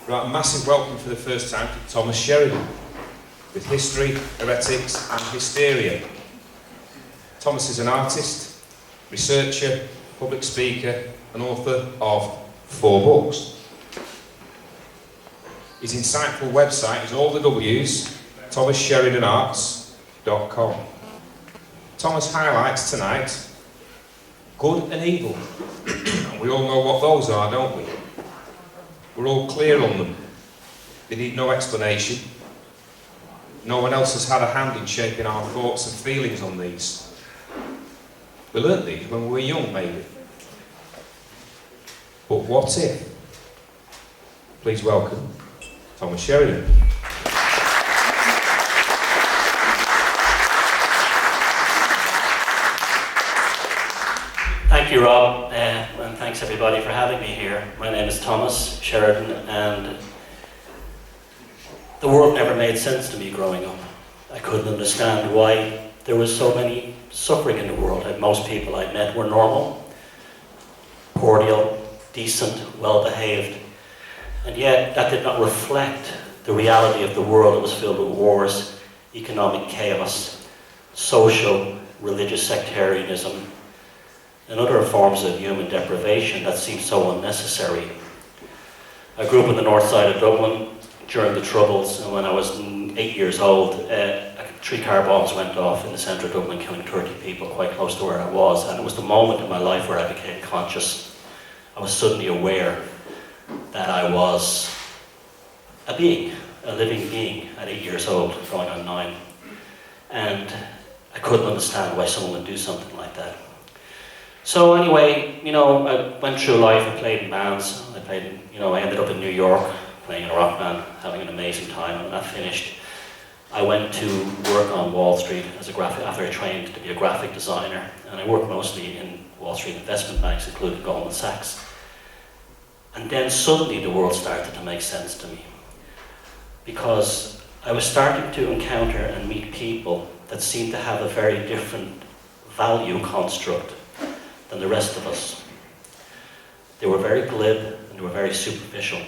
Right, a massive welcome for the first time to Thomas Sheridan with History, Heretics and Hysteria. Thomas is an artist, researcher, public speaker and author of 4 books. His insightful website is all the W's, thomassheridanarts.com. Thomas highlights tonight good and evil. And we all know what those are, don't we? We're all clear on them. They need no explanation. No one else has had a hand in shaping our thoughts and feelings on these. We learnt these when we were young, maybe. But what if? Please welcome Thomas Sheridan. Thank you, Rob, and thanks everybody for having me here. My name is Thomas Sheridan, and the world never made sense to me growing up. I couldn't understand why there was so many suffering in the world. And most people I met were normal, cordial, decent, well-behaved, and yet that did not reflect the reality of the world that was filled with wars, economic chaos, social, religious sectarianism, and other forms of human deprivation that seemed so unnecessary. I grew up on the north side of Dublin during the Troubles, and when I was 8 years old, 3 car bombs went off in the centre of Dublin, killing 30 people quite close to where I was, and it was the moment in my life where I became conscious. I was suddenly aware that I was a being, a living being at 8 years old, going on 9. And I couldn't understand why someone would do something like that. So anyway, I went through life, I played in bands, I ended up in New York, playing in a rock band, having an amazing time, and when that finished, I went to work on Wall Street after I trained to be a graphic designer, and I worked mostly in Wall Street investment banks, including Goldman Sachs. And then suddenly the world started to make sense to me, because I was starting to encounter and meet people that seemed to have a very different value construct than the rest of us. They were very glib and they were very superficial.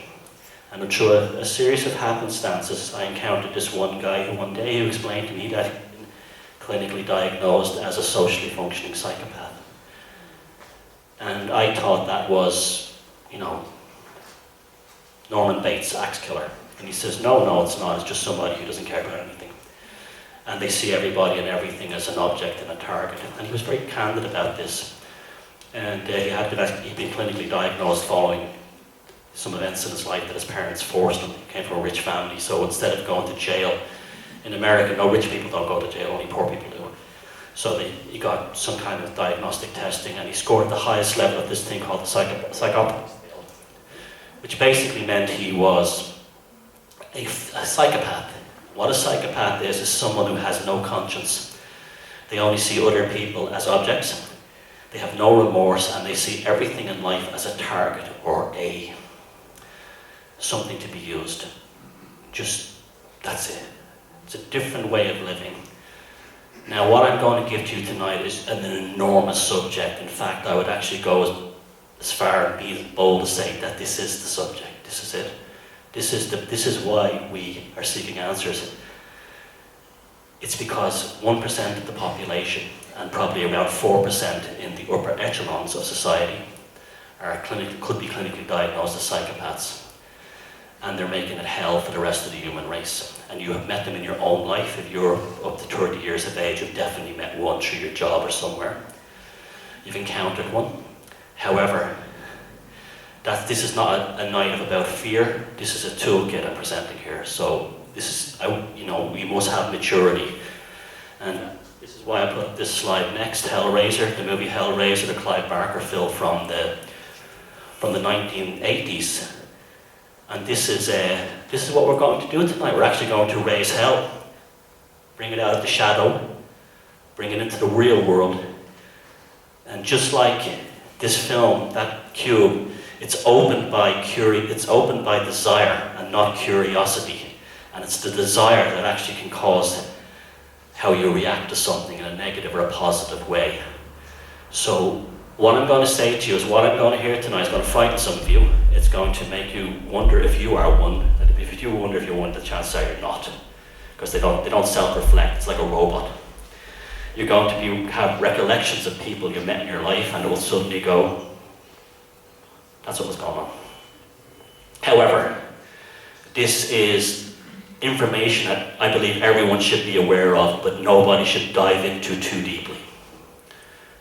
And through a series of happenstances, I encountered this one guy who one day explained to me that he'd been clinically diagnosed as a socially functioning psychopath. And I thought that was, Norman Bates' axe killer. And he says, no, it's not. It's just somebody who doesn't care about anything. And they see everybody and everything as an object and a target. And he was very candid about this. And he'd been clinically diagnosed following some events in his life that his parents forced him. He came from a rich family, so instead of going to jail, in America, no rich people don't go to jail, only poor people do. So he got some kind of diagnostic testing, and he scored the highest level of this thing called the Psychopath, which basically meant he was a psychopath. What a psychopath is someone who has no conscience. They only see other people as objects. They have no remorse, and they see everything in life as a target or something to be used. That's it. It's a different way of living. Now, what I'm going to give to you tonight is an enormous subject. In fact, I would actually go as far and be bold to say that this is the subject. This is it. This is why we are seeking answers. It's because 1% of the population, and probably around 4% in the upper echelons of society, could be clinically diagnosed as psychopaths. And they're making it hell for the rest of the human race. And you have met them in your own life. If you're up to 30 years of age, you've definitely met one through your job or somewhere. You've encountered one. However, this is not a night about fear. This is a toolkit I'm presenting here. So we must have maturity. And this is why I put this slide next. Hellraiser, the movie Hellraiser, the Clive Barker film from the 1980s. And this is what we're going to do tonight. We're actually going to raise hell, bring it out of the shadow, bring it into the real world. And just like this film, that cube, it's opened by desire and not curiosity. And it's the desire that actually can cause how you react to something in a negative or a positive way. So What I'm going to say to you is what I'm going to hear tonight is going to frighten some of you. It's going to make you wonder if you are one. And if you wonder if you're one, the chances are you're not. Because they don't self-reflect. It's like a robot. You're going to have recollections of people you met in your life, and it will suddenly go, that's what was going on. However, this is information that I believe everyone should be aware of, but nobody should dive into too deeply.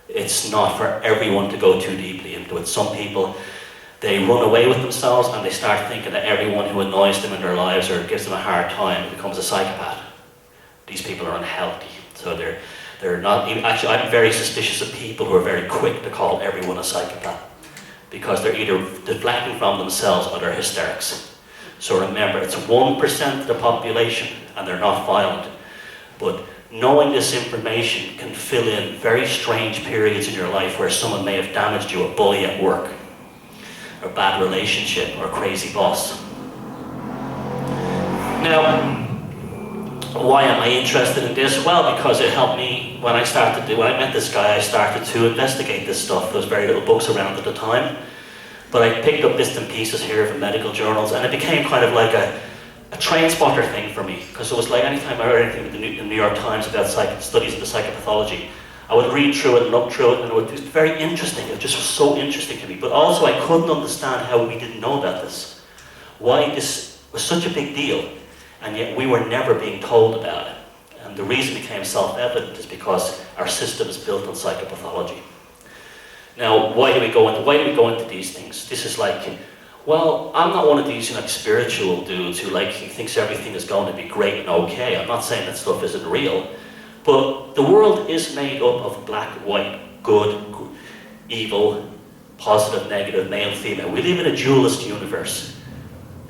It's not for everyone to go too deeply into it. Some people, they run away with themselves and they start thinking that everyone who annoys them in their lives or gives them a hard time becomes a psychopath. These people are unhealthy. So they're not, actually I'm very suspicious of people who are very quick to call everyone a psychopath, because they're either deflecting from themselves or they're hysterics. So remember, it's 1% of the population and they're not violent. But knowing this information can fill in very strange periods in your life where someone may have damaged you, a bully at work, or a bad relationship, or a crazy boss. Now, why am I interested in this? Well, because it helped me when I met this guy, I started to investigate this stuff. There was very little books around at the time, but I picked up bits and pieces here from medical journals, and it became kind of like a train spotter thing for me, because it was like anytime I heard anything in the New York Times about studies of the psychopathology, I would read through it and look through it, and it was very interesting. It just was so interesting to me. But also I couldn't understand how we didn't know about this. Why this was such a big deal, and yet we were never being told about it. And the reason it became self-evident is because our system is built on psychopathology. Now, why do we go into these things? This is like, well, I'm not one of these spiritual dudes who he thinks everything is going to be great and okay. I'm not saying that stuff isn't real, but the world is made up of black, white, good, evil, positive, negative, male, female. We live in a dualist universe,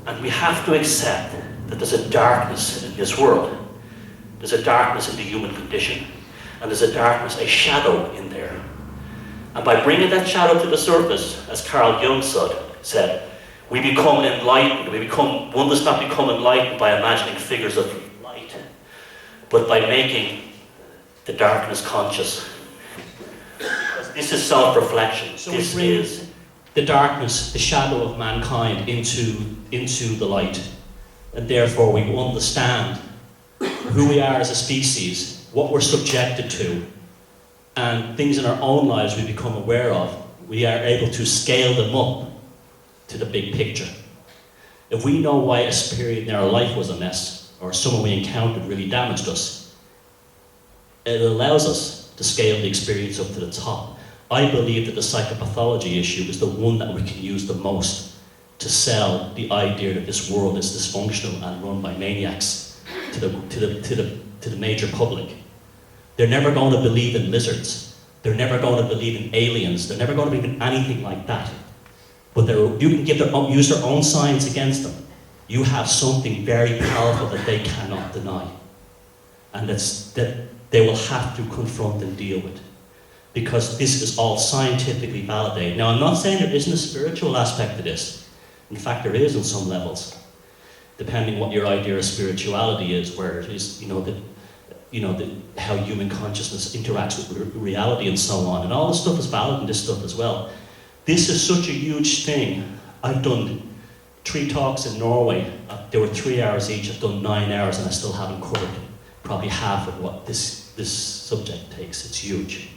and we have to accept that there's a darkness in this world. There's a darkness in the human condition, and there's a darkness, a shadow in there. And by bringing that shadow to the surface, as Carl Jung said, we become enlightened. One does not become enlightened by imagining figures of light, but by making the darkness conscious. This is self-reflection. So we bring the darkness, the shadow of mankind into the light, and therefore we understand who we are as a species, what we're subjected to, and things in our own lives we become aware of. We are able to scale them up to the big picture. If we know why a period in our life was a mess, or someone we encountered really damaged us, it allows us to scale the experience up to the top. I believe that the psychopathology issue is the one that we can use the most to sell the idea that this world is dysfunctional and run by maniacs to the major public. They're never going to believe in lizards. They're never going to believe in aliens. They're never going to believe in anything like that. But you can use their own science against them. You have something very powerful that they cannot deny. And that they will have to confront and deal with. Because this is all scientifically validated. Now, I'm not saying there isn't a spiritual aspect to this. In fact, there is on some levels. Depending what your idea of spirituality is, where it is, how human consciousness interacts with reality and so on. And all this stuff is valid in this stuff as well. This is such a huge thing. I've done 3 talks in Norway. They were 3 hours each. I've done 9 hours and I still haven't covered probably half of what this subject takes. It's huge.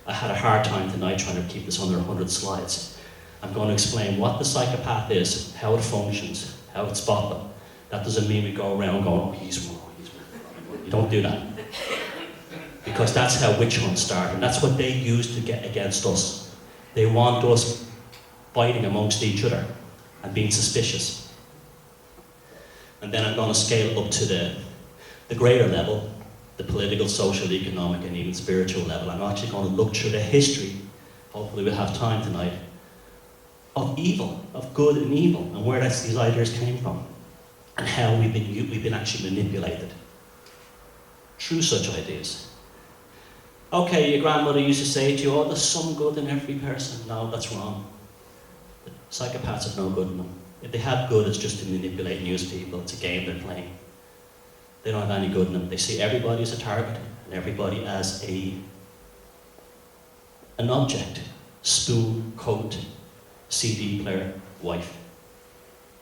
I had a hard time tonight trying to keep this under 100 slides. I'm going to explain what the psychopath is, how it functions, how it's spot them. That doesn't mean we go around going, oh, he's one. You don't do that. Because that's how witch hunts start, and that's what they use to get against us. They want us fighting amongst each other and being suspicious. And then I'm going to scale up to the greater level, the political, social, economic, and even spiritual level. I'm actually going to look through the history, hopefully we'll have time tonight, of evil, of good and evil, and where these ideas came from, and how we've been actually manipulated through such ideas. Okay, your grandmother used to say to you, oh, there's some good in every person. No, that's wrong. Psychopaths have no good in them. If they have good, it's just to manipulate and use people. It's a game they're playing. They don't have any good in them. They see everybody as a target and everybody as an object spoon, coat, CD player, wife.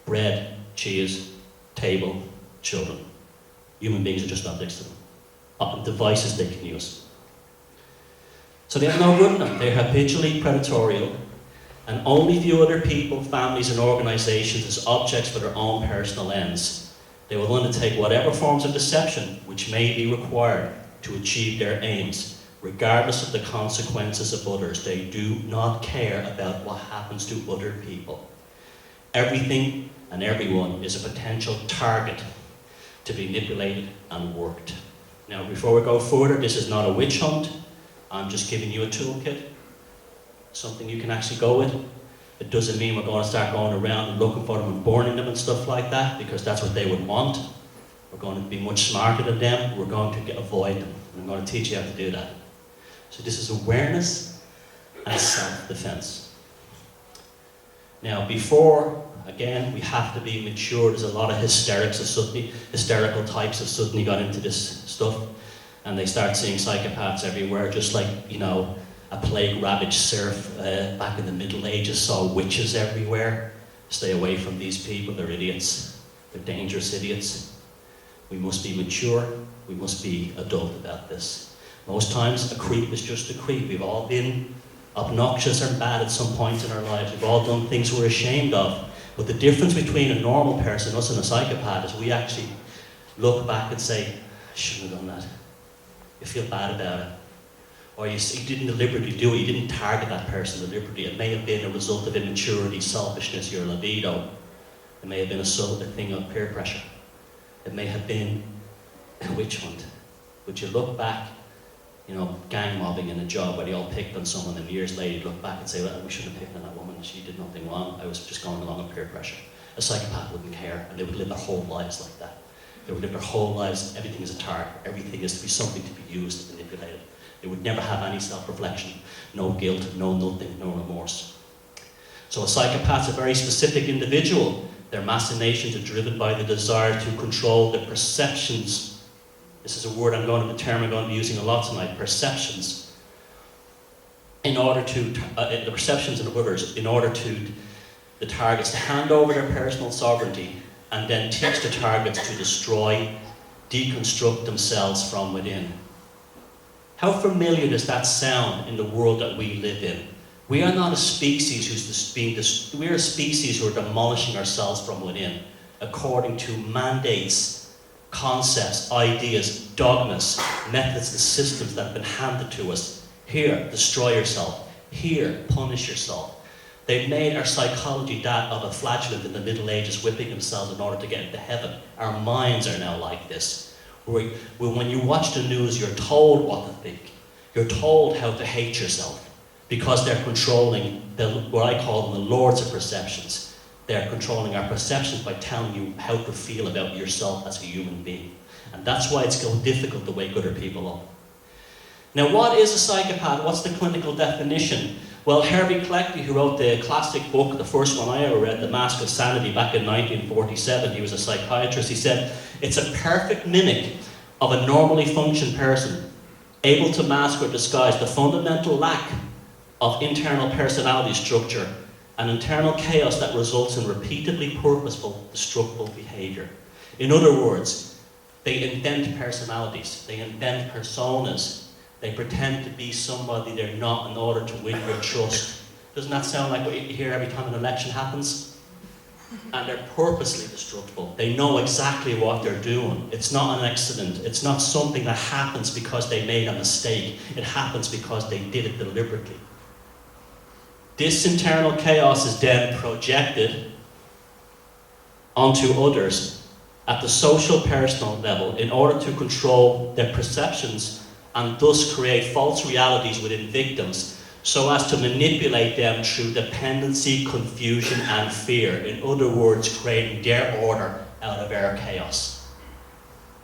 Bread, cheese, table, children. Human beings are just objects to them. Devices they can use. So they have no good in them. They're habitually predatorial and only view other people, families and organisations as objects for their own personal ends. They will undertake whatever forms of deception which may be required to achieve their aims, regardless of the consequences of others. They do not care about what happens to other people. Everything and everyone is a potential target to be manipulated and worked. Now, before we go further, this is not a witch hunt. I'm just giving you a toolkit, something you can actually go with. It doesn't mean we're going to start going around and looking for them and burning them and stuff like that, because that's what they would want. We're going to be much smarter than them. We're going to avoid them. And I'm going to teach you how to do that. So this is awareness and self-defense. Now, before, again, we have to be mature. There's a lot of hysterical types have suddenly got into this stuff, and they start seeing psychopaths everywhere, just like, you know, a plague-ravaged serf back in the Middle Ages saw witches everywhere. Stay away from these people. They're idiots. They're dangerous idiots. We must be mature. We must be adult about this. Most times, a creep is just a creep. We've all been obnoxious or bad at some point in our lives. We've all done things we're ashamed of. But the difference between a normal person, us and a psychopath, is we actually look back and say, I shouldn't have done that. You feel bad about it. Or you didn't deliberately do it, you didn't target that person deliberately. It may have been a result of immaturity, selfishness, your libido. It may have been a thing of peer pressure. It may have been a witch hunt. But you look back, you know, gang mobbing in a job where they all picked on someone, and years later you look back and say, well, we shouldn't have picked on that woman, she did nothing wrong, I was just going along with peer pressure. A psychopath wouldn't care, and they would live their whole lives like that. They would live their whole lives, everything is a target, everything is to be something to be used and manipulated. They would never have any self-reflection, no guilt, no nothing, no remorse. So a psychopath's a very specific individual. Their machinations are driven by the desire to control the perceptions. This is a term I'm going to be using a lot tonight, perceptions. In order to, the perceptions of others, in order to the targets to hand over their personal sovereignty and then teach the targets to destroy, deconstruct themselves from within. How familiar does that sound in the world that we live in? We are not a species we're a species who are demolishing ourselves from within, according to mandates, concepts, ideas, dogmas, methods and systems that have been handed to us. Here, destroy yourself. Here, punish yourself. They've made our psychology that of a flagellant in the Middle Ages whipping themselves in order to get into heaven. Our minds are now like this. When you watch the news, you're told what to think. You're told how to hate yourself because they're controlling what I call them the lords of perceptions. They're controlling our perceptions by telling you how to feel about yourself as a human being. And that's why it's so difficult to wake other people up. Now, what is a psychopath? What's the clinical definition? Well, Hervey Cleckley, who wrote the classic book, the first one I ever read, The Mask of Sanity, back in 1947, he was a psychiatrist, he said, it's a perfect mimic of a normally functioning person, able to mask or disguise the fundamental lack of internal personality structure and internal chaos that results in repeatedly purposeful, destructive behaviour. In other words, they invent personalities, they invent personas, they pretend to be somebody they're not in order to win your trust. Doesn't that sound like what you hear every time an election happens? And they're purposely destructible. They know exactly what they're doing. It's not an accident. It's not something that happens because they made a mistake. It happens because they did it deliberately. This internal chaos is then projected onto others at the social personal level in order to control their perceptions and thus create false realities within victims so as to manipulate them through dependency, confusion and fear. In other words, creating their order out of our chaos.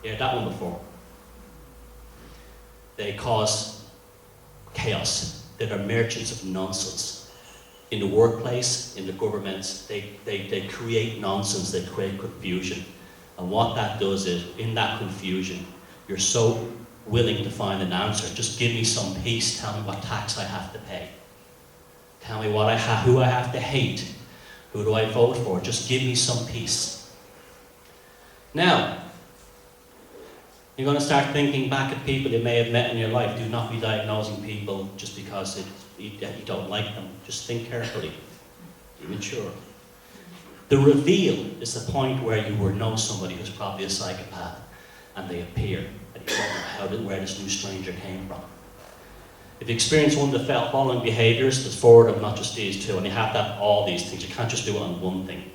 You heard that one before? They cause chaos. They're merchants of nonsense. In the workplace, in the governments, they create nonsense, they create confusion. And what that does is, in that confusion, you're so willing to find an answer. Just give me some peace, tell me what tax I have to pay. Tell me what who I have to hate. Who do I vote for? Just give me some peace. Now, you're going to start thinking back at people you may have met in your life. Do not be diagnosing people just because you don't like them. Just think carefully. Be mature. The reveal is the point where you will know somebody who's probably a psychopath and they appear and you don't know where this new stranger came from. If you experience one of the following behaviours, there's 4 of them, not just these 2, and you have that all these things. You can't just do it on one thing.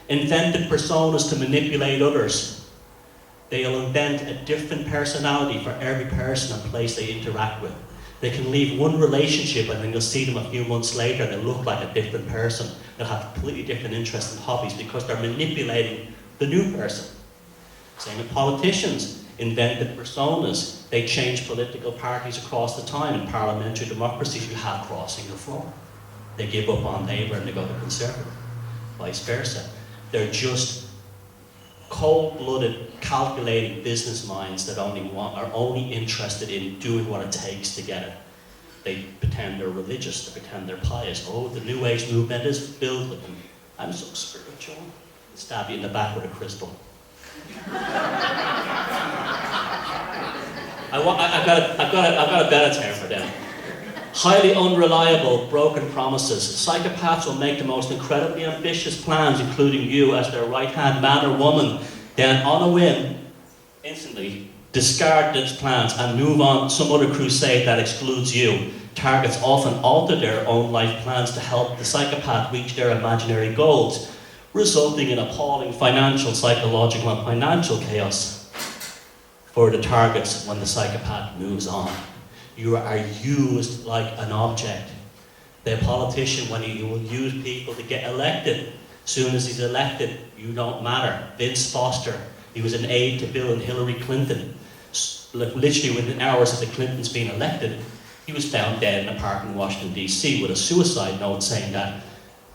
Invented personas to manipulate others. They'll invent a different personality for every person and place they interact with. They can leave one relationship and then you'll see them a few months later and they'll look like a different person. They'll have completely different interests and hobbies because they're manipulating the new person. Same with politicians. Invented personas. They change political parties across the time. In parliamentary democracies, you have crossing the floor. They give up on Labour and they go to Conservative. Vice versa. They're just cold-blooded, calculating business minds that are only interested in doing what it takes to get it. They pretend they're religious. They pretend they're pious. Oh, the New Age movement is filled with them. I'm so spiritual. Stab you in the back with a crystal. I've got a better term for them. Highly unreliable, broken promises. Psychopaths will make the most incredibly ambitious plans, including you as their right-hand man or woman, then on a whim, instantly discard those plans and move on to some other crusade that excludes you. Targets often alter their own life plans to help the psychopath reach their imaginary goals, resulting in appalling financial, psychological, and financial chaos for the targets when the psychopath moves on. You are used like an object. The politician, when he will use people to get elected, soon as he's elected, you don't matter. Vince Foster, he was an aide to Bill and Hillary Clinton. Literally within hours of the Clintons being elected, he was found dead in a park in Washington, D.C. with a suicide note saying that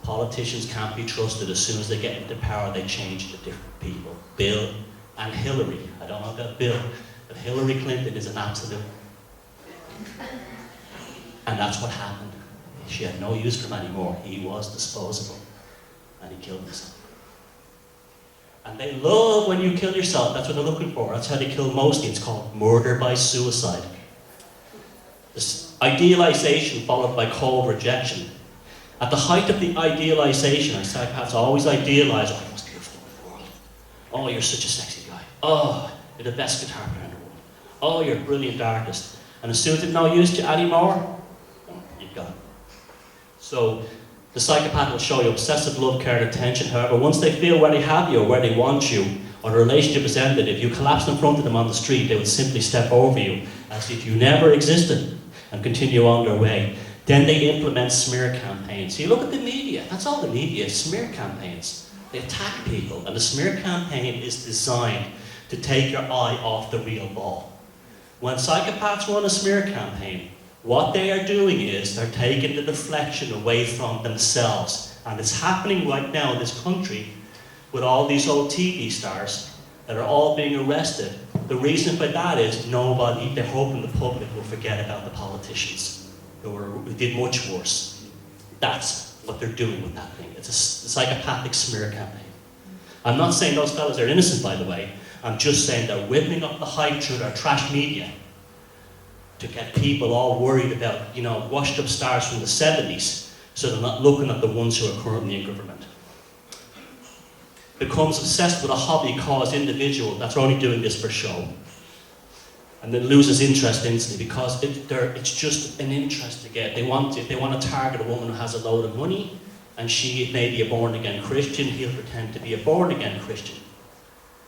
politicians can't be trusted. As soon as they get into power, they change to different people. Bill and Hillary. I don't know about Bill, but Hillary Clinton is an absolute. And that's what happened. She had no use for him anymore. He was disposable. And he killed himself. And they love when you kill yourself. That's what they're looking for. That's how they kill mostly. It's called murder by suicide. This idealization followed by cold rejection. At the height of the idealization, psychopaths always idealize, oh, you must be the beautiful in the world. Oh, you're such a sexy guy. Oh, you're the best guitar player in the world. Oh, you're a brilliant artist. And as soon as they've no use to you anymore, you've gone. So the psychopath will show you obsessive love, care, and attention. However, once they feel where they have you or where they want you, or the relationship is ended, if you collapse in front of them on the street, they would simply step over you as if you never existed and continue on their way. Then they implement smear campaigns. So you look at the media, that's all the media is, smear campaigns. They attack people, and the smear campaign is designed to take your eye off the real ball. When psychopaths run a smear campaign, what they are doing is they're taking the deflection away from themselves. And it's happening right now in this country with all these old TV stars that are all being arrested. The reason for that is they're hoping the public will forget about the politicians who did much worse. That's what they're doing with that thing. It's a psychopathic smear campaign. I'm not saying those fellas are innocent, by the way. I'm just saying they're whipping up the hype through their trash media to get people all worried about, washed up stars from the 70s, so they're not looking at the ones who are currently in government. Becomes obsessed with a hobby-caused individual that's only doing this for show. And then loses interest instantly because it's just an interest to get. They want to target a woman who has a load of money, and she may be a born-again Christian, he'll pretend to be a born-again Christian.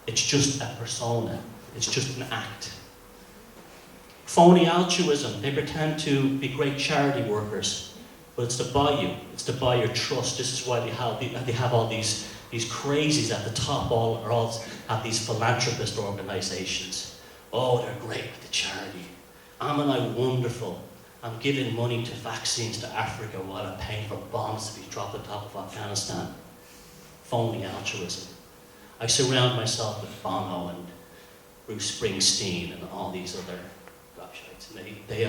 It's just a persona. It's just an act. Phony altruism. They pretend to be great charity workers, but it's to buy you. It's to buy your trust. This is why they have all these crazies at the top. All have these philanthropist organizations. Oh, they're great with the charity. Am I wonderful? I'm giving money to vaccines to Africa while I'm paying for bombs to be dropped on top of Afghanistan. Phony altruism. I surround myself with Bono and Bruce Springsteen and all these other gobshites. And it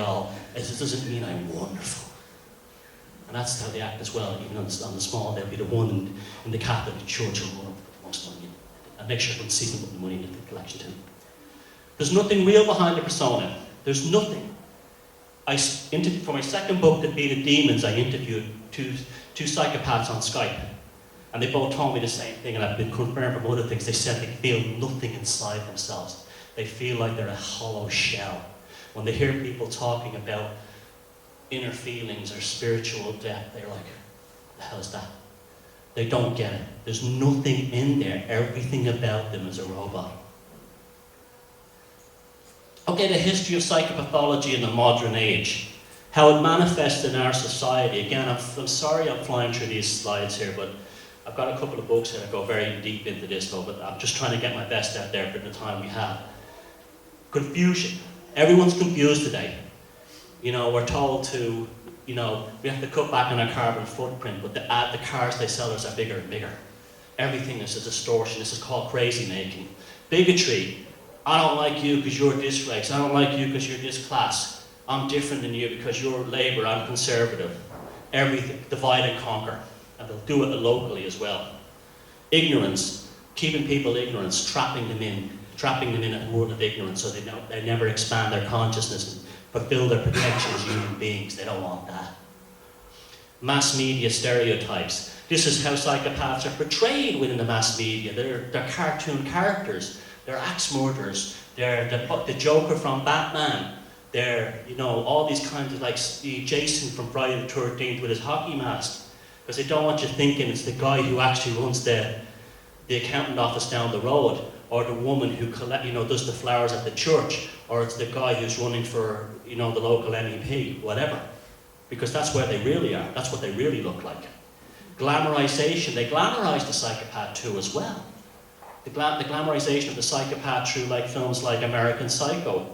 doesn't mean I'm wonderful. And that's how they act as well. Even on the small, they'll be the one in the Catholic Church who will put the most money in. And make sure everyone sees them putting the money in the collection tin. There's nothing real behind the persona. There's nothing. For my second book, To Be the Demons, I interviewed two psychopaths on Skype. And they both told me the same thing, and I've been confirmed from other things. They said they feel nothing inside themselves. They feel like they're a hollow shell. When they hear people talking about inner feelings or spiritual depth, they're like, what the hell is that? They don't get it. There's nothing in there. Everything about them is a robot. Okay, the history of psychopathology in the modern age. How it manifests in our society. Again, I'm sorry I'm flying through these slides here, but I've got a couple of books that go very deep into this, though, but I'm just trying to get my best out there for the time we have. Confusion. Everyone's confused today. We're told to, we have to cut back on our carbon footprint, but the cars they sell us are bigger and bigger. Everything is a distortion. This is called crazy making. Bigotry. I don't like you because you're this race. I don't like you because you're this class. I'm different than you because you're Labour, I'm Conservative. Everything. Divide and conquer. And they'll do it locally as well. Ignorance. Keeping people ignorant, trapping them in a world of ignorance so they never expand their consciousness and fulfill their potential as human beings. They don't want that. Mass media stereotypes. This is how psychopaths are portrayed within the mass media. They're cartoon characters. They're axe murderers. They're the Joker from Batman. They're, all these kinds of, like Jason from Friday the 13th with his hockey mask. Because they don't want you thinking it's the guy who actually runs the accountant office down the road, or the woman who does the flowers at the church, or it's the guy who's running for the local MEP, whatever. Because that's where they really are. That's what they really look like. Glamorization. They glamorize the psychopath too as well. The glamorization of the psychopath through films like American Psycho.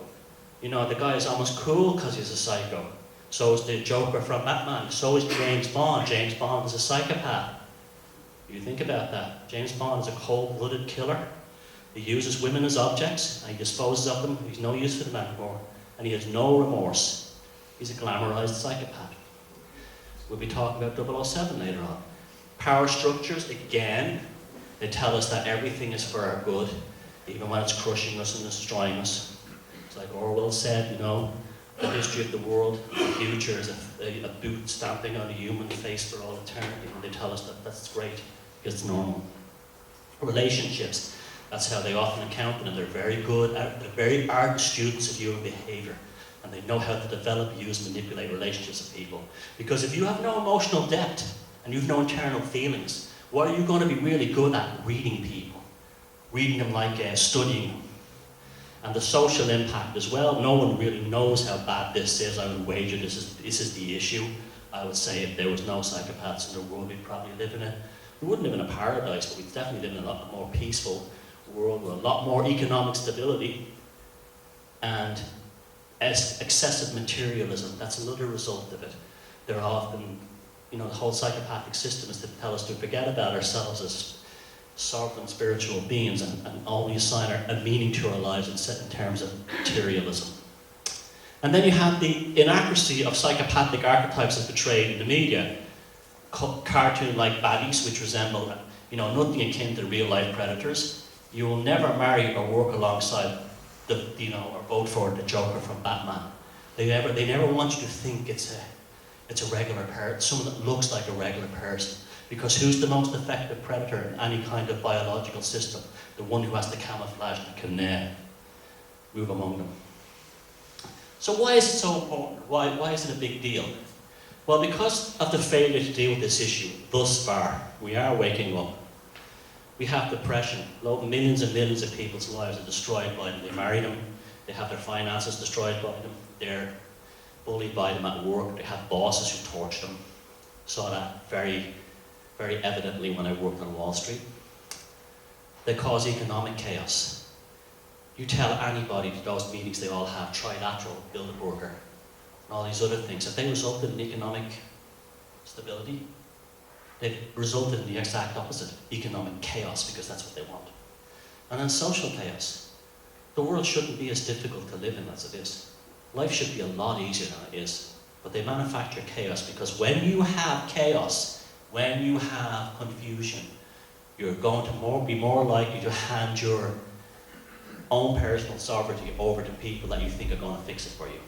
The guy is almost cool because he's a psycho. So is the Joker from Batman. So is James Bond. James Bond is a psychopath. You think about that. James Bond is a cold-blooded killer. He uses women as objects, and he disposes of them. He's no use for them anymore. And he has no remorse. He's a glamorized psychopath. We'll be talking about 007 later on. Power structures, again, they tell us that everything is for our good, even when it's crushing us and destroying us. It's like Orwell said, the history of the world, the future is a boot stamping on a human face for all eternity. And they tell us that that's great, because it's normal. Relationships, that's how they often account them. They're very good, they're very ardent students of human behavior. And they know how to develop, use, manipulate relationships with people. Because if you have no emotional depth, and you have no internal feelings, what are you going to be really good at? Reading people. Reading them like studying them. And the social impact as well. No one really knows how bad this is. I would wager this is the issue. I would say if there was no psychopaths in the world, we'd probably we wouldn't live in a paradise, but we'd definitely live in a lot more peaceful world with a lot more economic stability and excessive materialism. That's another result of it. They're often, the whole psychopathic system is to tell us to forget about ourselves as sovereign spiritual beings and only assign a meaning to our lives and set in terms of materialism. And then you have the inaccuracy of psychopathic archetypes as portrayed in the media. Cartoon-like baddies which resemble, nothing akin to real-life predators. You will never marry or work alongside or vote for the Joker from Batman. They never want you to think it's a regular person, someone that looks like a regular person. Because who's the most effective predator in any kind of biological system? The one who has the camouflage that can move among them. So why is it so important? Why is it a big deal? Well, because of the failure to deal with this issue thus far, we are waking up. We have depression. Millions and millions of people's lives are destroyed by them. They marry them, they have their finances destroyed by them, they're bullied by them at work, they have bosses who torture them. Saw that very, very evidently when I worked on Wall Street. They cause economic chaos. You tell anybody that those meetings they all have, trilateral, Bilderberger, and all these other things, have they resulted in economic stability? They've resulted in the exact opposite, economic chaos, because that's what they want. And then social chaos. The world shouldn't be as difficult to live in as it is. Life should be a lot easier than it is. but they manufacture chaos, because when you have chaos, when you have confusion, you're going to be more likely to hand your own personal sovereignty over to people that you think are going to fix it for you.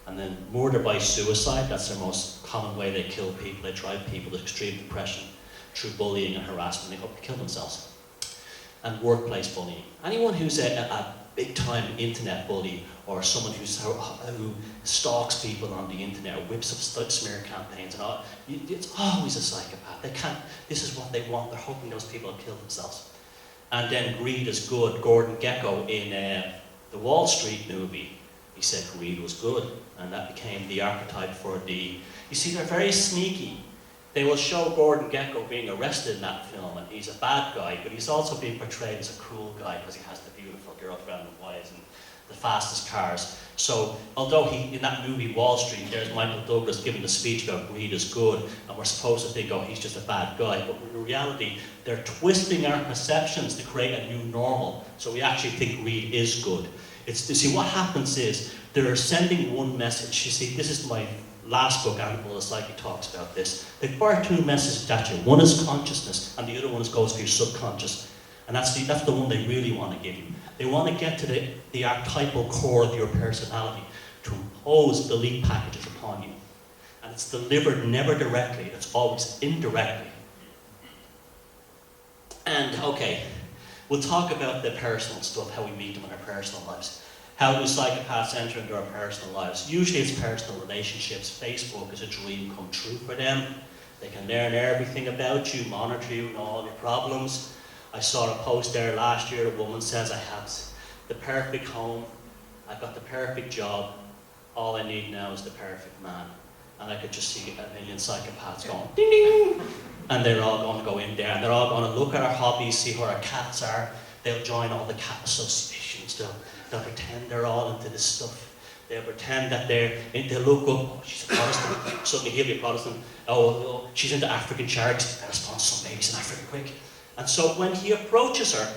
And then murder by suicide, that's their most common way they kill people. They drive people to extreme depression through bullying and harassment. They hope to kill themselves. And workplace bullying. Anyone who's a big-time internet bully, or someone who stalks people on the internet, or whips up smear campaigns and all, it's always a psychopath. They can't, this is what they want. They're hoping those people will kill themselves. And then greed is good. Gordon Gekko in the Wall Street movie, he said greed was good, and that became the archetype for the... You see, they're very sneaky. They will show Gordon Gekko being arrested in that film, and he's a bad guy, but he's also being portrayed as a cool guy because he has the beautiful girlfriend and wives and the fastest cars. So, although in that movie Wall Street, there's Michael Douglas giving the speech about greed is good, and we're supposed to think, oh, he's just a bad guy, but in reality, they're twisting our perceptions to create a new normal, so we actually think greed is good. You see, what happens is, they're sending one message. You see, this is my last book, Anvil, the Psyche talks about this. They fire two messages at you. One is consciousness, and the other one goes for your subconscious. And that's the one they really want to give you. They want to get to the archetypal core of your personality, to impose belief packages upon you. And it's delivered never directly, it's always indirectly. And, okay, we'll talk about the personal stuff, how we meet them in our personal lives. How do psychopaths enter into our personal lives? Usually it's personal relationships. Facebook is a dream come true for them. They can learn everything about you, monitor you, know all your problems. I saw a post there last year, a woman says, I have the perfect home, I've got the perfect job, all I need now is the perfect man. And I could just see a million psychopaths going, ding ding, and they're all going to go in there, and they're all going to look at our hobbies, see where our cats are. They'll join all the cat associations. They'll pretend they're all into this stuff. They'll pretend that they'll look up, oh, she's a Protestant, suddenly he'll be a Protestant. Oh, she's into African charities, better sponsor some babies in Africa quick. And so when he approaches her,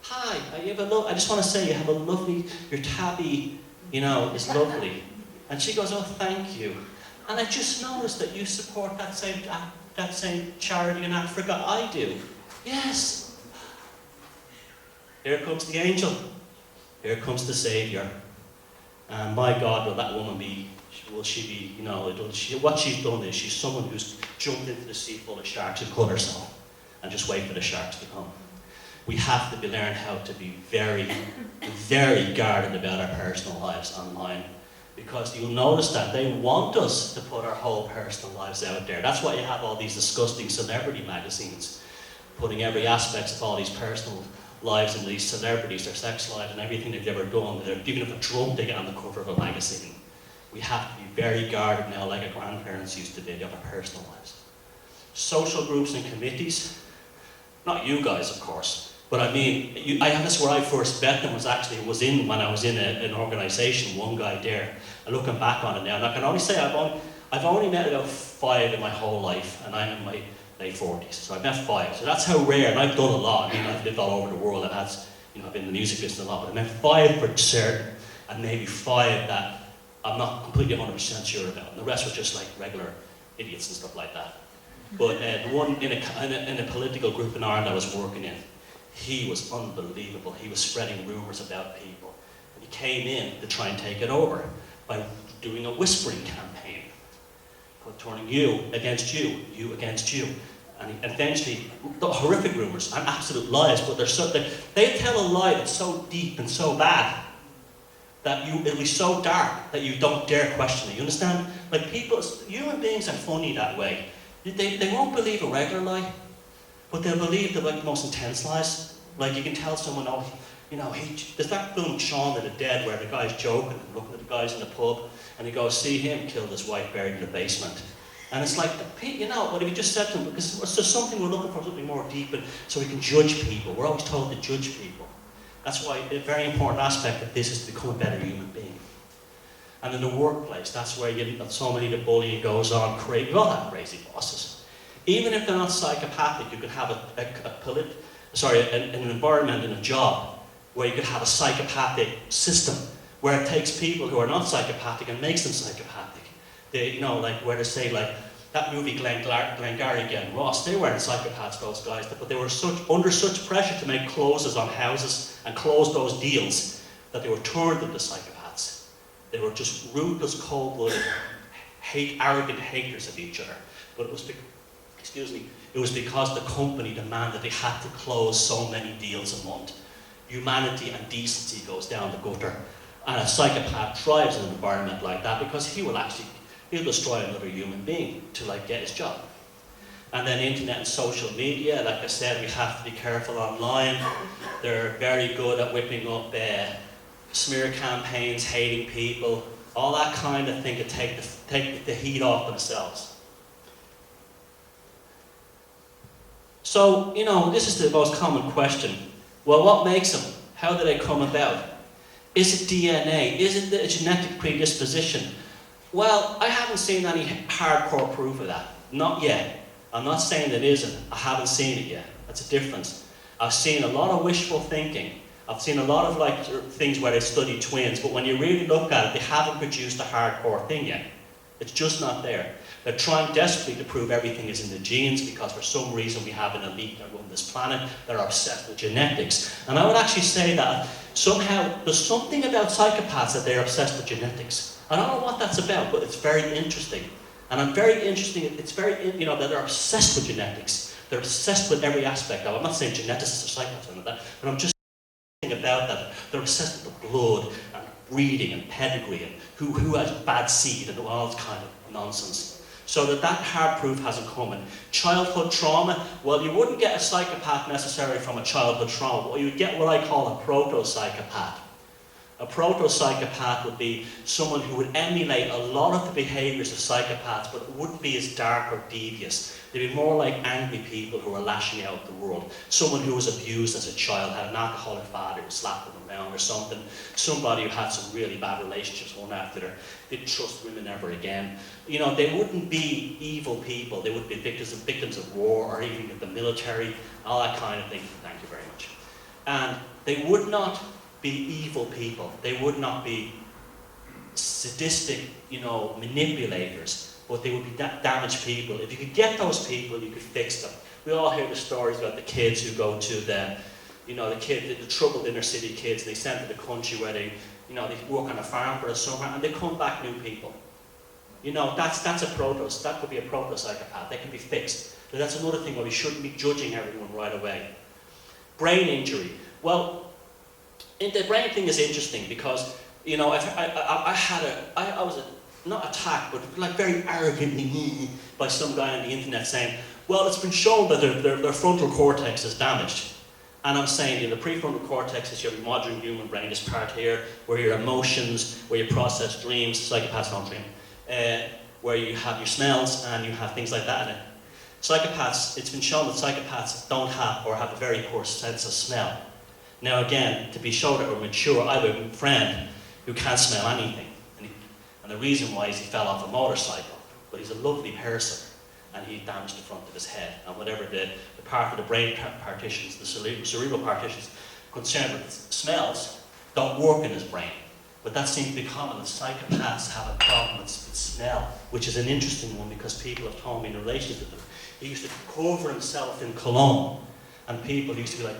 hi, I just want to say you have a lovely, your tabby, is lovely. And she goes, oh, thank you. And I just noticed that you support that same charity in Africa I do. Yes. Here comes the angel. Here comes the Savior. And my God, will that woman be, what she's done is, she's someone who's jumped into the sea full of sharks and cut herself and just wait for the sharks to come. We have to learn how to be very, very guarded about our personal lives online, because you'll notice that they want us to put our whole personal lives out there. That's why you have all these disgusting celebrity magazines, putting every aspect of all these personal lives into these celebrities, their sex lives and everything they've ever done. Even if a drunk they get on the cover of a magazine. We have to be very guarded now, like our grandparents used to be, of our personal lives. Social groups and committees, not you guys, of course, but I mean, that's where I first met them, when I was in an organisation, one guy there, and looking back on it now, and I can only say I've only met about 5 in my whole life, and I'm in my late 40s, so I've met 5, so that's how rare, and I've done a lot. I mean, I've lived all over the world, and I've been in the music business a lot, but I've met 5 for certain, and maybe 5 that I'm not completely 100% sure about, and the rest were just like regular idiots and stuff like that. But the one in a political group in Ireland I was working in, he was unbelievable. He was spreading rumours about people. And he came in to try and take it over by doing a whispering campaign, turning you against you, you against you. And eventually, the horrific rumours and absolute lies, but they tell a lie that's so deep and so bad that it'll be so dark that you don't dare question it. You understand? Like human beings are funny that way. They won't believe a regular lie, but they'll believe the most intense lies. Like you can tell someone, there's that film Shaun of the Dead where the guy's joking and looking at the guys in the pub, and he goes, see him killed his wife buried in the basement. And it's like, what have you just said to him? Because there's something we're looking for, something more deep, so we can judge people. We're always told to judge people. That's why a very important aspect of this is to become a better human being. And in the workplace, that's where so many of the bullying goes on. We all have crazy bosses. Even if they're not psychopathic, you could have an environment in a job where you could have a psychopathic system where it takes people who are not psychopathic and makes them psychopathic. You know, like where they say, like, that movie Glengarry again, Ross, they weren't psychopaths, those guys, but they were under such pressure to make closes on houses and close those deals that they were turned into psychopaths. They were just ruthless, cold-blooded, arrogant haters of each other. But it was, it was because the company demanded they had to close so many deals a month. Humanity and decency goes down the gutter. And a psychopath thrives in an environment like that because he'll destroy another human being to get his job. And then internet and social media, like I said, we have to be careful online. They're very good at whipping up smear campaigns, hating people, all that kind of thing to take the heat off themselves. So, you know, this is the most common question. Well, what makes them? How do they come about? Is it DNA? Is it the genetic predisposition? Well, I haven't seen any hardcore proof of that. Not yet. I'm not saying it isn't. I haven't seen it yet. That's a difference. I've seen a lot of wishful thinking. I've seen a lot of things where they study twins, but when you really look at it, they haven't produced a hardcore thing yet. It's just not there. They're trying desperately to prove everything is in the genes because for some reason we have an elite that run this planet that are obsessed with genetics. And I would actually say that somehow there's something about psychopaths that they're obsessed with genetics. I don't know what that's about, but it's very interesting. And I'm very interested, it's very, you know, that they're obsessed with genetics. They're obsessed with every aspect of it. I'm not saying geneticists are psychopaths or that, but I'm just saying about that. They're obsessed with the blood and breeding and pedigree and who has bad seed and all this kind of nonsense. So that hard proof hasn't come in. Childhood trauma, well, you wouldn't get a psychopath necessarily from a childhood trauma, but you would get what I call a proto-psychopath. A proto-psychopath would be someone who would emulate a lot of the behaviours of psychopaths, but it wouldn't be as dark or devious. They'd be more like angry people who are lashing out at the world. Someone who was abused as a child, had an alcoholic father who slapped them around or something. Somebody who had some really bad relationships one after another. Didn't trust women ever again. You know, they wouldn't be evil people. They would be victims of war or even of the military, all that kind of thing. Thank you very much. And they would not be evil people. They would not be sadistic, you know, manipulators, but they would be damaged people. If you could get those people, you could fix them. We all hear the stories about the kids who go to the troubled inner city kids, they send to the country where they work on a farm for the summer and they come back new people. You know, that could be a proto-psychopath. They can be fixed. But that's another thing where we shouldn't be judging everyone right away. Brain injury. Well, the brain thing is interesting because, you know, I was not attacked, but like very arrogantly by some guy on the internet saying, well, it's been shown that their frontal cortex is damaged. And I'm saying, the prefrontal cortex is your modern human brain, this part here, where your emotions, where you process dreams, psychopaths don't dream, where you have your smells and you have things like that in it. Psychopaths, it's been shown that psychopaths don't have or have a very poor sense of smell. Now again, to be shown that we're mature, I have a friend who can't smell anything. And the reason why is he fell off a motorcycle. But he's a lovely person. And he damaged the front of his head. And whatever the part of the brain partitions, the cerebral partitions concerned with smells, don't work in his brain. But that seems to be common. The psychopaths have a problem with smell, which is an interesting one because people have told me in relations with him. He used to cover himself in cologne. And people used to be like,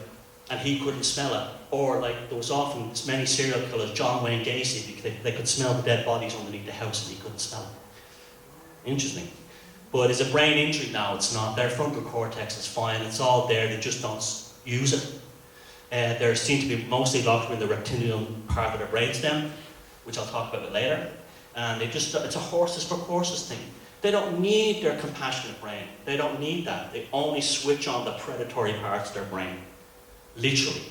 and he couldn't smell it. Or like there was often many serial killers, John Wayne Gacy, because they could smell the dead bodies underneath the house and he couldn't smell it. Interesting. But it's a brain injury now, it's not. Their frontal cortex is fine, it's all there, they just don't use it. They seem to be mostly locked in the reptilian part of their brainstem, which I'll talk about later. And it's a horses for courses thing. They don't need their compassionate brain. They don't need that. They only switch on the predatory parts of their brain. Literally.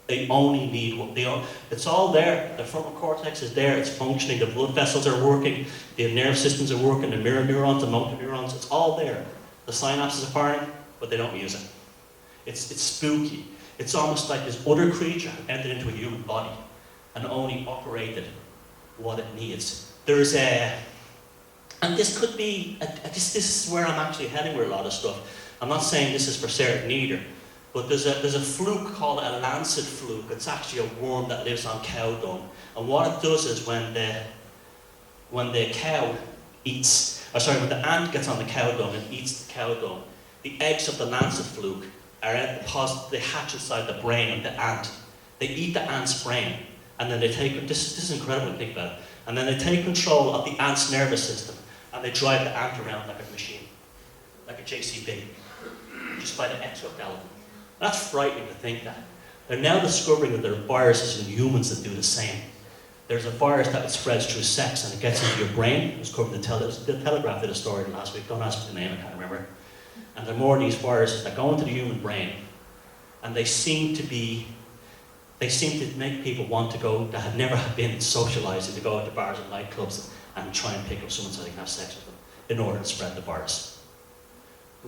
They only need what they are. It's all there. The frontal cortex is there. It's functioning. The blood vessels are working. The nerve systems are working. The mirror neurons, the motor neurons. It's all there. The synapses are firing, but they don't use it. It's spooky. It's almost like this other creature entered into a human body and only operated what it needs. There's and this could be, this is where I'm actually heading with a lot of stuff. I'm not saying this is for certain either. But there's a fluke called a lancet fluke. It's actually a worm that lives on cow dung. And what it does is when the cow when the ant gets on the cow dung and eats the cow dung, the eggs of the lancet fluke they hatch inside the brain of the ant. They eat the ant's brain, and then they take, this is incredible to think about it, and then they take control of the ant's nervous system, and they drive the ant around like a machine, like a JCB, just by the exoskeleton. That's frightening to think that. They're now discovering that there are viruses in humans that do the same. There's a virus that spreads through sex and it gets into your brain. It was covered in the Telegraph did a story last week. Don't ask me the name, I can't remember. And there are more of these viruses that go into the human brain, and they seem to make people want to go, that have never been socialized, to go to bars and nightclubs and try and pick up someone so they can have sex with them in order to spread the virus.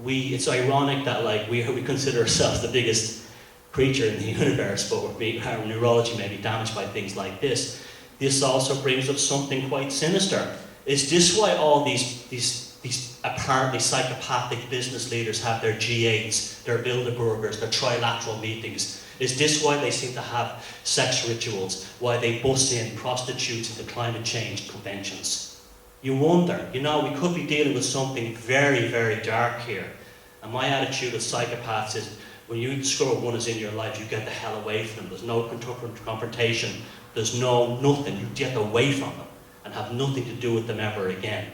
It's ironic that we consider ourselves the biggest creature in the universe, but our neurology may be damaged by things like this. This also brings up something quite sinister. Is this why all these apparently psychopathic business leaders have their G8s, their Bilderbergers, their trilateral meetings? Is this why they seem to have sex rituals? Why they bus in prostitutes into climate change conventions? You wonder, we could be dealing with something very, very dark here. And my attitude of psychopaths is, when you discover one is in your life, you get the hell away from them. There's no confrontation. There's nothing. You get away from them and have nothing to do with them ever again.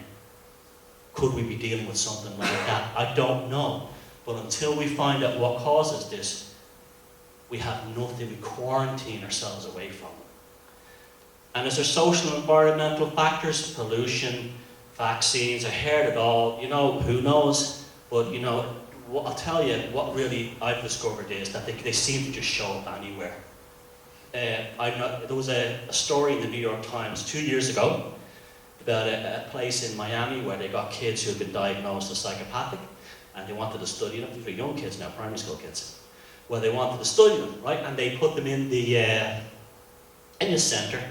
Could we be dealing with something like that? I don't know. But until we find out what causes this, we have nothing. We quarantine ourselves away from them. And is there social and environmental factors? Pollution, vaccines, I heard it all. Who knows? But, I'll tell you, what really I've discovered is that they seem to just show up anywhere. There was a story in the New York Times 2 years ago about a place in Miami where they got kids who had been diagnosed as psychopathic, and they wanted to study them. These are young kids now, primary school kids. Well, they wanted to study them, right? And they put them in the centre,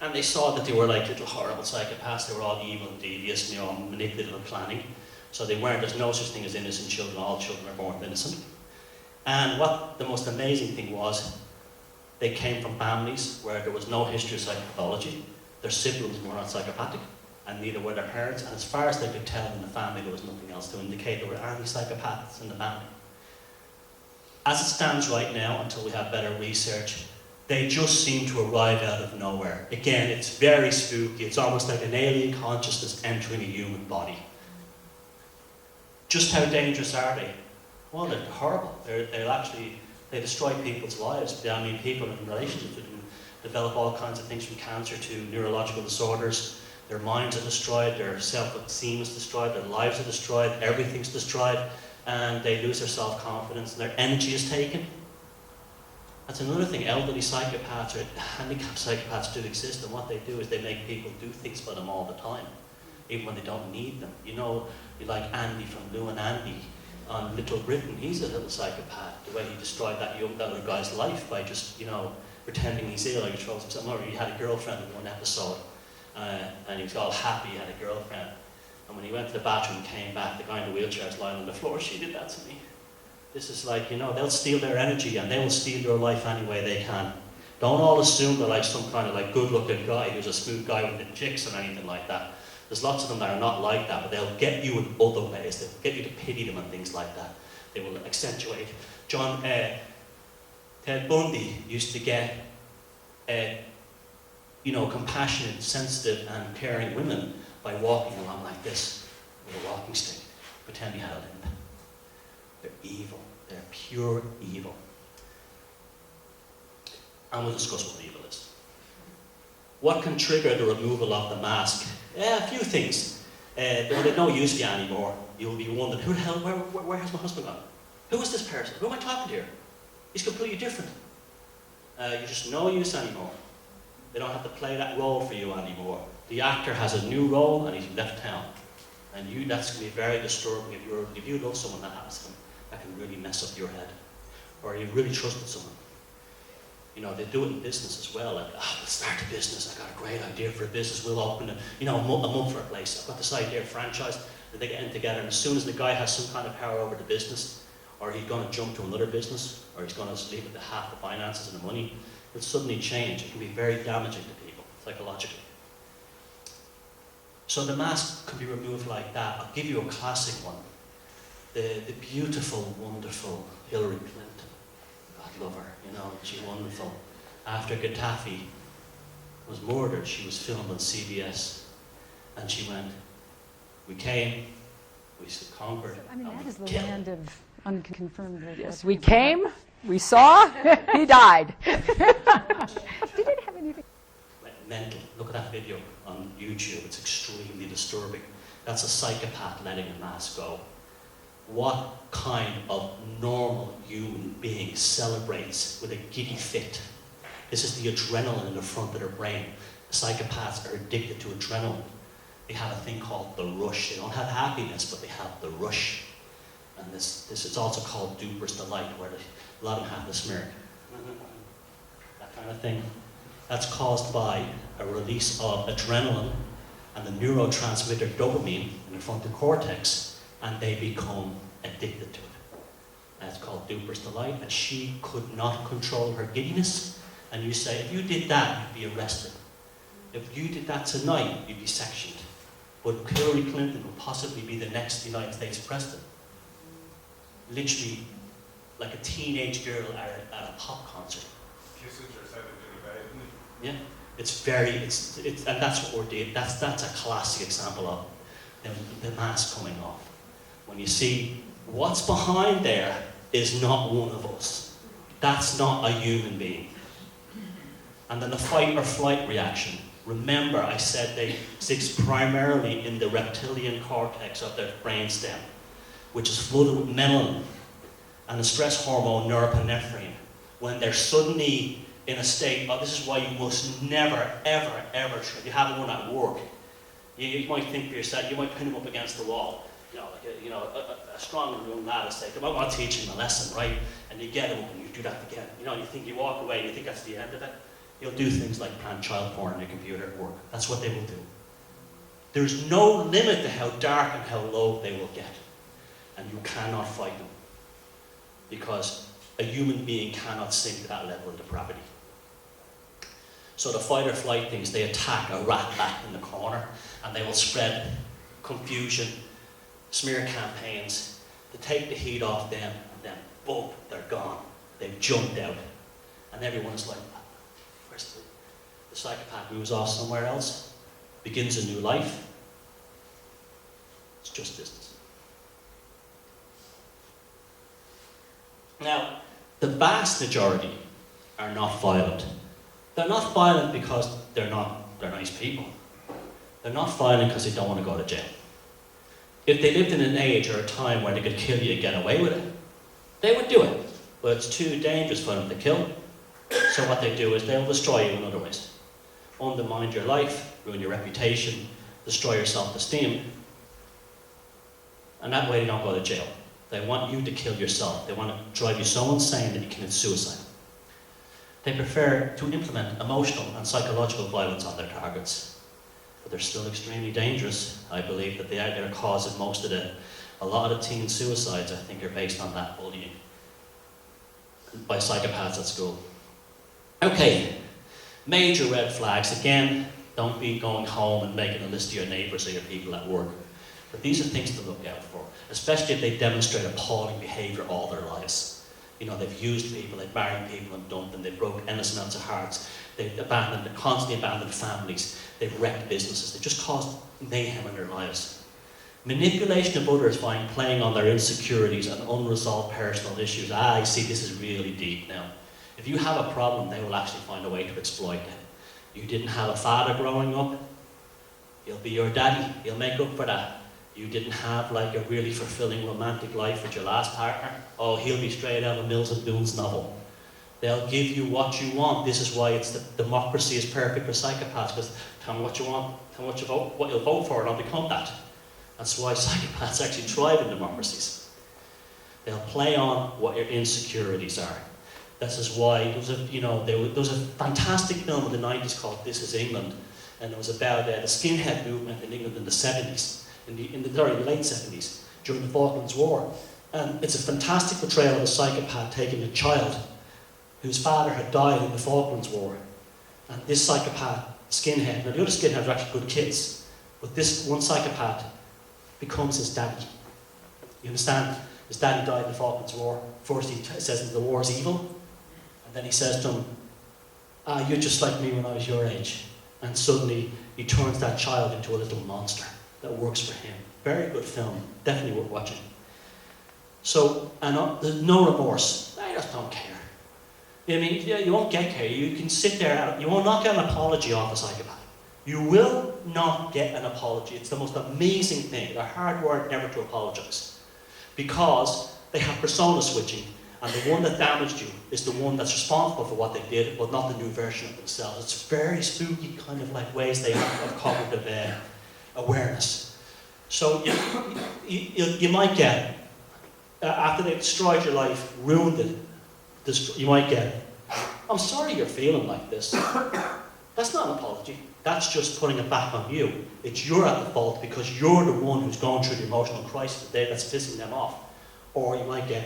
and they saw that they were like little horrible psychopaths. They were all evil and devious, and manipulative and planning. So there's no such thing as innocent children. All children are born innocent. And what the most amazing thing was, they came from families where there was no history of psychopathology. Their siblings were not psychopathic, and neither were their parents. And as far as they could tell in the family, there was nothing else to indicate there were any psychopaths in the family. As it stands right now, until we have better research, they just seem to arrive out of nowhere. Again, it's very spooky. It's almost like an alien consciousness entering a human body. Just how dangerous are they? Well, they're horrible. They destroy people's lives. People in relationships with them develop all kinds of things from cancer to neurological disorders. Their minds are destroyed, their self-esteem is destroyed, their lives are destroyed, everything's destroyed, and they lose their self-confidence, and their energy is taken. That's another thing. Elderly psychopaths or handicapped psychopaths do exist, and what they do is they make people do things for them all the time, even when they don't need them. You like Andy from Lou and Andy on Little Britain. He's a little psychopath. The way he destroyed that other guy's life by just, pretending he's ill, or he throws himself over. He had a girlfriend in one episode, and he was all happy he had a girlfriend. And when he went to the bathroom and came back, the guy in the wheelchair was lying on the floor. She did that to me. This is like, they'll steal their energy, and they will steal your life any way they can. Don't all assume they're like some kind of good-looking guy who's a smooth guy with the chicks or anything like that. There's lots of them that are not like that, but they'll get you in other ways. They'll get you to pity them and things like that. They will accentuate. Ted Bundy used to get, compassionate, sensitive, and caring women by walking along like this with a walking stick, pretend he had a limp. They're evil. They're pure evil. And we'll discuss what evil is. What can trigger the removal of the mask? A few things. They're no use to you anymore. You'll be wondering, who the hell, where has my husband gone? Who is this person? Who am I talking to here? He's completely different. You're just no use anymore. They don't have to play that role for you anymore. The actor has a new role and he's left town. And that's going to be very disturbing if you love someone that happens to them. That can really mess up your head. Or you really trusted someone. They do it in business as well. Let's start a business. I got a great idea for a business. We'll open a month for a place. I've got this idea of franchise. And they get in together, and as soon as the guy has some kind of power over the business, or he's going to jump to another business, or he's going to leave it to half the finances and the money, it'll suddenly change. It can be very damaging to people, psychologically. So the mask could be removed like that. I'll give you a classic one. The beautiful, wonderful Hillary Clinton. God love her, you know, she's wonderful. After Gaddafi was murdered, she was filmed on CBS. And she went, we came, we conquered. I mean, and that we is the killed. land of unconfirmed reports. Yes, we came, we saw, he died. Did it have anything? Mental. Look at that video on YouTube. It's extremely disturbing. That's a psychopath letting a mask go. What kind of normal human being celebrates with a giddy fit? This is the adrenaline in the front of their brain. Psychopaths are addicted to adrenaline. They have a thing called the rush. They don't have happiness, but they have the rush. And this is also called duper's delight, where a lot of them have the smirk. That kind of thing. That's caused by a release of adrenaline and the neurotransmitter dopamine in the frontal cortex, and they become addicted to it. And it's called duper's delight, and she could not control her giddiness. And you say, if you did that, you'd be arrested. If you did that tonight, you'd be sectioned. But Hillary Clinton would possibly be the next United States president. Literally, like a teenage girl at a pop concert. Kissing yourself in bed, isn't it? Yeah, it's and that's what we're doing. That's a classic example of the mask coming off. When you see what's behind there is not one of us. That's not a human being. And then the fight or flight reaction. Remember, I said they sits primarily in the reptilian cortex of their brainstem, which is flooded with melanin and the stress hormone norepinephrine. When they're suddenly in a state of, this is why you must never, ever, ever try. You have one at work. You might think to yourself, you might pin him up against the wall. A strong young lad is saying, I want to teach him a lesson, right? And you get him up and you do that again. You think you walk away and you think that's the end of it. You'll do things like plant child porn on your computer at work. That's what they will do. There's no limit to how dark and how low they will get. And you cannot fight them. Because a human being cannot sink to that level of depravity. So the fight or flight things, they attack a rat bat in the corner, and they will spread confusion, smear campaigns, to take the heat off them, and then boom, they're gone. They've jumped out. And everyone's like, where's the psychopath moves off somewhere else, begins a new life. It's just business. Now, the vast majority are not violent. They're not violent because they're nice people. They're not violent because they don't want to go to jail. If they lived in an age or a time where they could kill you and get away with it, they would do it. But it's too dangerous for them to kill. So what they do is they'll destroy you in other ways. Undermine your life, ruin your reputation, destroy your self-esteem. And that way they don't go to jail. They want you to kill yourself. They want to drive you so insane that you commit suicide. They prefer to implement emotional and psychological violence on their targets. But they're still extremely dangerous. I believe that they're causing a lot of teen suicides, I think, are based on that bullying by psychopaths at school. Okay, major red flags. Again, don't be going home and making a list of your neighbours or your people at work. But these are things to look out for, especially if they demonstrate appalling behaviour all their lives. They've used people, they've married people and dumped them, they've broken endless amounts of hearts, they've constantly abandoned families, they've wrecked businesses, they've just caused mayhem in their lives. Manipulation of others by playing on their insecurities and unresolved personal issues. I see, this is really deep now. If you have a problem, they will actually find a way to exploit it. You didn't have a father growing up, he'll be your daddy, he'll make up for that. You didn't have like a really fulfilling romantic life with your last partner, oh, he'll be straight out of a Mills and Boons novel. They'll give you what you want. This is why it's the democracy is perfect for psychopaths, because tell me what you want, tell me what you'll vote for, and I'll become that. That's why psychopaths actually thrive in democracies. They'll play on what your insecurities are. This is why there was a fantastic film in the 90s called This Is England, and it was about the skinhead movement in England in the 70s. In the late 70s, during the Falklands War. And it's a fantastic portrayal of a psychopath taking a child whose father had died in the Falklands War. And this psychopath, skinhead, now the other skinheads are actually good kids, But this one psychopath becomes his daddy. You understand? His daddy died in the Falklands War. First he says the war's evil, and then he says to him, you're just like me when I was your age. And suddenly he turns that child into a little monster that works for him. Very good film, definitely worth watching. So, and there's no remorse. I just don't care. I mean, you won't get care. You can sit there, you will not get an apology off a psychopath. You will not get an apology. It's the most amazing thing. They're hard work never to apologize. Because they have persona switching, and the one that damaged you is the one that's responsible for what they did, but not the new version of themselves. It's very spooky kind of like ways they have of cognitive awareness. So you might get, after they've destroyed your life, ruined it, you might get, I'm sorry you're feeling like this. That's not an apology. That's just putting it back on you. It's you're at the fault because you're the one who's going through the emotional crisis today that's pissing them off. Or you might get,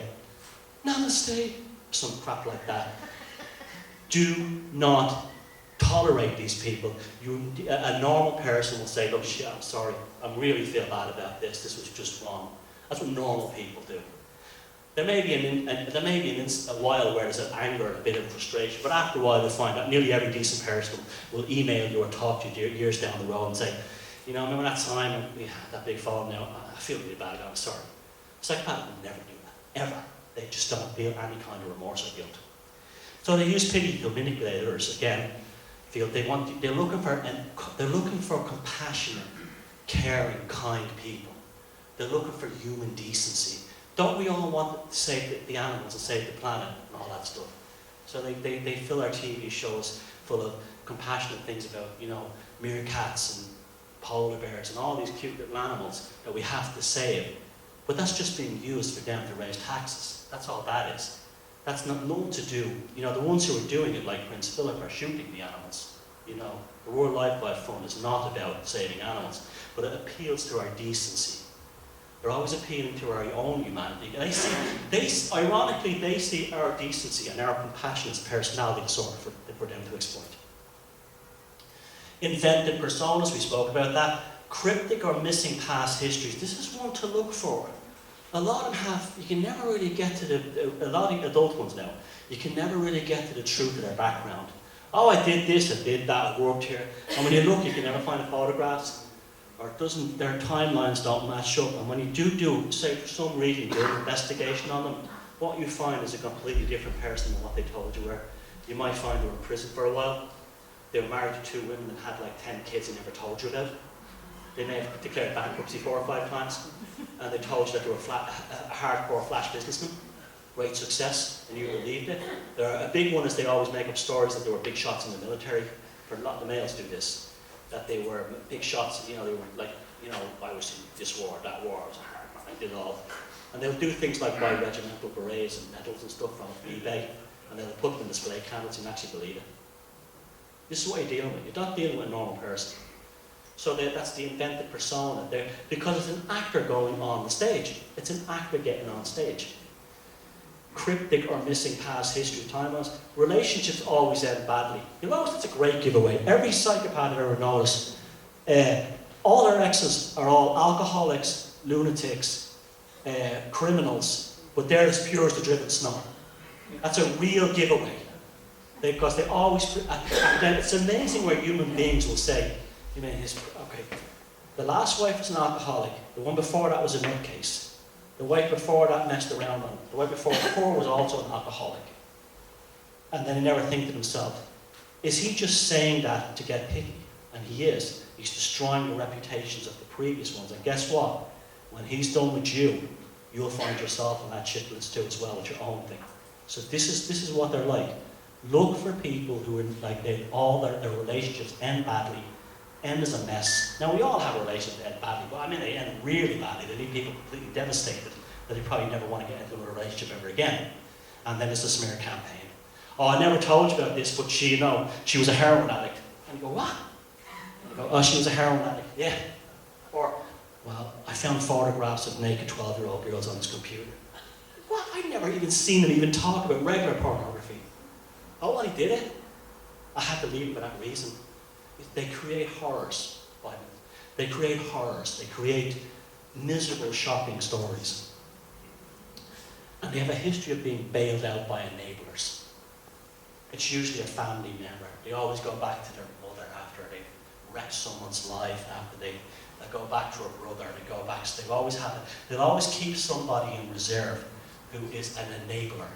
namaste, some crap like that. Do not tolerate these people. A normal person will say, look, shit, I'm sorry. I really feel bad about this. This was just wrong. That's what normal people do. There may be a while where there's an anger and a bit of frustration, but after a while you'll find that nearly every decent person will email you or talk to you years down the road and say, you know, remember that time we had that big fall now, I feel really bad, I'm sorry. Psychopaths would never do that, ever. They just don't feel any kind of remorse or guilt. So they use pity to manipulate others. Again, they're looking for compassionate, caring, kind people. They're looking for human decency. Don't we all want to save the animals and save the planet and all that stuff? So they fill our TV shows full of compassionate things about, you know, meerkats and polar bears and all these cute little animals that we have to save. But that's just being used for them to raise taxes. That's all that is. That's nothing to do. You know, the ones who are doing it, like Prince Philip, are shooting the animals. You know, the World Wildlife Fund is not about saving animals, but it appeals to our decency. They're always appealing to our own humanity. Ironically, they see our decency and our compassion as a personality disorder for them to exploit. Invented personas, we spoke about that. Cryptic or missing past histories. This is one to look for. A lot of them have, you can never really get to a lot of adult ones now, you can never really get to the truth of their background. Oh, I did this, I did that, I worked here. And when you look, you can never find the photographs. Or their timelines don't match up. And when you do, say for some reason, do an investigation on them, what you find is a completely different person than what they told you were. You might find they were in prison for a while. They were married to 2 women and had like 10 kids and never told you about. They may have declared bankruptcy 4 or 5 times. And they told you that they were a hardcore flash businessman. Great success, and you believed it. A big one is they always make up stories that they were big shots in the military. For a lot of the males do this. That they were big shots, you know, they were like, you know, I was in this war, that war, I was a hard man, I did it all. And they'll do things like buy regimental berets and medals and stuff from eBay, and they'll put them in display cabinets and actually believe it. This is what you're dealing with. You're not dealing with a normal person. So that's the invented persona there, because it's an actor going on the stage. It's an actor getting on stage. Cryptic or missing past history timelines. Relationships always end badly. You notice it's a great giveaway. Every psychopath I've ever noticed, all their exes are all alcoholics, lunatics, criminals, but they're as pure as the driven snow. That's a real giveaway. Because they always, and then it's amazing where human beings will say, you mean, okay, the last wife was an alcoholic, the one before that was a nutcase. The wife before that messed around on it. The wife before was also an alcoholic. And then he never think to himself, is he just saying that to get pity? And he is. He's destroying the reputations of the previous ones. And guess what? When he's done with you, you'll find yourself in that shit list too as well with your own thing. So this is what they're like. Look for people who are like all their relationships end badly, end as a mess. Now we all have relationships that end badly, but I mean they end really badly. They leave people completely devastated that they probably never want to get into a relationship ever again. And then it's a smear campaign. Oh, I never told you about this, but she was a heroin addict. And you go, what? And you go, oh, she was a heroin addict. Yeah. Or, well, I found photographs of naked 12-year-old girls on his computer. What? I'd never even seen him even talk about regular pornography. Oh, well, he did it. I had to leave him for that reason. They create horrors by them. They create horrors. They create miserable, shocking stories. And they have a history of being bailed out by enablers. It's usually a family member. They always go back to their mother after they wreck someone's life, after they go back to a brother, they go back. So they'll always keep somebody in reserve who is an enabler,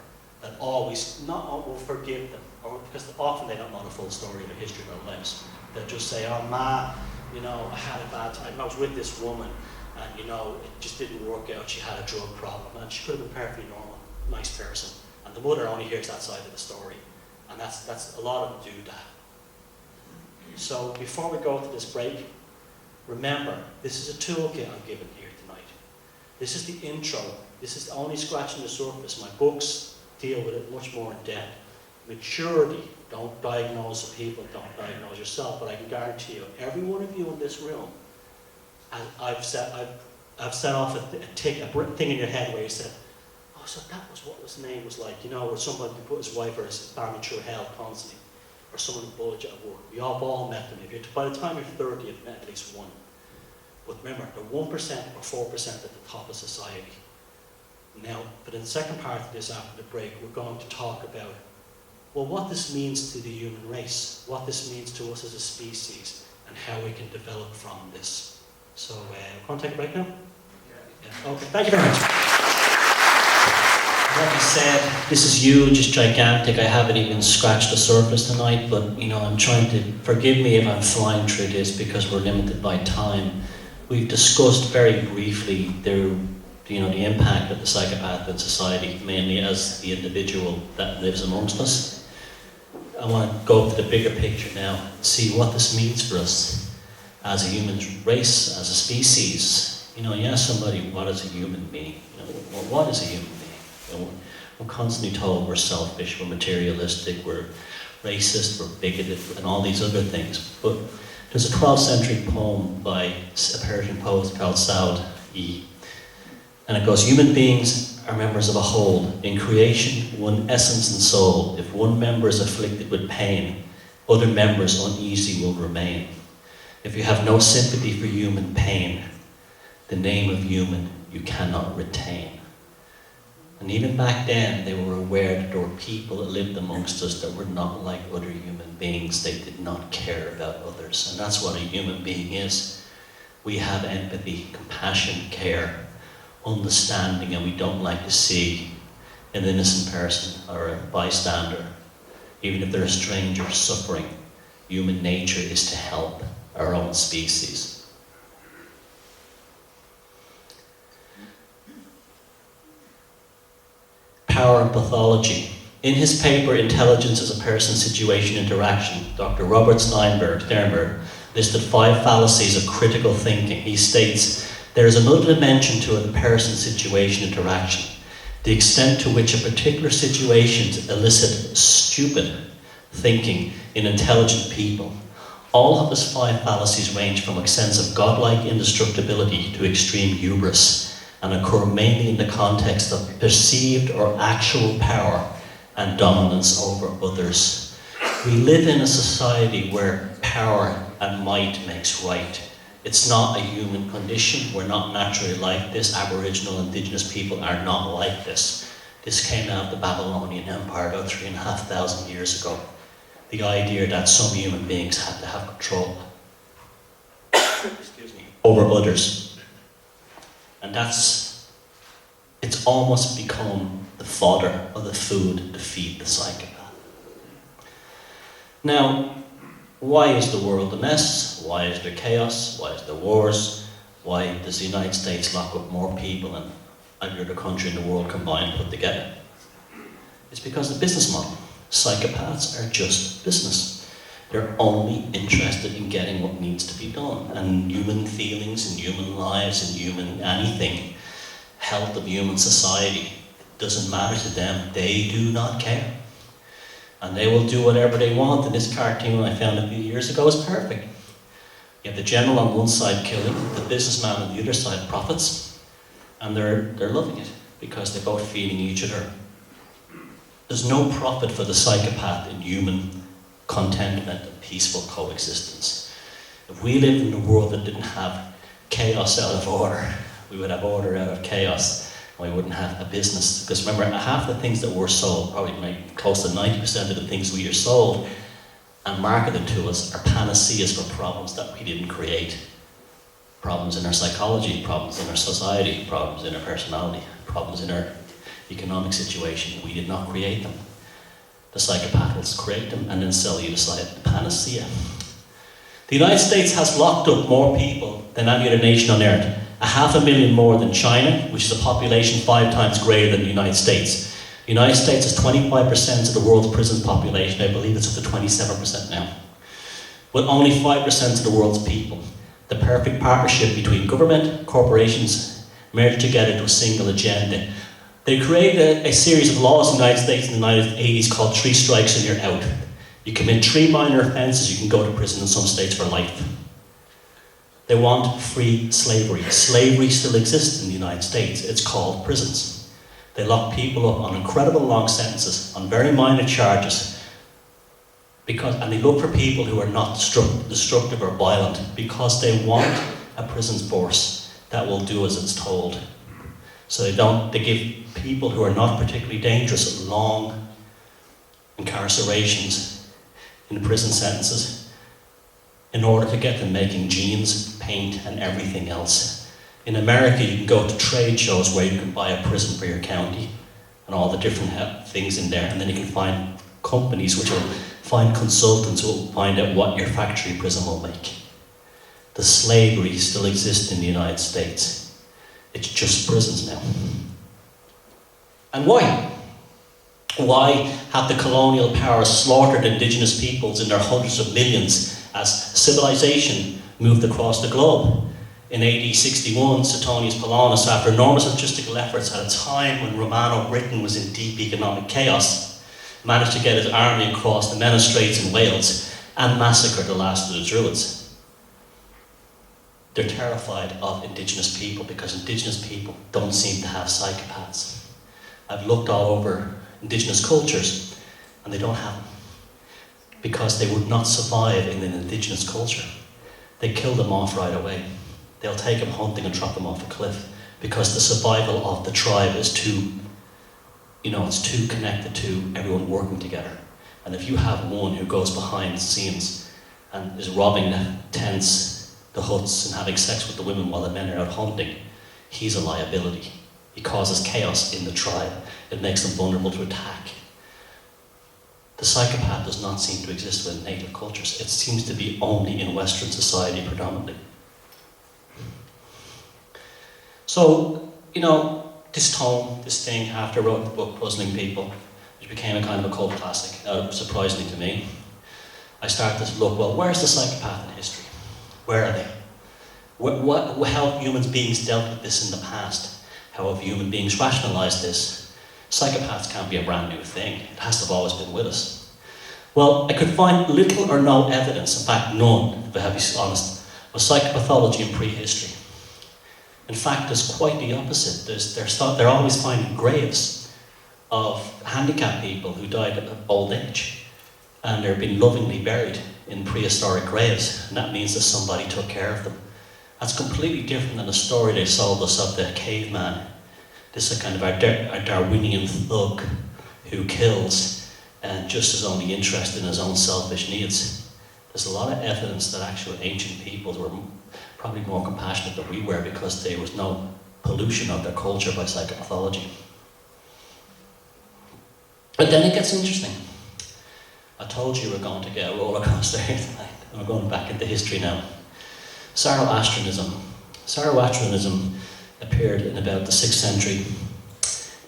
that always, not will forgive them, or because often they don't know the full story of the history of their lives. They'll just say, oh ma, I had a bad time, I was with this woman, and it just didn't work out, she had a drug problem, and she could have been perfectly normal, nice person. And the mother only hears that side of the story. And that's a lot of them do that. So before we go to this break, remember, this is a toolkit I'm giving here tonight. This is the intro. This is only scratching the surface. My books deal with it much more in depth. Maturity, don't diagnose the people, don't diagnose yourself, but I can guarantee you, every one of you in this room, I've set off a thing in your head where you said, oh, so that was what his name was like, where somebody put his wife or his family through hell constantly, or someone who bullied you at work. We all met them. By the time you're 30, you've met at least one. But remember, the 1% or 4% at the top of society. Now, for the second part of this after the break, we're going to talk about, well, what this means to the human race, what this means to us as a species, and how we can develop from this. So, want to take a break now? Yeah. Okay, thank you very much. Like I said, this is huge, it's gigantic. I haven't even scratched the surface tonight, but I'm trying to, forgive me if I'm flying through this because we're limited by time. We've discussed very briefly the impact of the psychopath in society, mainly as the individual that lives amongst us. I want to go to the bigger picture now, see what this means for us as a human race, as a species. You ask somebody, what is a human being? What is a human being? We're constantly told we're selfish, we're materialistic, we're racist, we're bigoted, and all these other things. But there's a 12th century poem by a Persian poet called Saud-i, and it goes, human beings are members of a whole. In creation, one essence and soul. If one member is afflicted with pain, other members uneasy will remain. If you have no sympathy for human pain, the name of human you cannot retain. And even back then, they were aware that there were people that lived amongst us that were not like other human beings. They did not care about others. And that's what a human being is. We have empathy, compassion, care, understanding, and we don't like to see an innocent person or a bystander, even if they're a stranger, suffering. Human nature is to help our own species. Power and pathology. In his paper, Intelligence as a Person-Situation Interaction, Dr. Robert Sternberg listed 5 fallacies of critical thinking. He states, there is another dimension to a person-situation interaction, the extent to which a particular situation elicits stupid thinking in intelligent people. All of his 5 fallacies range from a sense of godlike indestructibility to extreme hubris, and occur mainly in the context of perceived or actual power and dominance over others. We live in a society where power and might makes right. It's not a human condition. We're not naturally like this. Aboriginal, indigenous people are not like this. This came out of the Babylonian Empire about 3,500 years ago. The idea that some human beings had to have control over others. And it's almost become the fodder or the food to feed the psychopath. Now, why is the world a mess? Why is there chaos? Why is there wars? Why does the United States lock up more people than every other country in the world combined put together? It's because of the business model. Psychopaths are just business. They're only interested in getting what needs to be done, and human feelings and human lives and human anything, health of human society, it doesn't matter to them. They do not care. And they will do whatever they want. And this cartoon I found a few years ago is perfect. You have the general on one side killing, the businessman on the other side profits, and they're loving it because they're both feeding each other. There's no profit for the psychopath in human contentment and peaceful coexistence. If we lived in a world that didn't have chaos out of order, we would have order out of chaos, and we wouldn't have a business. Because remember, half the things that we're sold, probably close to 90% of the things we are sold and marketed to us, are panaceas for problems that we didn't create. Problems in our psychology, problems in our society, problems in our personality, problems in our economic situation. We did not create them. The psychopaths create them and then sell you the panacea. The United States has locked up more people than any other nation on earth. 500,000 more than China, which is a population 5 times greater than the United States. The United States has 25% of the world's prison population. I believe it's up to 27% now. But only 5% of the world's people. The perfect partnership between government, corporations, merged together to a single agenda. They created a series of laws in the United States in the 1980s called 3 strikes and you're out. You commit 3 minor offences, you can go to prison in some states for life. They want free slavery. Slavery still exists in the United States. It's called prisons. They lock people up on incredible long sentences, on very minor charges, and they look for people who are not destructive or violent because they want a prison force that will do as it's told. So they give people who are not particularly dangerous long incarcerations in prison sentences in order to get them making jeans, paint and everything else. In America you can go to trade shows where you can buy a prison for your county and all the different things in there, and then you can find companies which will find consultants who will find out what your factory prison will make. The slavery still exists in the United States. It's just prisons now. And why? Why have the colonial powers slaughtered indigenous peoples in their hundreds of millions as civilization moved across the globe? In AD 61, Suetonius Paulinus, after enormous logistical efforts at a time when Romano Britain was in deep economic chaos, managed to get his army across the Menai Straits in Wales and massacre the last of the Druids. They're terrified of indigenous people because indigenous people don't seem to have psychopaths. I've looked all over indigenous cultures and they don't have them because they would not survive in an indigenous culture. They kill them off right away. They'll take them hunting and drop them off a cliff because the survival of the tribe is too, it's too connected to everyone working together. And if you have one who goes behind the scenes and is robbing the tents, the huts, and having sex with the women while the men are out hunting, he's a liability. He causes chaos in the tribe. It makes them vulnerable to attack. The psychopath does not seem to exist within native cultures. It seems to be only in Western society predominantly. So, this thing, after I wrote the book Puzzling People, which became a kind of a cult classic, surprisingly to me, I started to look, well, where's the psychopath in history? Where are they? How have human beings dealt with this in the past? How have human beings rationalized this? Psychopaths can't be a brand new thing. It has to have always been with us. Well, I could find little or no evidence, in fact none, if I have to be honest, of psychopathology in prehistory. In fact, it's quite the opposite. They're always finding graves of handicapped people who died of old age, and they're being lovingly buried in prehistoric graves, and that means that somebody took care of them. That's completely different than the story they sold us of the caveman. This is kind of a Darwinian thug who kills and just is only interested in his own selfish needs. There's a lot of evidence that actual ancient peoples were probably more compassionate than we were because there was no pollution of their culture by psychopathology. But then it gets interesting. I told you we're going to get a roller coaster here tonight. We're going back into history now. Zoroastrianism. Zoroastrianism appeared in about the 6th century.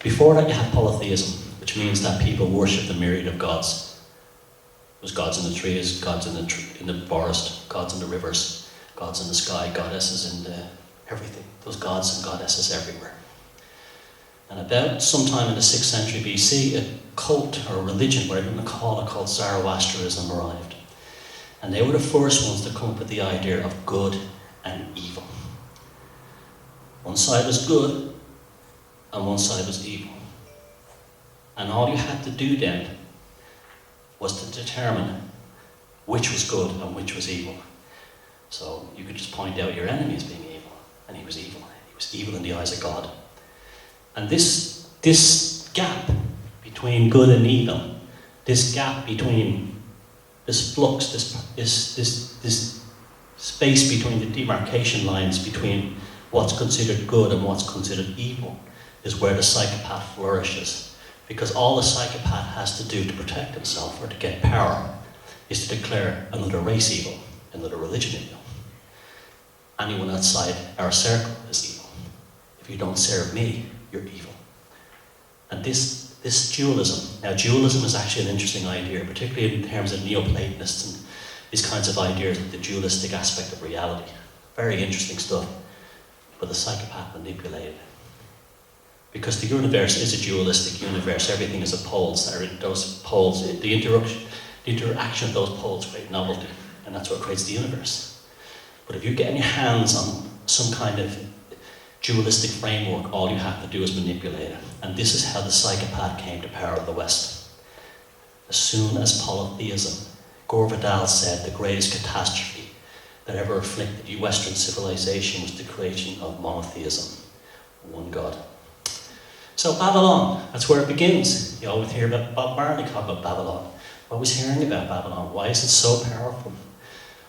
Before that you had polytheism, which means that people worship the myriad of gods. There's gods in the trees, gods in the forest, gods in the rivers, gods in the sky, goddesses in everything. Those gods and goddesses everywhere. And about sometime in the 6th century BC, a cult or a religion, whatever you want to call it, called Zoroastrianism arrived. And they were the first ones to come up with the idea of good and evil. One side was good and one side was evil. And all you had to do then was to determine which was good and which was evil. So you could just point out your enemy as being evil, and he was evil. He was evil in the eyes of God. And this gap between good and evil, this gap between this flux, this space between the demarcation lines between what's considered good and what's considered evil, is where the psychopath flourishes. Because all the psychopath has to do to protect himself or to get power is to declare another race evil, another religion evil. Anyone outside our circle is evil. If you don't serve me, you're evil. And this dualism, now dualism is actually an interesting idea, particularly in terms of Neoplatonists and these kinds of ideas of the dualistic aspect of reality. Very interesting stuff. But the psychopath manipulated it. Because the universe is a dualistic universe, everything is a poles. Those poles, the interaction of those poles create novelty, and that's what creates the universe. But if you get your hands on some kind of dualistic framework, all you have to do is manipulate it. And this is how the psychopath came to power in the West. As soon as polytheism, Gore Vidal said the greatest catastrophe that ever afflicted Western civilization was the creation of monotheism, one God. So Babylon, that's where it begins. You always hear about Bob Marley talk about Babylon. We're always hearing about Babylon. Why is it so powerful?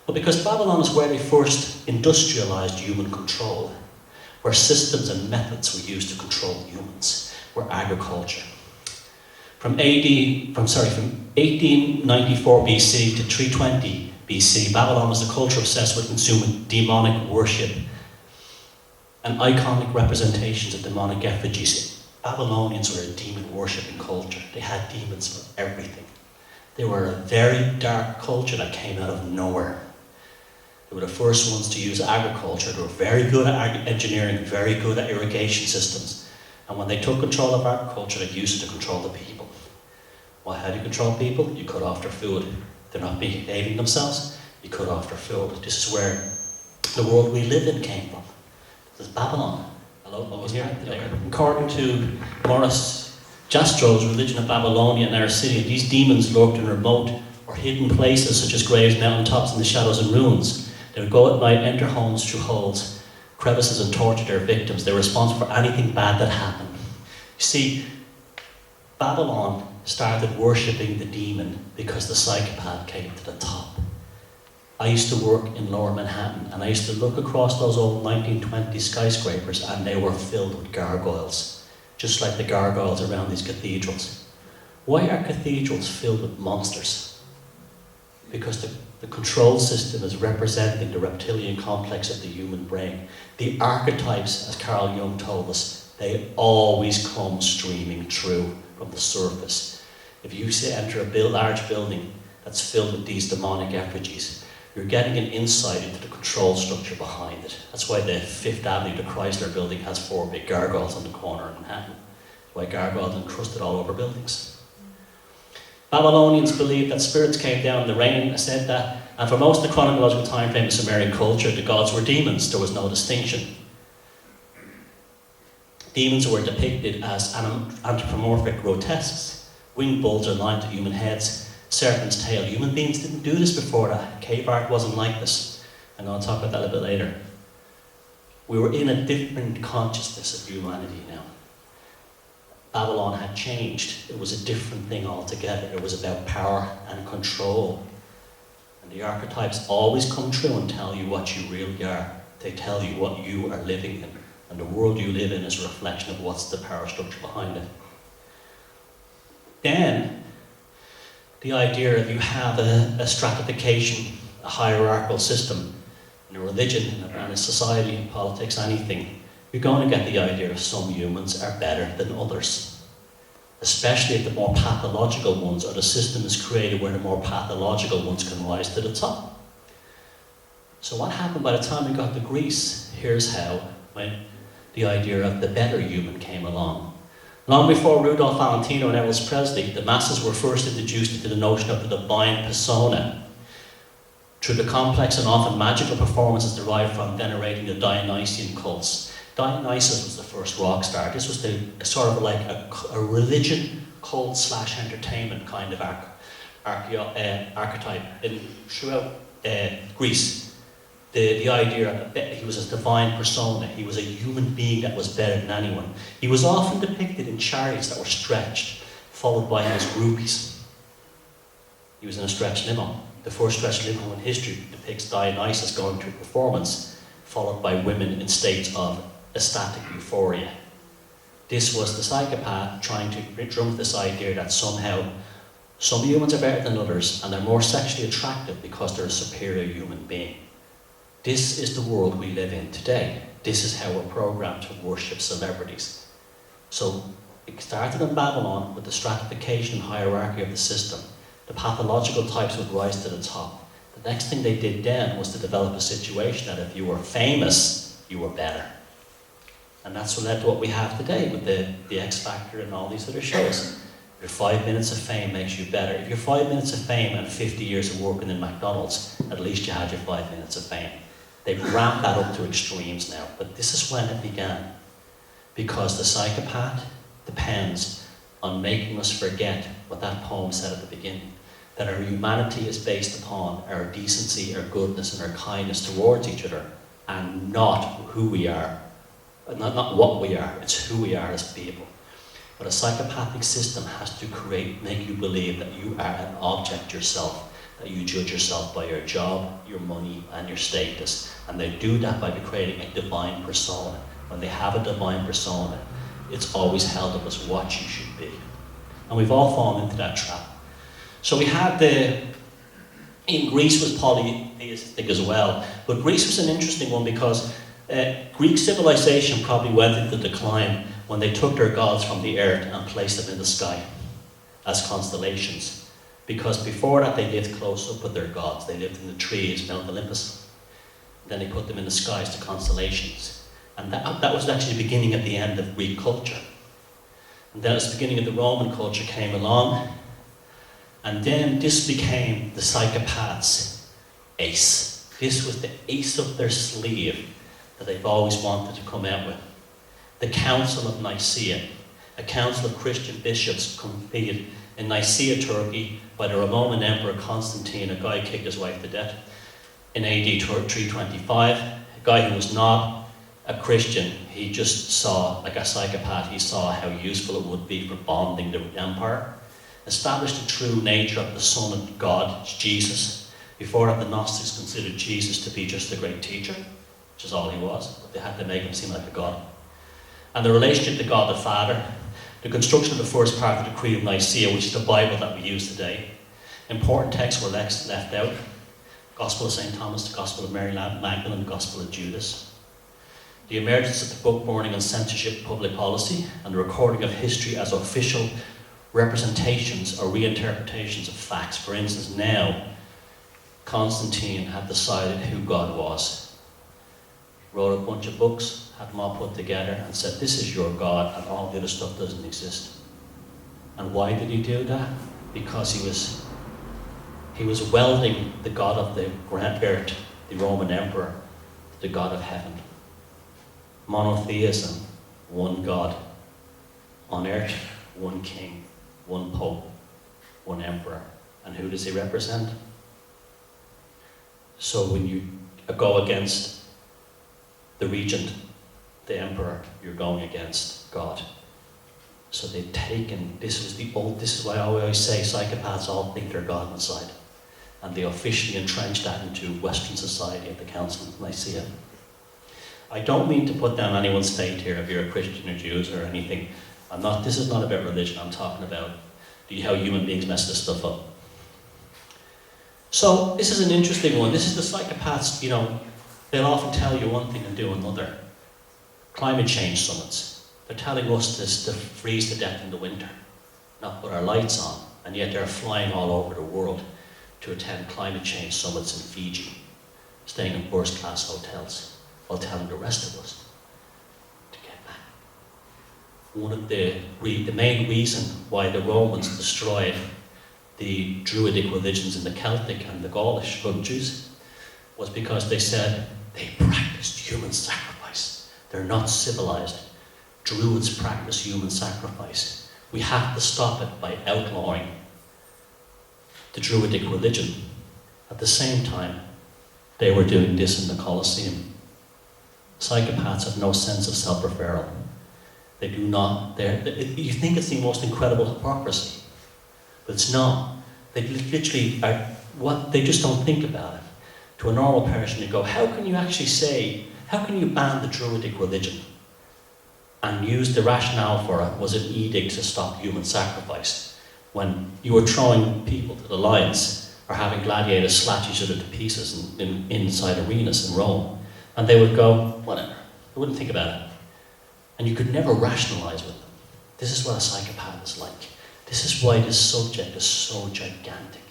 Well, because Babylon is where they first industrialized human control, where systems and methods were used to control humans, where agriculture. From 1894 BC to 320 BC, Babylon was a culture obsessed with consuming demonic worship and iconic representations of demonic effigies. Babylonians were a demon worshipping culture. They had demons for everything. They were a very dark culture that came out of nowhere. They were the first ones to use agriculture. They were very good at engineering, very good at irrigation systems. And when they took control of agriculture, they used it to control the people. Well, how do you control people? You cut off their food. They're not behaving themselves, you cut off their food. This is where the world we live in came from. This is Babylon. Hello, I was here. According to Morris Jastro's Religion of Babylonia and our city, these demons lurked in remote or hidden places such as graves, mountaintops, and the shadows and ruins. They would go at night, enter homes through holes, crevices, and torture their victims. They were responsible for anything bad that happened. You see, Babylon started worshipping the demon because the psychopath came to the top. I used to work in Lower Manhattan, and I used to look across those old 1920s skyscrapers, and they were filled with gargoyles, just like the gargoyles around these cathedrals. Why are cathedrals filled with monsters? Because the control system is representing the reptilian complex of the human brain. The archetypes, as Carl Jung told us, they always come streaming through from the surface. If you enter a large building that's filled with these demonic effigies, you're getting an insight into the control structure behind it. That's why the Fifth Avenue, the Chrysler building, has 4 big gargoyles on the corner in Manhattan. That's why gargoyles are encrusted all over buildings. Babylonians believed that spirits came down in the rain, said that, and for most of the chronological time frame of Sumerian culture, the gods were demons. There was no distinction. Demons were depicted as anthropomorphic grotesques. Winged bulls are aligned to human heads. Serpent's tail. Human beings didn't do this before that. Cave art wasn't like this. I'm going to talk about that a bit later. We were in a different consciousness of humanity now. Babylon had changed. It was a different thing altogether. It was about power and control. And the archetypes always come true and tell you what you really are. They tell you what you are living in. And the world you live in is a reflection of what's the power structure behind it. Then, the idea of you have a stratification, a hierarchical system in a religion, in a society, in politics, anything, you're going to get the idea of some humans are better than others. Especially if the more pathological ones, or the system is created where the more pathological ones can rise to the top. So what happened by the time we got to Greece? Here's how, when the idea of the better human came along. Long before Rudolph Valentino and Elvis Presley, the masses were first introduced into the notion of the divine persona through the complex and often magical performances derived from venerating the Dionysian cults. Dionysus was the first rock star. This was sort of like a religion, cult / entertainment kind of archetype throughout Greece. the idea that he was a divine persona, he was a human being that was better than anyone. He was often depicted in chariots that were stretched, followed by his groupies. He was in a stretched limo. The first stretched limo in history depicts Dionysus going to a performance, followed by women in states of ecstatic euphoria. This was the psychopath trying to drum this idea that somehow some humans are better than others and they're more sexually attractive because they're a superior human being. This is the world we live in today. This is how we're programmed to worship celebrities. So it started in Babylon with the stratification and hierarchy of the system. The pathological types would rise to the top. The next thing they did then was to develop a situation that if you were famous, you were better. And that's what led to what we have today with the X Factor and all these other shows. Your 5 minutes of fame makes you better. If you're 5 minutes of fame and 50 years of working in McDonald's, at least you had your 5 minutes of fame. They've ramped that up to extremes now, but this is when it began. Because the psychopath depends on making us forget what that poem said at the beginning. That our humanity is based upon our decency, our goodness, and our kindness towards each other, and not who we are. Not what we are, it's who we are as people. But a psychopathic system has to make you believe that you are an object yourself, that you judge yourself by your job, your money, and your status. And they do that by creating a divine persona. When they have a divine persona, it's always held up as what you should be. And we've all fallen into that trap. So we had in Greece was polytheistic as well, but Greece was an interesting one because Greek civilization probably went into decline when they took their gods from the earth and placed them in the sky as constellations. Because before that they lived close up with their gods. They lived in the trees, Mount Olympus. Then they put them in the skies to constellations. And that was actually the beginning of the end of Greek culture. And then as the beginning of the Roman culture came along, and then this became the psychopaths' ace. This was the ace up their sleeve that they've always wanted to come out with. The Council of Nicaea, a council of Christian bishops convened in Nicaea, Turkey, by the Roman Emperor Constantine. A guy kicked his wife to death in AD 325. A guy who was not a Christian, he just saw, like a psychopath, he saw how useful it would be for bonding the empire. Established the true nature of the Son of God, Jesus. Before that, the Gnostics considered Jesus to be just a great teacher, which is all he was, but they had to make him seem like a god. And the relationship to God the Father, the construction of the first part of the Creed of Nicaea, which is the Bible that we use today. Important texts were left out. Gospel of St. Thomas, the Gospel of Mary Magdalene, the Gospel of Judas. The emergence of the book burning and censorship public policy, and the recording of history as official representations or reinterpretations of facts. For instance, now, Constantine had decided who God was. Wrote a bunch of books, had them all put together, and said, this is your God, and all the other stuff doesn't exist. And why did he do that? Because he was welding the God of the grand earth, the Roman emperor, to the God of heaven. Monotheism, one God. On earth, one king, one pope, one emperor. And who does he represent? So when you go against the regent, the emperor, you're going against God. So they've taken, this is why I always say psychopaths all think they're God inside. And they officially entrenched that into Western society at the Council of Nicaea. I don't mean to put down anyone's faith here if you're a Christian or Jews or anything. This is not about religion, I'm talking about how human beings mess this stuff up. So this is an interesting one. This is the psychopaths, they'll often tell you one thing and do another. Climate change summits. They're telling us to freeze to death in the winter, not put our lights on, and yet they're flying all over the world to attend climate change summits in Fiji, staying in first-class hotels, while telling the rest of us to get back. One of the main reason why the Romans destroyed the Druidic religions in the Celtic and the Gaulish countries was because they said they practiced human sacrifice. They're not civilized. Druids practice human sacrifice. We have to stop it by outlawing the Druidic religion. At the same time, They were doing this in the Colosseum. Psychopaths have no sense of self-referral. They do not. You think it's the most incredible hypocrisy, but it's not. They literally are. They just don't think about it. To a normal person, you go, how can you actually say? How can you ban the Druidic religion and use the rationale for it was an edict to stop human sacrifice when you were throwing people to the lions or having gladiators slash each other to pieces inside arenas in Rome, and they would go, whatever. They wouldn't think about it. And you could never rationalize with them. This is what a psychopath is like. This is why this subject is so gigantic.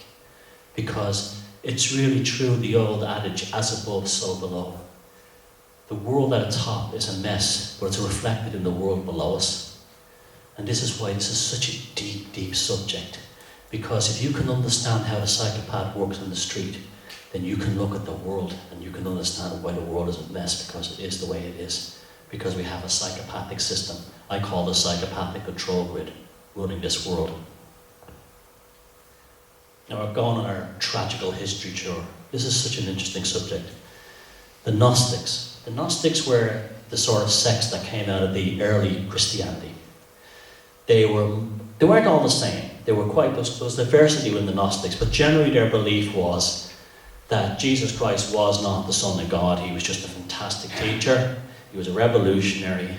Because it's really true, the old adage, as above, so below. The world at the top is a mess, but it's reflected in the world below us. And this is why this is such a deep, deep subject. Because if you can understand how the psychopath works on the street, then you can look at the world and you can understand why the world is a mess, because it is the way it is. Because we have a psychopathic system. I call the psychopathic control grid running this world. Now we're going on our tragical history tour. This is such an interesting subject. The Gnostics. The Gnostics were the sort of sects that came out of the early Christianity. They weren't all the same. There was diversity in the Gnostics, but generally their belief was that Jesus Christ was not the Son of God. He was just a fantastic teacher. He was a revolutionary.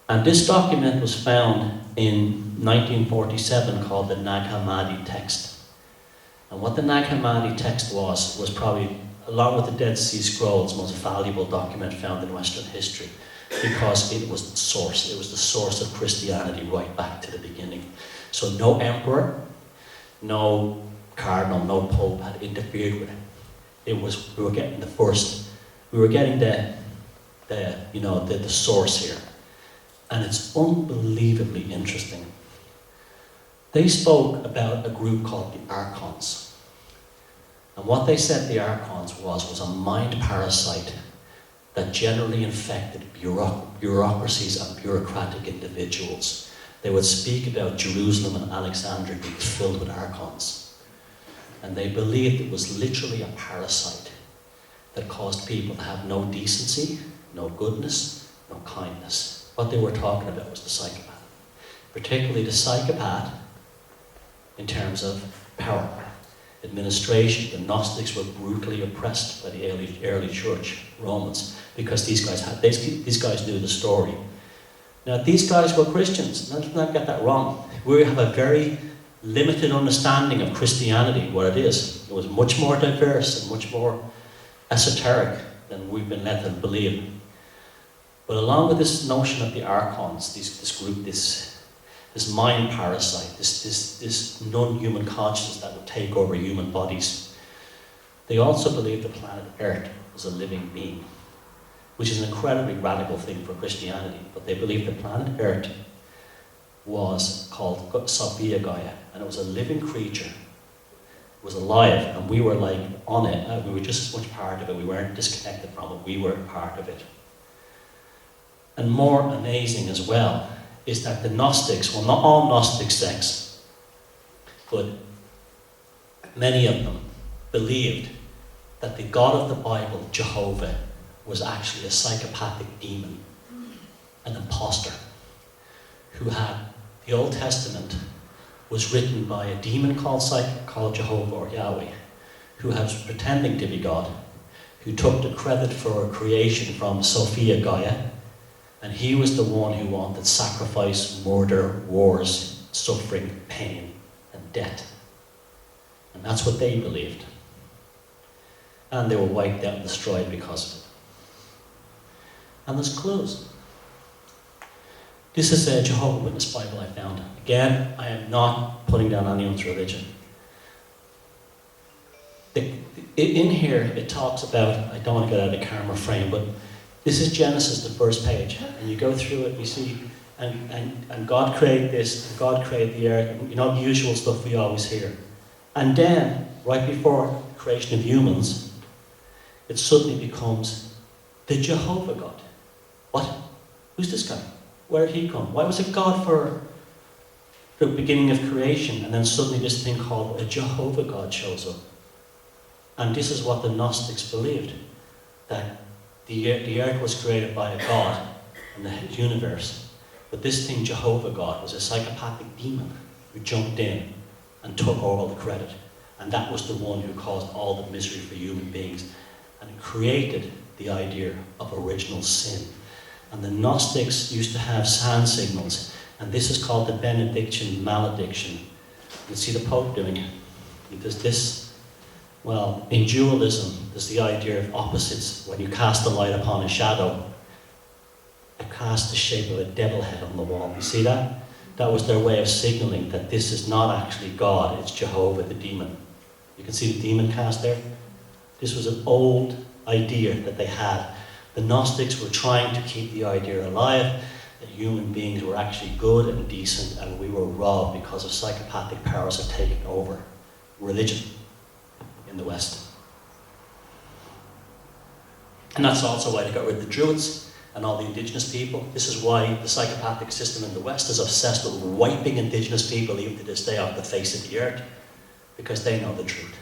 And this document was found in 1947 called the Nag Hammadi text. And what the Nag Hammadi text was probably, along with the Dead Sea Scrolls, the most valuable document found in Western history, because it was the source. It was the source of Christianity right back to the beginning. So no emperor, no cardinal, no pope had interfered with it. We were getting the source here. And it's unbelievably interesting. They spoke about a group called the Archons. And what they said the Archons was a mind parasite that generally infected bureaucracies and bureaucratic individuals. They would speak about Jerusalem and Alexandria being filled with Archons. And they believed it was literally a parasite that caused people to have no decency, no goodness, no kindness. What they were talking about was the psychopath. Particularly the psychopath in terms of power, administration. The Gnostics were brutally oppressed by the early church, Romans, because these guys knew the story. Now these guys were Christians. Let's not get that wrong. We have a very limited understanding of Christianity, what it is. It was much more diverse and much more esoteric than we've been led to believe. But along with this notion of the Archons, this group, this mind parasite, this non-human consciousness that would take over human bodies, they also believed the planet Earth was a living being, which is an incredibly radical thing for Christianity. But they believed the planet Earth was called Sophia Gaia, and it was a living creature. It was alive, and we were like on it. We were just as much part of it. We weren't disconnected from it. We were part of it. And more amazing as well is that the Gnostics, well, not all Gnostic sects, but many of them believed that the God of the Bible, Jehovah, was actually a psychopathic demon, an imposter, who had the Old Testament was written by a demon called Jehovah or Yahweh, who was pretending to be God, who took the credit for creation from Sophia Gaia, and he was the one who wanted sacrifice, murder, wars, suffering, pain, and death. And that's what they believed. And they were wiped out and destroyed because of it. And there's clues. This is a Jehovah's Witness Bible I found. Again, I am not putting down anyone's religion. In here, it talks about, I don't want to get out of the camera frame, but this is Genesis, the first page. And you go through it, you see, and God created this, and God created the earth, and, the usual stuff we always hear. And then, right before the creation of humans, it suddenly becomes the Jehovah God. What? Who's this guy? Where did he come? Why was it God for the beginning of creation, and then suddenly this thing called a Jehovah God shows up? And this is what the Gnostics believed, that the earth was created by a god and the universe. But this thing, Jehovah God, was a psychopathic demon who jumped in and took all the credit. And that was the one who caused all the misery for human beings. And it created the idea of original sin. And the Gnostics used to have hand signals. And this is called the benediction, malediction. You see the Pope doing it. He does this. Well, in dualism, there's the idea of opposites. When you cast the light upon a shadow, it casts the shape of a devil head on the wall. You see that? That was their way of signaling that this is not actually God, it's Jehovah the demon. You can see the demon cast there? This was an old idea that they had. The Gnostics were trying to keep the idea alive that human beings were actually good and decent, and we were robbed because of psychopathic powers had taken over religion in the West. And that's also why they got rid of the Druids and all the indigenous people. This is why the psychopathic system in the West is obsessed with wiping indigenous people even to this day off the face of the earth, because they know the truth.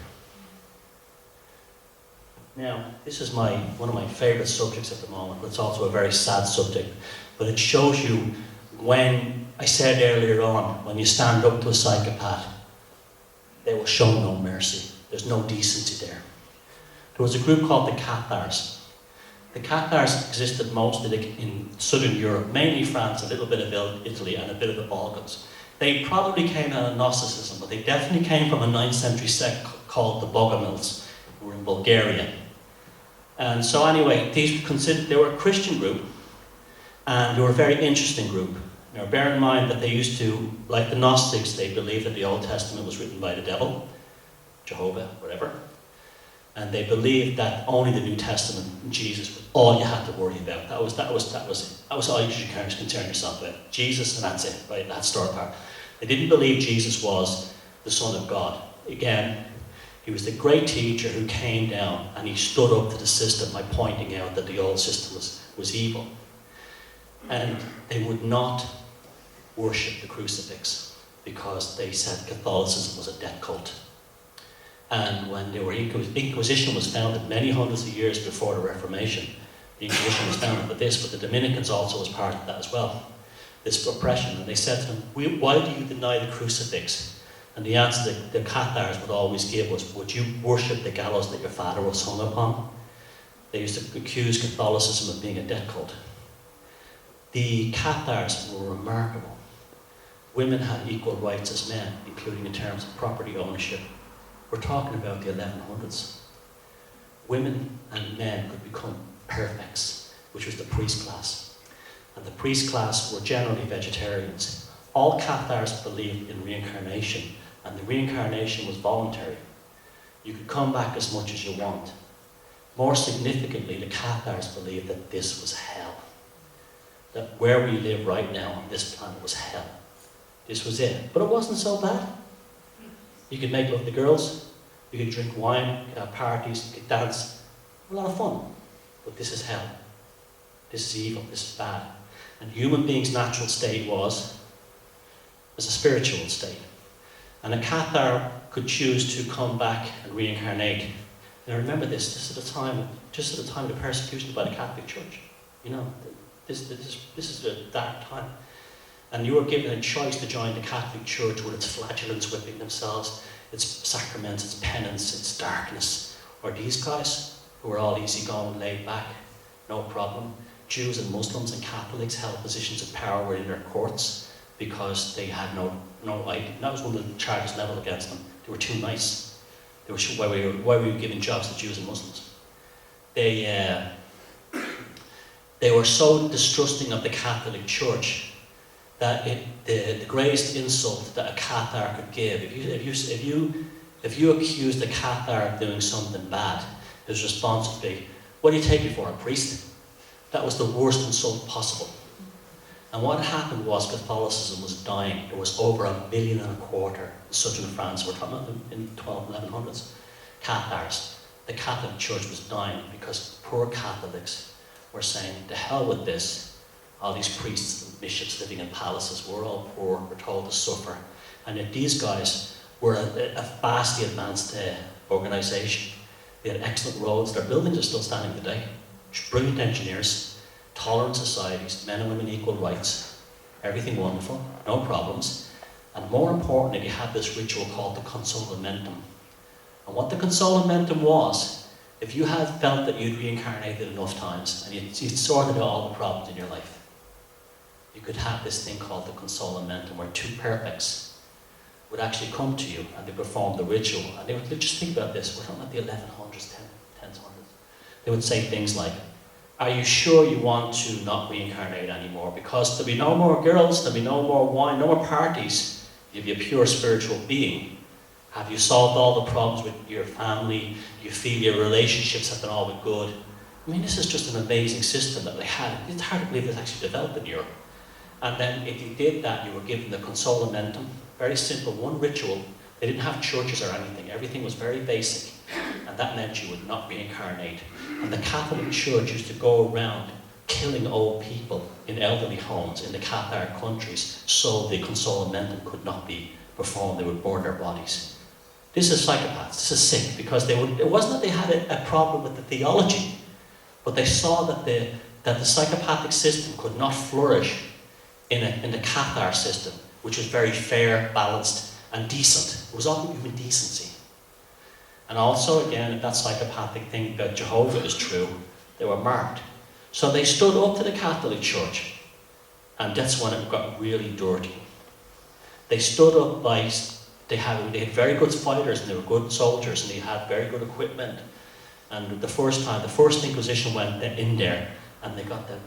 Now, this is one of my favourite subjects at the moment, but it's also a very sad subject. But it shows you, when I said earlier on, when you stand up to a psychopath, they will show no mercy. There's no decency there. There was a group called the Cathars. The Cathars existed mostly in southern Europe, mainly France, a little bit of Italy, and a bit of the Balkans. They probably came out of Gnosticism, but they definitely came from a 9th century sect called the Bogomils, who were in Bulgaria. And so anyway, they were a Christian group, and they were a very interesting group. Now bear in mind that they used to, like the Gnostics, they believed that the Old Testament was written by the devil, Jehovah, whatever. And they believed that only the New Testament, Jesus, was all you had to worry about. That was all you should concern yourself with. Jesus, and that's it, right? That's story part. They didn't believe Jesus was the Son of God. Again, he was the great teacher who came down and he stood up to the system by pointing out that the old system was evil. And they would not worship the crucifix because they said Catholicism was a death cult. And when Inquisition was founded many hundreds of years before the Reformation, the Inquisition was founded with this, but the Dominicans also was part of that as well, this oppression. And they said to them, why do you deny the crucifix? And the answer that the Cathars would always give was, would you worship the gallows that your father was hung upon? They used to accuse Catholicism of being a death cult. The Cathars were remarkable. Women had equal rights as men, including in terms of property ownership. We're talking about the 1100s. Women and men could become perfects, which was the priest class. And the priest class were generally vegetarians. All Cathars believed in reincarnation, and the reincarnation was voluntary. You could come back as much as you want. More significantly, the Cathars believed that this was hell. That where we live right now on this planet was hell. This was it. But it wasn't so bad. You could make love to girls, you could drink wine, you could have parties, you could dance. A lot of fun. But this is hell. This is evil, this is bad. And human beings' natural state was a spiritual state. And a Cathar could choose to come back and reincarnate. Now remember this is just at the time of the persecution by the Catholic Church. You know, this is a dark time. And you were given a choice to join the Catholic Church with its flagellants whipping themselves, its sacraments, its penance, its darkness. Or these guys, who were all easygoing, laid back, no problem. Jews and Muslims and Catholics held positions of power within their courts because they had no idea. That was one of the charges leveled against them. They were too nice. They were why were you giving jobs to Jews and Muslims? They were so distrusting of the Catholic Church that the greatest insult that a Cathar could give, if you accused a Cathar of doing something bad, his response would be, what do you take me for, a priest? That was the worst insult possible. And what happened was Catholicism was dying. There was over 1.25 million in southern France, we're talking about in 1100s, Cathars. The Catholic Church was dying because poor Catholics were saying, to hell with this. All these priests and bishops living in palaces, we're all poor, we're told to suffer. And yet these guys were a vastly advanced organisation. They had excellent roads. Their buildings are still standing today. Brilliant engineers, tolerant societies, men and women equal rights, everything wonderful, no problems. And more importantly, they had this ritual called the consolamentum. And what the consolamentum was, if you had felt that you'd reincarnated enough times and you'd sorted out all the problems in your life, you could have this thing called the consolamentum, where two perfects would actually come to you and they perform the ritual. And they would just think about this, we're talking about the 1100s, 1000s. They would say things like, are you sure you want to not reincarnate anymore? Because there'll be no more girls, there'll be no more wine, no more parties. You'll be a pure spiritual being. Have you solved all the problems with your family? You feel your relationships have been all been good? I mean, this is just an amazing system that they had. It's hard to believe it's actually developed in Europe. And then if you did that, you were given the consolamentum. Very simple, one ritual. They didn't have churches or anything. Everything was very basic. And that meant you would not reincarnate. And the Catholic Church used to go around killing old people in elderly homes in the Cathar countries so the consolamentum could not be performed. They would burn their bodies. This is psychopaths. This is sick, because it wasn't that they had a problem with the theology, but they saw that the psychopathic system could not flourish in the Cathar system, which was very fair, balanced, and decent. It was all human decency. And also, again, if that psychopathic thing about Jehovah is true, they were marked. So they stood up to the Catholic Church, and that's when it got really dirty. They stood up by, they had very good fighters, and they were good soldiers, and they had very good equipment. And the first Inquisition went in there, and they got the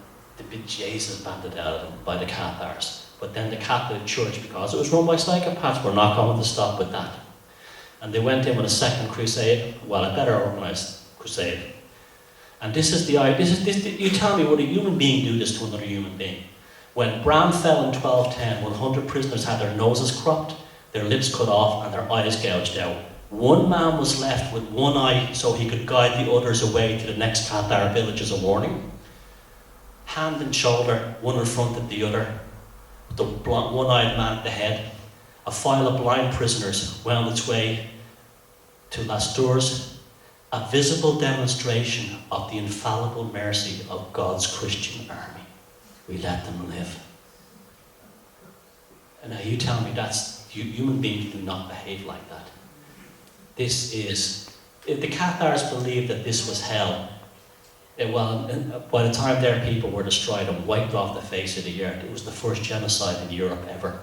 bejesus banded out of them by the Cathars. But then the Catholic Church, because it was run by psychopaths, were not going to stop with that. And they went in with a second crusade, well, a better organised crusade. And this is you tell me, would a human being do this to another human being? When Bram fell in 1210, 100 prisoners had their noses cropped, their lips cut off, and their eyes gouged out. One man was left with one eye so he could guide the others away to the next Cathar village as a warning. Hand and shoulder, one in front of the other, with the one-eyed man at the head. A file of blind prisoners wound its way to Las Tours, a visible demonstration of the infallible mercy of God's Christian army. We let them live. And now you tell me human beings do not behave like that. This is, if the Cathars believed that this was hell, by the time their people were destroyed and wiped off the face of the earth, it was the first genocide in Europe ever.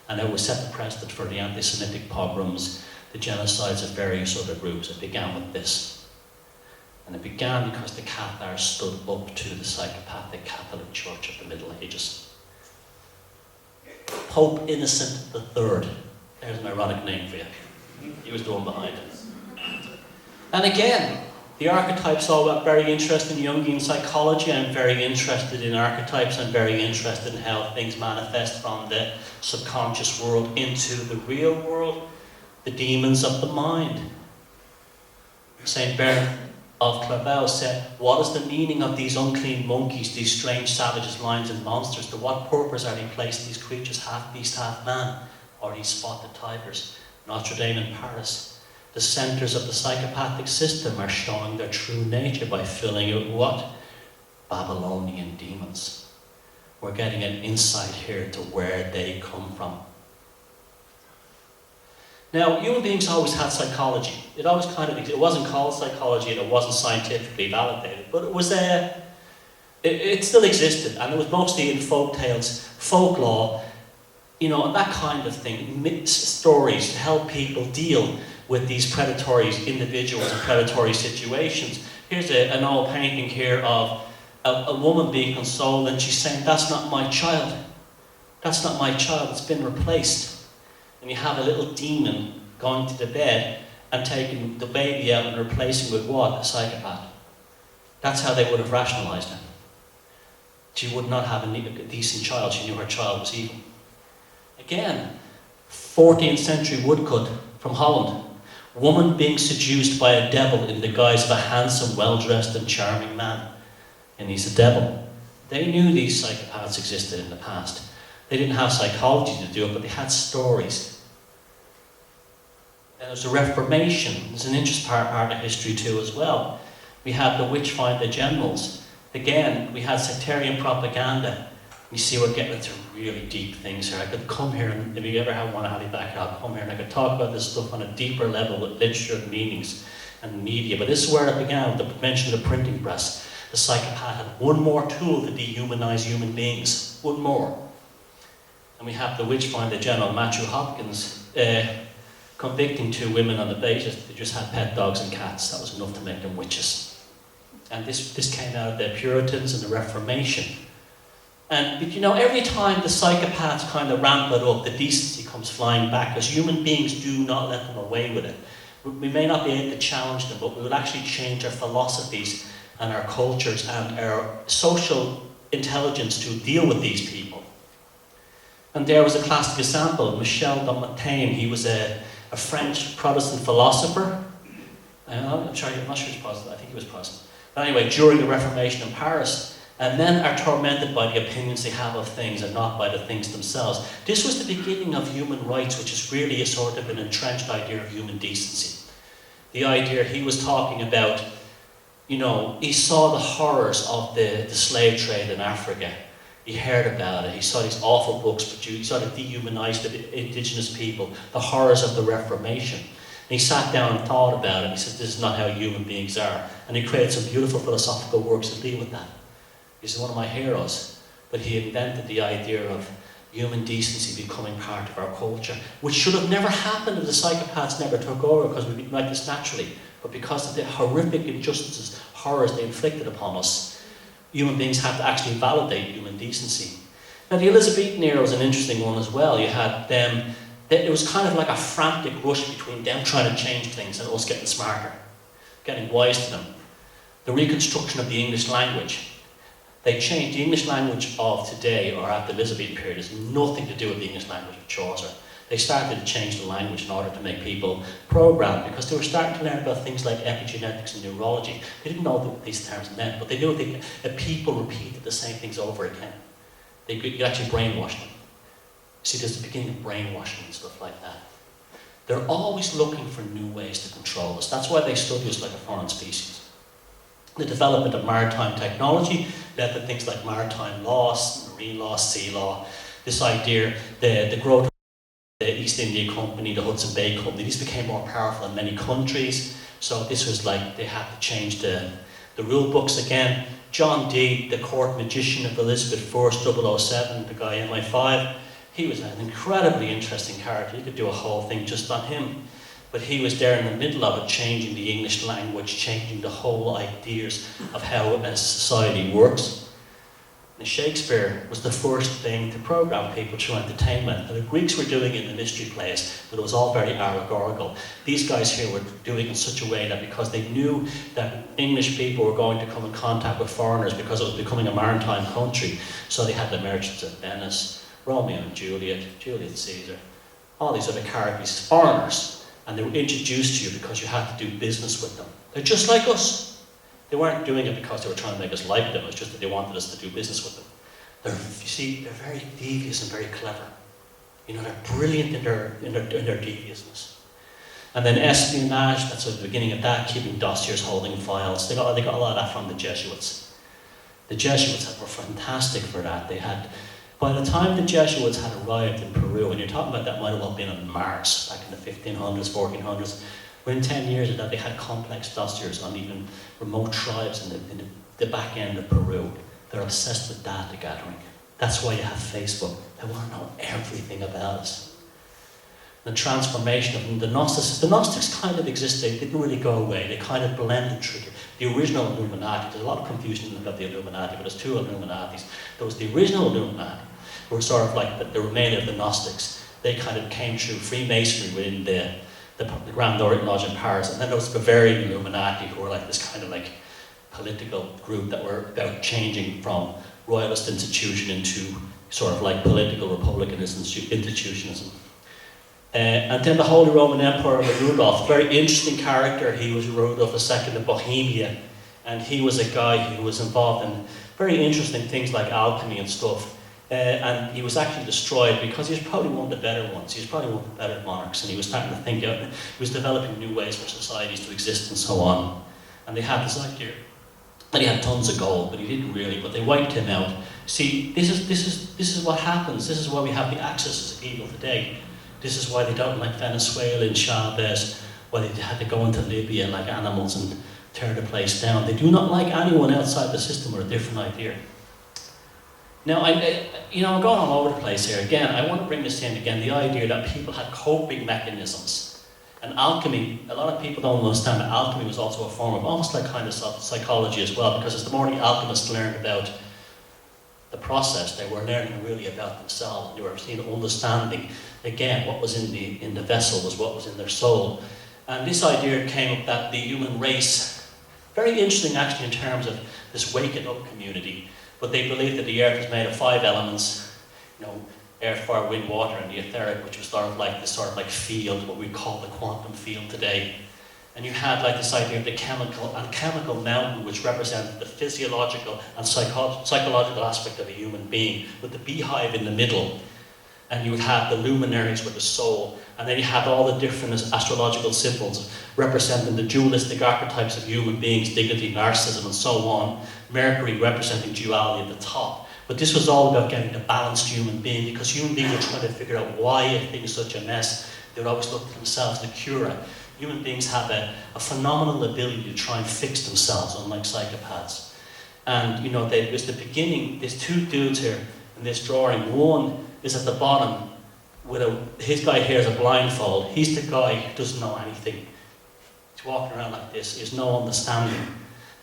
And it was set the precedent for the anti-Semitic pogroms, the genocides of various other groups. It began with this. And it began because the Cathars stood up to the psychopathic Catholic Church of the Middle Ages. Pope Innocent III. There's an ironic name for you. He was the one behind it. And again, the archetypes all got very interested in Jungian psychology. I'm very interested in archetypes. I'm very interested in how things manifest from the subconscious world into the real world. The demons of the mind. Saint Bernard of Clairvaux said, what is the meaning of these unclean monkeys, these strange savages, lions and monsters? To what purpose are they placed, these creatures, half beast, half man? Or these spotted tigers? Notre Dame in Paris. The centers of the psychopathic system are showing their true nature by filling it with what? Babylonian demons. We're getting an insight here to where they come from. Now, human beings always had psychology. It always it wasn't called psychology and it wasn't scientifically validated, but it was it still existed, and it was mostly in folk tales, folklore, and that kind of thing, stories to help people deal with these predatory individuals and predatory situations. Here's an old painting here of a woman being consoled, and she's saying, that's not my child. That's not my child, it's been replaced. And you have a little demon going to the bed and taking the baby out and replacing with what? A psychopath. That's how they would have rationalized it. She would not have a decent child. She knew her child was evil. Again, 14th century woodcut from Holland. Woman being seduced by a devil in the guise of a handsome, well-dressed and charming man. And he's a devil. They knew these psychopaths existed in the past. They didn't have psychology to do it, but they had stories. Then there's the Reformation. There's an interesting part of history too as well. We had the witch-finder generals. Again, we had sectarian propaganda. You see we're getting into really deep things here. I could come here, and if you ever want to have me back, I'll come here and I could talk about this stuff on a deeper level with literature and meanings and media. But this is where it began, with the invention of the printing press. The psychopath had one more tool to dehumanize human beings. One more. And we have the witch-finder general, Matthew Hopkins, convicting 2 women on the basis they just had pet dogs and cats. That was enough to make them witches. And this came out of the Puritans and the Reformation. And but you know, every time the psychopaths kind of ramp it up, the decency comes flying back, because human beings do not let them away with it. We may not be able to challenge them, but we will actually change our philosophies and our cultures and our social intelligence to deal with these people. And there was a classic example, Michel de Montaigne. He was a French Protestant philosopher. I'm not sure he was Protestant, I think he was Protestant. But anyway, during the Reformation in Paris, and men are tormented by the opinions they have of things and not by the things themselves. This was the beginning of human rights, which is really a sort of an entrenched idea of human decency. The idea he was talking about, you know, he saw the horrors of the slave trade in Africa. He heard about it. He saw these awful books produced. He saw the dehumanized indigenous people, the horrors of the Reformation. And he sat down and thought about it. He said, this is not how human beings are. And he created some beautiful philosophical works to deal with that. He's one of my heroes. But he invented the idea of human decency becoming part of our culture, which should have never happened if the psychopaths never took over, because we'd be like this naturally. But because of the horrific injustices, horrors they inflicted upon us, human beings had to actually validate human decency. Now the Elizabethan era was an interesting one as well. You had them, it was kind of like a frantic rush between them trying to change things and us getting smarter, getting wise to them. The reconstruction of the English language. They changed the English language of today, or at the Elizabethan period, has nothing to do with the English language of Chaucer. They started to change the language in order to make people programmed, because they were starting to learn about things like epigenetics and neurology. They didn't know what these terms meant, but they knew that people repeated the same things over again. They could actually brainwash them. See, there's the beginning of brainwashing and stuff like that. They're always looking for new ways to control us. That's why they study us like a foreign species. The development of maritime technology led to things like maritime law, marine law, sea law. This idea, the growth of the East India Company, the Hudson Bay Company, these became more powerful in many countries. So this was like they had to change the rule books again. John Dee, the court magician of Elizabeth I, 007, the guy MI5, he was an incredibly interesting character. You could do a whole thing just on him. But he was there in the middle of it, changing the English language, changing the whole ideas of how a society works. And Shakespeare was the first thing to program people through entertainment. And the Greeks were doing it in the mystery plays, but it was all very allegorical. These guys here were doing it in such a way that because they knew that English people were going to come in contact with foreigners because it was becoming a maritime country, so they had the Merchants of Venice, Romeo and Juliet, Julius Caesar, all these other characters, foreigners. And they were introduced to you because you had to do business with them. They're just like us. They weren't doing it because they were trying to make us like them. It's just that they wanted us to do business with them. You see, they're very devious and very clever. You know, they're brilliant in their deviousness. And then espionage, that's at the beginning of that, keeping dossiers, holding files. They got a lot of that from the Jesuits. The Jesuits were fantastic for that. They had, by the time the Jesuits had arrived in Peru, and you're talking about that might have well been on Mars, back in the 1500s, 1400s, within 10 years of that they had complex dossiers on even remote tribes in the back end of Peru. They're obsessed with data gathering. That's why you have Facebook. They want to know everything about us. The transformation of the Gnostics. The Gnostics kind of existed, they didn't really go away. They kind of blended through the original Illuminati. There's a lot of confusion about the Illuminati, but there's two Illuminatis. There was the original Illuminati, who were sort of like the remainder of the Gnostics. They kind of came through Freemasonry within the Grand Orient Lodge in Paris, and then there was the Bavarian Illuminati, who were like this kind of like political group that were about changing from royalist institution into sort of like political republicanism, institutionalism. And then the Holy Roman Emperor Rudolf, very interesting character. He was Rudolf II of Bohemia, and he was a guy who was involved in very interesting things like alchemy and stuff. And he was actually destroyed because he was probably one of the better ones. He was probably one of the better monarchs, and he was starting to think out. He was developing new ways for societies to exist and so on. And they had this idea that he had tons of gold, but he didn't really. But they wiped him out. See, this is what happens. This is why we have the axis of evil today. This is why they don't like Venezuela and Chavez. Why they had to go into Libya like animals and tear the place down. They do not like anyone outside the system with a different idea. Now, I'm going all over the place here. Again, I want to bring this in again, the idea that people had coping mechanisms. And alchemy, a lot of people don't understand that alchemy was also a form of almost like kind of psychology as well, because as the more the alchemists learned about the process, they were learning really about themselves. They were understanding, again, what was in the vessel was what was in their soul. And this idea came up that the human race, very interesting actually in terms of this waking up community, but they believed that the earth was made of 5 elements, earth, fire, wind, water, and the etheric, which was sort of like field, what we call the quantum field today. And you had like this idea of the chemical mountain, which represented the physiological and psychological aspect of a human being, with the beehive in the middle. And you would have the luminaries with the soul, and then you had all the different astrological symbols representing the dualistic archetypes of human beings, dignity, narcissism, and so on. Mercury representing duality at the top. But this was all about getting a balanced human being, because human beings are trying to figure out why everything is such a mess. They would always look to themselves to cure it. Human beings have a phenomenal ability to try and fix themselves, unlike psychopaths. And it was the beginning. There's 2 dudes here in this drawing. One is at the bottom with his guy here is a blindfold. He's the guy who doesn't know anything. He's walking around like this. He has no understanding.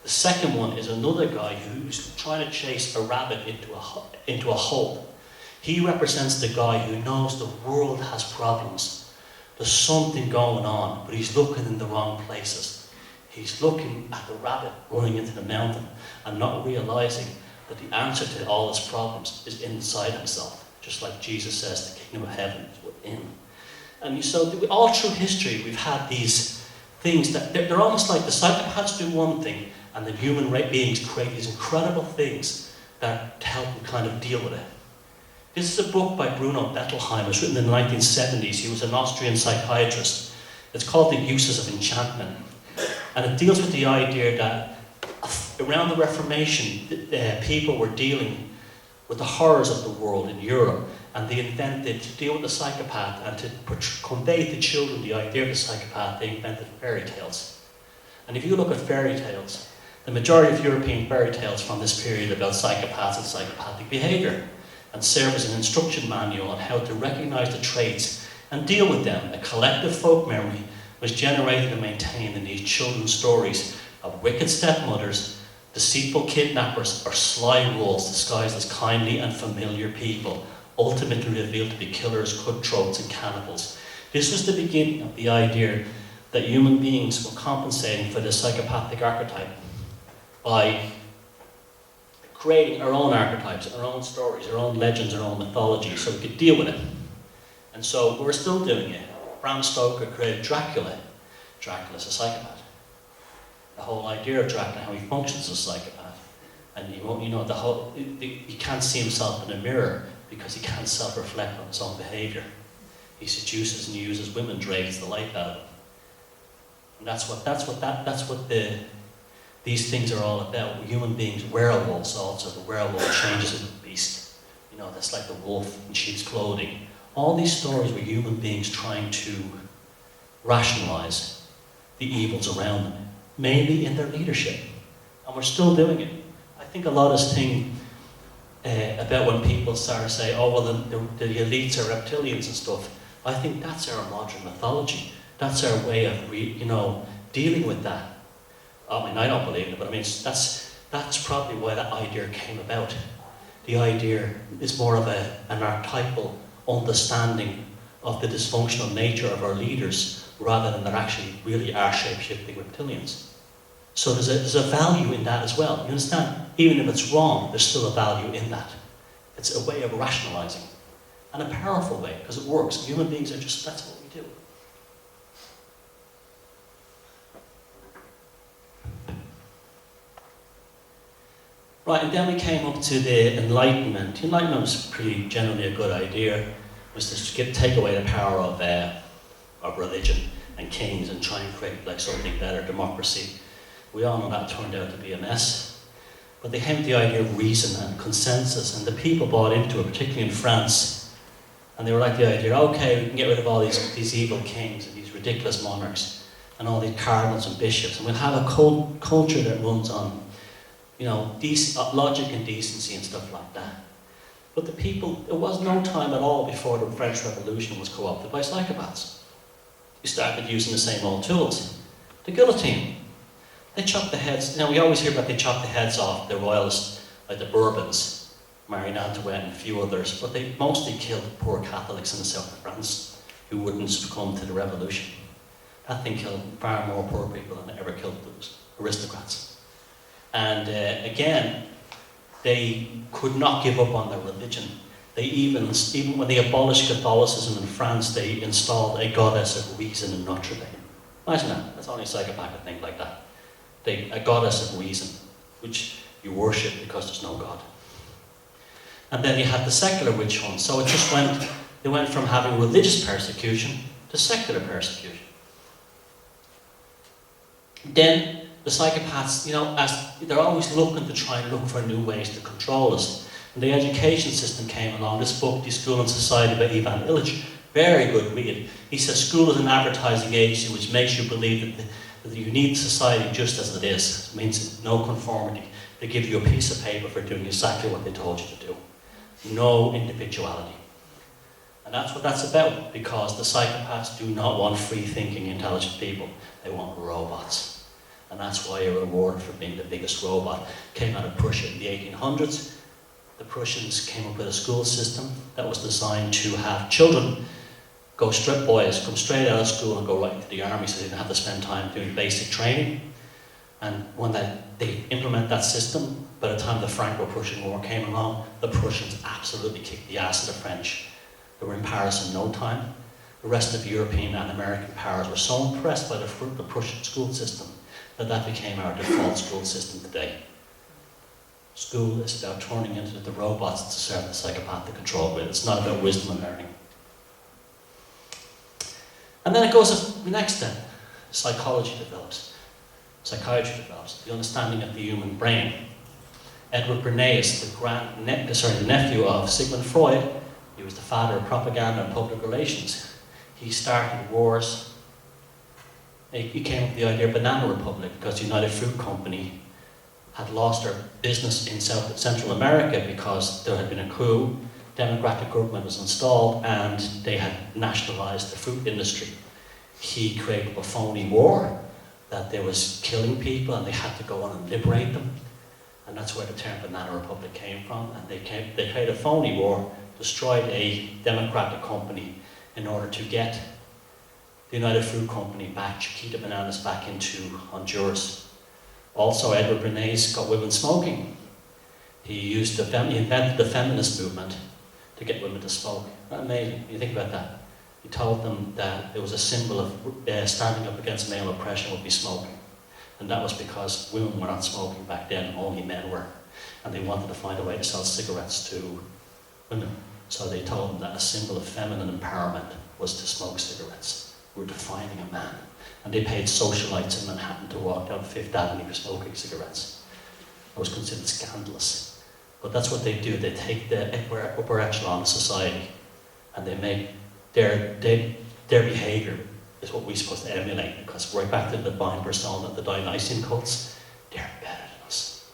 The second one is another guy who's trying to chase a rabbit into a hole. He represents the guy who knows the world has problems. There's something going on, but he's looking in the wrong places. He's looking at the rabbit running into the mountain and not realizing that the answer to all his problems is inside himself. Just like Jesus says, the kingdom of heaven is within. And so all through history, we've had these things that they're almost like the psychopaths do one thing, and the human beings create these incredible things that help them kind of deal with it. This is a book by Bruno Bettelheim. It was written in the 1970s. He was an Austrian psychiatrist. It's called The Uses of Enchantment. And it deals with the idea that around the Reformation, people were dealing with the horrors of the world in Europe, and they invented, to deal with the psychopath and to convey to children the idea of the psychopath, they invented fairy tales. And if you look at fairy tales, the majority of European fairy tales from this period about psychopaths and psychopathic behaviour, and serve as an instruction manual on how to recognise the traits and deal with them. A collective folk memory was generated and maintained in these children's stories of wicked stepmothers, deceitful kidnappers, or sly wolves disguised as kindly and familiar people, ultimately revealed to be killers, cutthroats, and cannibals. This was the beginning of the idea that human beings were compensating for the psychopathic archetype by creating our own archetypes, our own stories, our own legends, our own mythology, so we could deal with it. And so we're still doing it. Bram Stoker created Dracula. Dracula's a psychopath. The whole idea of Dracula, how he functions as a psychopath. And he can't see himself in a mirror because he can't self-reflect on his own behaviour. He seduces and uses women, drains the life out of them. And that's what these things are all about. Human beings, werewolves also. The werewolf changes into a beast. That's like the wolf in sheep's clothing. All these stories were human beings trying to rationalise the evils around them, maybe in their leadership. And we're still doing it. I think a lot of this thing about when people start to say, oh, well, the elites are reptilians and stuff, I think that's our modern mythology. That's our way of, dealing with that. I mean, I don't believe it, but I mean, that's probably why that idea came about. The idea is more of an archetypal understanding of the dysfunctional nature of our leaders, rather than they're actually really are shape-shifting reptilians. So there's a value in that as well. You understand? Even if it's wrong, there's still a value in that. It's a way of rationalizing. And a powerful way, because it works. Human beings are just, that's what we do. Right, and then we came up to the Enlightenment. The Enlightenment was pretty generally a good idea. It was to take away the power of religion and kings and try and create like something better, democracy. We all know that turned out to be a mess. But they came to the idea of reason and consensus, and the people bought into it, particularly in France. And they were like the idea, okay, we can get rid of all these evil kings and these ridiculous monarchs and all these cardinals and bishops, and we'll have a culture that runs on, you know, logic and decency and stuff like that. But the people, there was no time at all before the French Revolution was co-opted by psychopaths. You started using the same old tools. The guillotine. They chopped the heads, we always hear about they chopped the heads off the royalists, like the Bourbons, Marie Antoinette and a few others, but they mostly killed poor Catholics in the south of France who wouldn't succumb to the revolution. That thing killed far more poor people than it ever killed those aristocrats. And again, they could not give up on their religion. They even when they abolished Catholicism in France, they installed a goddess of reason in Notre Dame. Imagine that. That's only a psychopath would think like that. A goddess of reason, which you worship because there's no God. And then you had the secular witch hunt. So it just they went from having religious persecution to secular persecution. Then the psychopaths, as they're always looking to try and look for new ways to control us. And the education system came along. This book, The School and Society by Ivan Illich, very good read. He says school is an advertising agency which makes you believe that you need society just as it is. It means no conformity. They give you a piece of paper for doing exactly what they told you to do. No individuality. And that's what that's about, because the psychopaths do not want free-thinking, intelligent people. They want robots. And that's why a reward for being the biggest robot came out of Prussia in the 1800s. The Prussians came up with a school system that was designed to have children boys come straight out of school and go right into the army, so they didn't have to spend time doing basic training. And when they implement that system, by the time the Franco-Prussian War came along, the Prussians absolutely kicked the ass of the French. They were in Paris in no time. The rest of European and American powers were so impressed by the Prussian school system that became our default school system today. School is about turning into the robots to serve the psychopath to control with. It's not about wisdom and learning. And then it goes up the next step. Psychology develops. Psychiatry develops. The understanding of the human brain. Edward Bernays, the nephew of Sigmund Freud, he was the father of propaganda and public relations. He started wars. He came up with the idea of Banana Republic because the United Fruit Company had lost their business in Central America because there had been a coup. Democratic government was installed and they had nationalized the fruit industry. He created a phony war that there was killing people and they had to go on and liberate them. And that's where the term Banana Republic came from. And they created a phony war, destroyed a democratic company in order to get the United Fruit Company back, Chiquita Bananas back into Honduras. Also, Edward Bernays got women smoking. He invented the feminist movement to get women to smoke. Isn't that amazing? You think about that. He told them that it was a symbol of standing up against male oppression would be smoking. And that was because women were not smoking back then, only men were. And they wanted to find a way to sell cigarettes to women. So they told them that a symbol of feminine empowerment was to smoke cigarettes. We were defining a man. And they paid socialites in Manhattan to walk down Fifth Avenue for smoking cigarettes. It was considered scandalous. But that's what they do. They take the upper echelon of society and they make their behavior is what we're supposed to emulate, because right back to the divine persona, the Dionysian cults, they're better than us.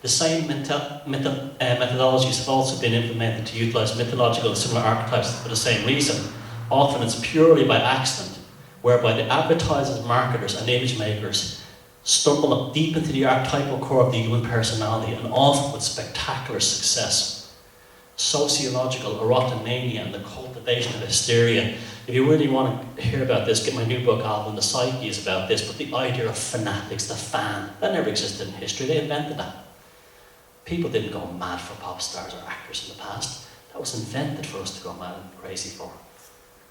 The same methodologies have also been implemented to utilize mythological and similar archetypes for the same reason. Often it's purely by accident, whereby the advertisers, marketers and image makers stumble up deep into the archetypal core of the human personality, and often with spectacular success. Sociological erotomania and the cultivation of hysteria. If you really want to hear about this, get my new book, Anvil, The Psyche is about this, but the idea of fanatics, the fan, that never existed in history. They invented that. People didn't go mad for pop stars or actors in the past. That was invented for us to go mad and crazy for.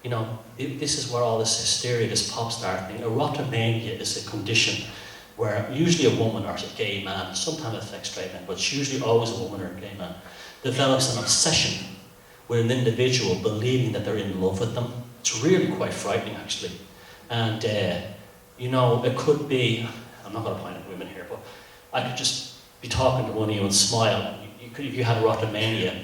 You know, this is where all this hysteria, this pop star thing, erotomania is a condition where usually a woman or a gay man, sometimes it affects straight men, but it's usually always a woman or a gay man, develops an obsession with an individual believing that they're in love with them. It's really quite frightening, actually. And, you know, it could be, I'm not going to point at women here, but I could just be talking to one of you and smile. And if you had erotomania,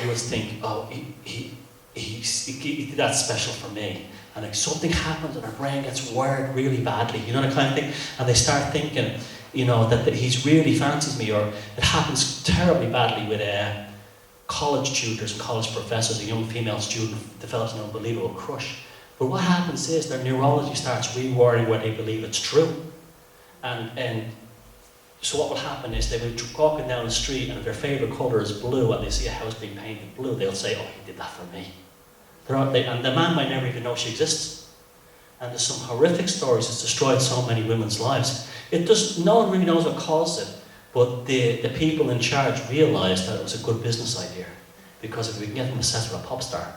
you would think, oh, he did that special for me. And like something happens and our brain gets wired really badly, you know, that kind of thing. And they start thinking, you know, that he's really fancies me, or it happens terribly badly with college tutors and college professors. A young female student develops an unbelievable crush. But what happens is their neurology starts rewiring where they believe it's true. And so what will happen is they will be walking down the street, and if their favourite colour is blue and they see a house being painted blue, they'll say, oh, he did that for me. And the man might never even know she exists. And there's some horrific stories. It's destroyed so many women's lives. No one really knows what caused it, but the people in charge realised that it was a good business idea. Because if we can get them obsessed with a pop star,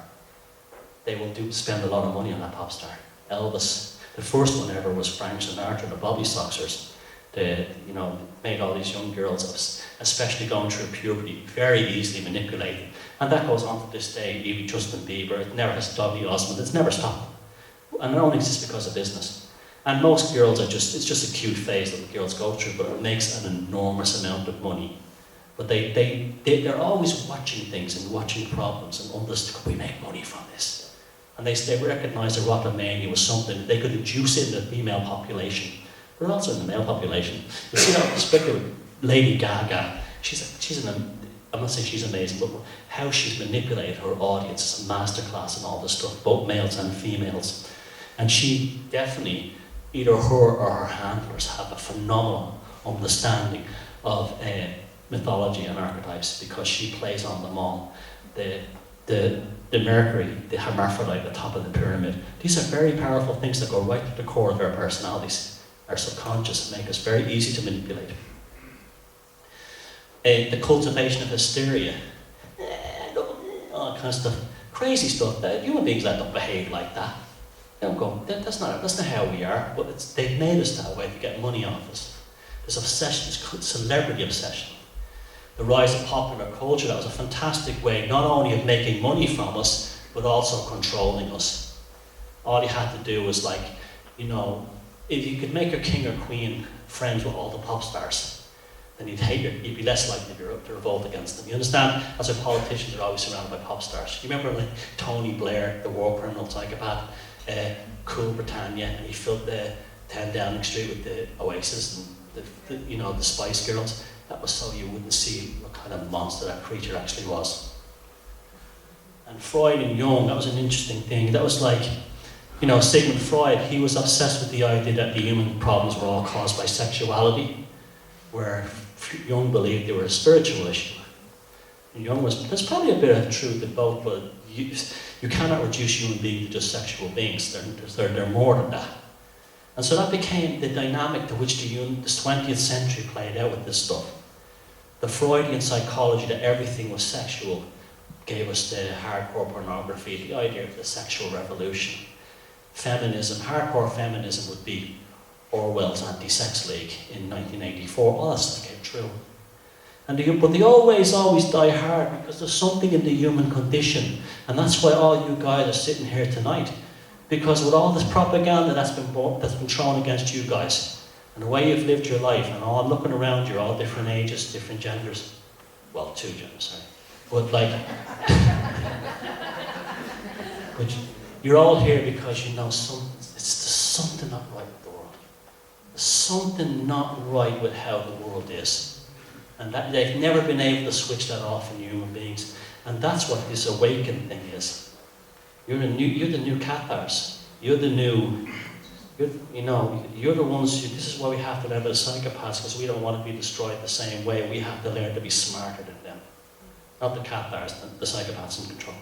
they will spend a lot of money on that pop star. Elvis, the first one ever was Frank Sinatra, the Bobby Soxers. Made all these young girls, especially going through puberty, very easily manipulated. And that goes on to this day, even Justin Bieber, it never has stopped, Osmond, it's never stopped. And it only exists because of business. And most girls it's just a cute phase that the girls go through, but it makes an enormous amount of money. But they're always watching things and watching problems and understand, can we make money from this? And they recognise erotomania was something that they could induce in the female population, but also in the male population. You see that perspective with Lady Gaga. I'm not saying she's amazing, but how she's manipulated her audience is a masterclass in all this stuff, both males and females. And she definitely, either her or her handlers, have a phenomenal understanding of mythology and archetypes, because she plays on them all. The Mercury, the hermaphrodite at the top of the pyramid. These are very powerful things that go right to the core of our personalities, our subconscious, and make us very easy to manipulate. The cultivation of hysteria, all that kind of stuff, crazy stuff. Human beings don't behave like that. They don't go, that's not how we are, but they've made us that way to get money off us. This obsession, this celebrity obsession. The rise of popular culture, that was a fantastic way not only of making money from us, but also controlling us. All you had to do was if you could make your king or queen friends with all the pop stars, then you'd be less likely to revolt against them. You understand? That's why politicians are always surrounded by pop stars. You remember Tony Blair, the war criminal psychopath, Cool Britannia, and he filled the 10 Downing Street with the Oasis and the Spice Girls. That was so you wouldn't see what kind of monster that creature actually was. And Freud and Jung, that was an interesting thing. That was Sigmund Freud, he was obsessed with the idea that the human problems were all caused by sexuality, where Jung believed they were a spiritual issue. And there's probably a bit of truth in both, but you cannot reduce human beings to just sexual beings. They're more than that. And so that became the dynamic to which the 20th century played out with this stuff. The Freudian psychology that everything was sexual gave us the hardcore pornography, the idea of the sexual revolution. Feminism, hardcore feminism would be Orwell's Anti-Sex League in 1984. All that stuff came true. But they always die hard, because there's something in the human condition. And that's why all you guys are sitting here tonight. Because with all this propaganda that's been thrown against you guys, and the way you've lived your life, and all looking around you, all different ages, different genders. Well, 2 genders, sorry. But but you're all here because there's something not right with the world. There's something not right with how the world is. And that they've never been able to switch that off in human beings. And that's what this awakened thing is. You're the new Cathars. You're the ones this is why we have to learn about psychopaths, because we don't want to be destroyed the same way. We have to learn to be smarter than them. Not the Cathars, the psychopaths in control.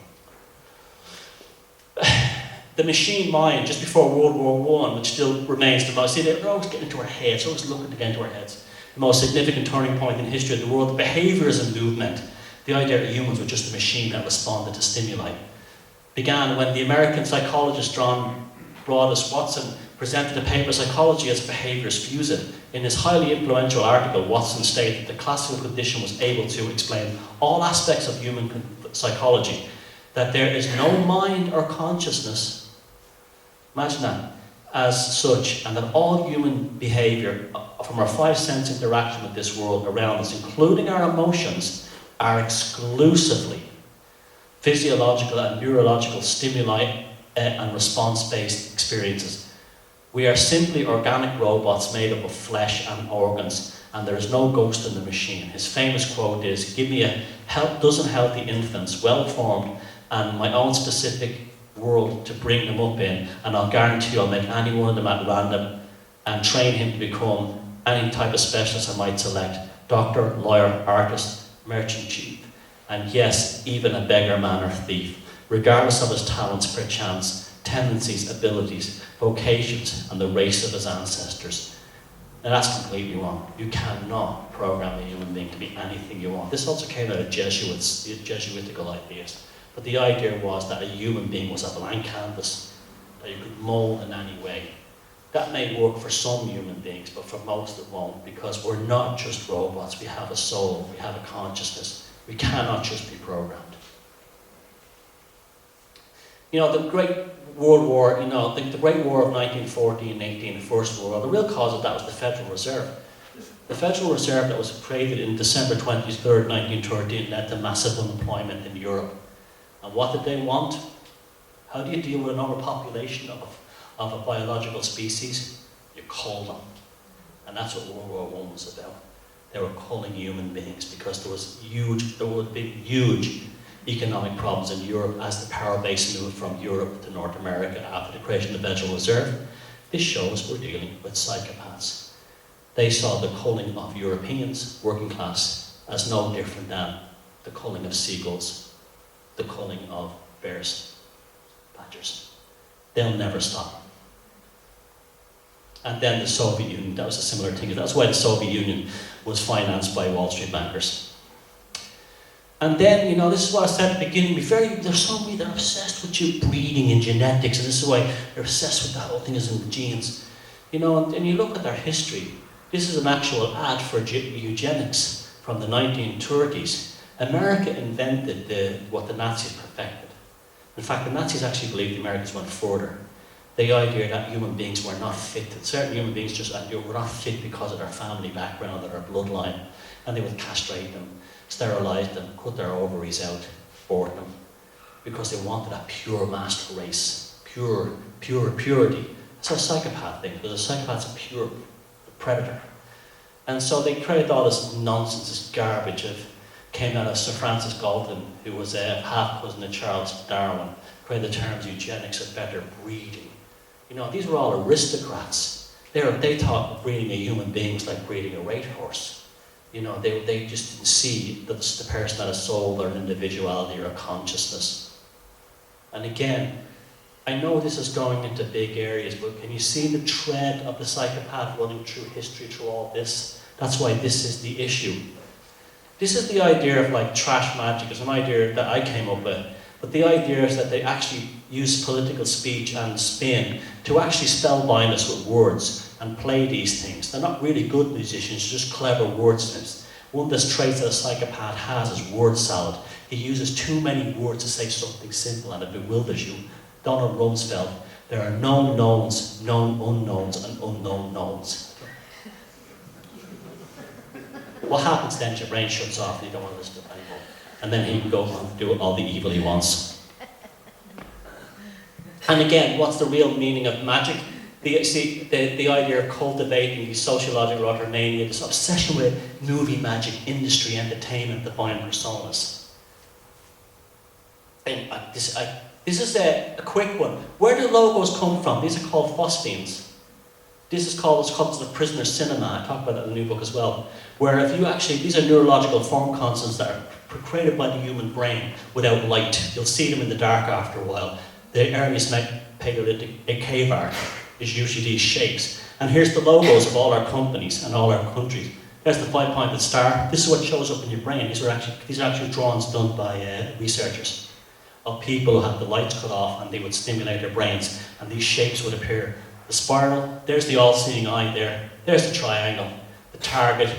The machine mind, just before World War I, which still remains the most, they're always getting into our heads, always looking to get into our heads. The most significant turning point in history of the world, the behaviorism movement, the idea that humans were just a machine that responded to stimuli, began when the American psychologist John Broadus Watson presented a paper, Psychology as Behaviours Fused. In his highly influential article, Watson stated the classical condition was able to explain all aspects of human psychology, that there is no mind or consciousness, imagine that, as such, and that all human behaviour from our five sense interaction with this world around us, including our emotions, are exclusively physiological and neurological stimuli and response-based experiences. We are simply organic robots made up of flesh and organs, and there is no ghost in the machine. His famous quote is, "Give me a dozen healthy infants, well-formed, and my own specific world to bring them up in, and I'll guarantee I'll make any one of them at random and train him to become any type of specialist I might select. Doctor, lawyer, artist, merchant chief, and yes, even a beggar man or thief, regardless of his talents, perchance, tendencies, abilities, vocations, and the race of his ancestors." Now that's completely wrong. You cannot program a human being to be anything you want. This also came out of Jesuitical ideas. But the idea was that a human being was a blank canvas that you could mold in any way. That may work for some human beings, but for most it won't, because we're not just robots. We have a soul, we have a consciousness. We cannot just be programmed. You know, the Great World War, the Great War of 1914-18, the First World War, the real cause of that was the Federal Reserve. The Federal Reserve that was created in December 23rd, 1913, led to massive unemployment in Europe. And what did they want? How do you deal with an overpopulation of a biological species? You cull them. And that's what World War I was about. They were culling human beings because there would be huge economic problems in Europe as the power base moved from Europe to North America after the creation of the Federal Reserve. This shows we're dealing with psychopaths. They saw the culling of Europeans, working class, as no different than the culling of seagulls, the culling of bears, badgers. They'll never stop. And then the Soviet Union, that was a similar thing. That's why the Soviet Union was financed by Wall Street bankers. And then, this is what I said at the beginning, there's so many that are obsessed with you breeding and genetics, and this is why they're obsessed with the whole thing is in the genes. And you look at their history, this is an actual ad for eugenics from the 1930s. America invented what the Nazis perfected. In fact, the Nazis actually believed the Americans went further. The idea that human beings were not fit, that certain human beings were not fit because of their family background or their bloodline, and they would castrate them, sterilize them, cut their ovaries out, abort them, because they wanted a pure master race, purity. It's a psychopath thing, because a psychopath's a pure predator. And so they created all this nonsense, this garbage came out of Sir Francis Galton, who was a half-cousin of Charles Darwin, created the terms eugenics or better breeding. These were all aristocrats. They thought breeding a human being was like breeding a racehorse. They just didn't see the person had a soul or an individuality or a consciousness. And again, I know this is going into big areas, but can you see the thread of the psychopath running through history, through all this? That's why this is the issue. This is the idea of trash magic. It's an idea that I came up with. But the idea is that they actually use political speech and spin to actually spellbind us with words and play these things. They're not really good musicians, just clever wordsmiths. One of the traits that a psychopath has is word salad. He uses too many words to say something simple and it bewilders you. Donald Rumsfeld, there are known knowns, known unknowns, and unknown knowns. What happens then? Your brain shuts off and you don't want to listen to anymore. And then he can go on to do all the evil he wants. And again, what's the real meaning of magic? The idea of cultivating the sociological autonomia, this obsession with movie magic, industry, entertainment, the buying personas. And this is a quick one. Where do logos come from? These are called phosphenes. This is called what's called the prisoner cinema. I talk about that in the new book as well. Where these are neurological form constants that are created by the human brain without light. You'll see them in the dark after a while. The earliest Paleolithic cave art is usually these shapes. And here's the logos of all our companies and all our countries. There's the 5-pointed star. This is what shows up in your brain. These are actually drawings done by researchers. of people who had the lights cut off and they would stimulate their brains and these shapes would appear. The spiral, there's the all-seeing eye there, there's the triangle, the target,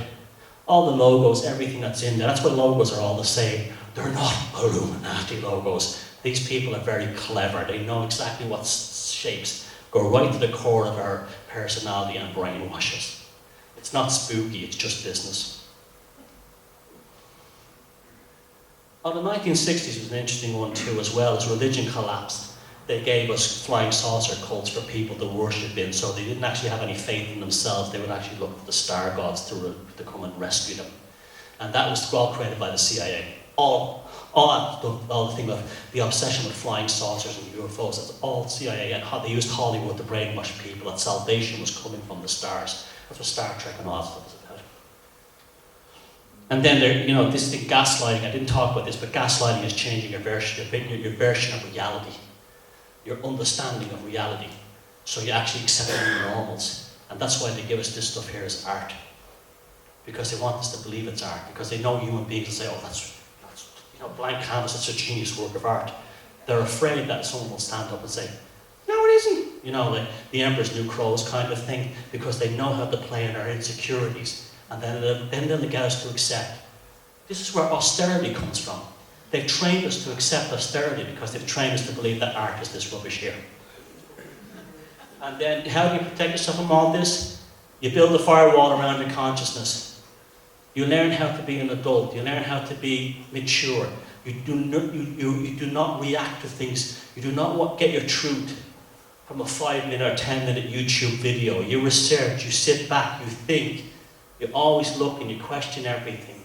all the logos, everything that's in there. That's why logos are all the same. They're not Illuminati logos. These people are very clever. They know exactly what shapes go right to the core of our personality and brainwash us. It's not spooky, it's just business. Oh, the 1960s was an interesting one too, as well. As religion collapsed, they gave us flying saucer cults for people to worship in, so they didn't actually have any faith in themselves. They would actually look to the star gods to come and rescue them. And that was all created by the CIA. All the thing of the obsession with flying saucers and UFOs, that's all CIA, and how they used Hollywood to brainwash people that salvation was coming from the stars. That's what Star Trek and all that stuff is about. And then there, this thing, gaslighting. I didn't talk about this, but gaslighting is changing your version of reality, your understanding of reality. So you actually accept new normals, and that's why they give us this stuff here as art, because they want us to believe it's art, because they know human beings will say, "Oh, that's blank canvas. That's a genius work of art." They're afraid that someone will stand up and say, "No, it isn't." Like the Emperor's New Clothes kind of thing, because they know how to play on our insecurities. And then they'll get us to accept. This is where austerity comes from. They've trained us to accept austerity because they've trained us to believe that art is this rubbish here. And then how do you protect yourself from all this? You build a firewall around your consciousness. You learn how to be an adult. You learn how to be mature. You do not react to things. You do not get your truth from a 5-minute or 10-minute YouTube video. You research, you sit back, you think. You always look and you question everything.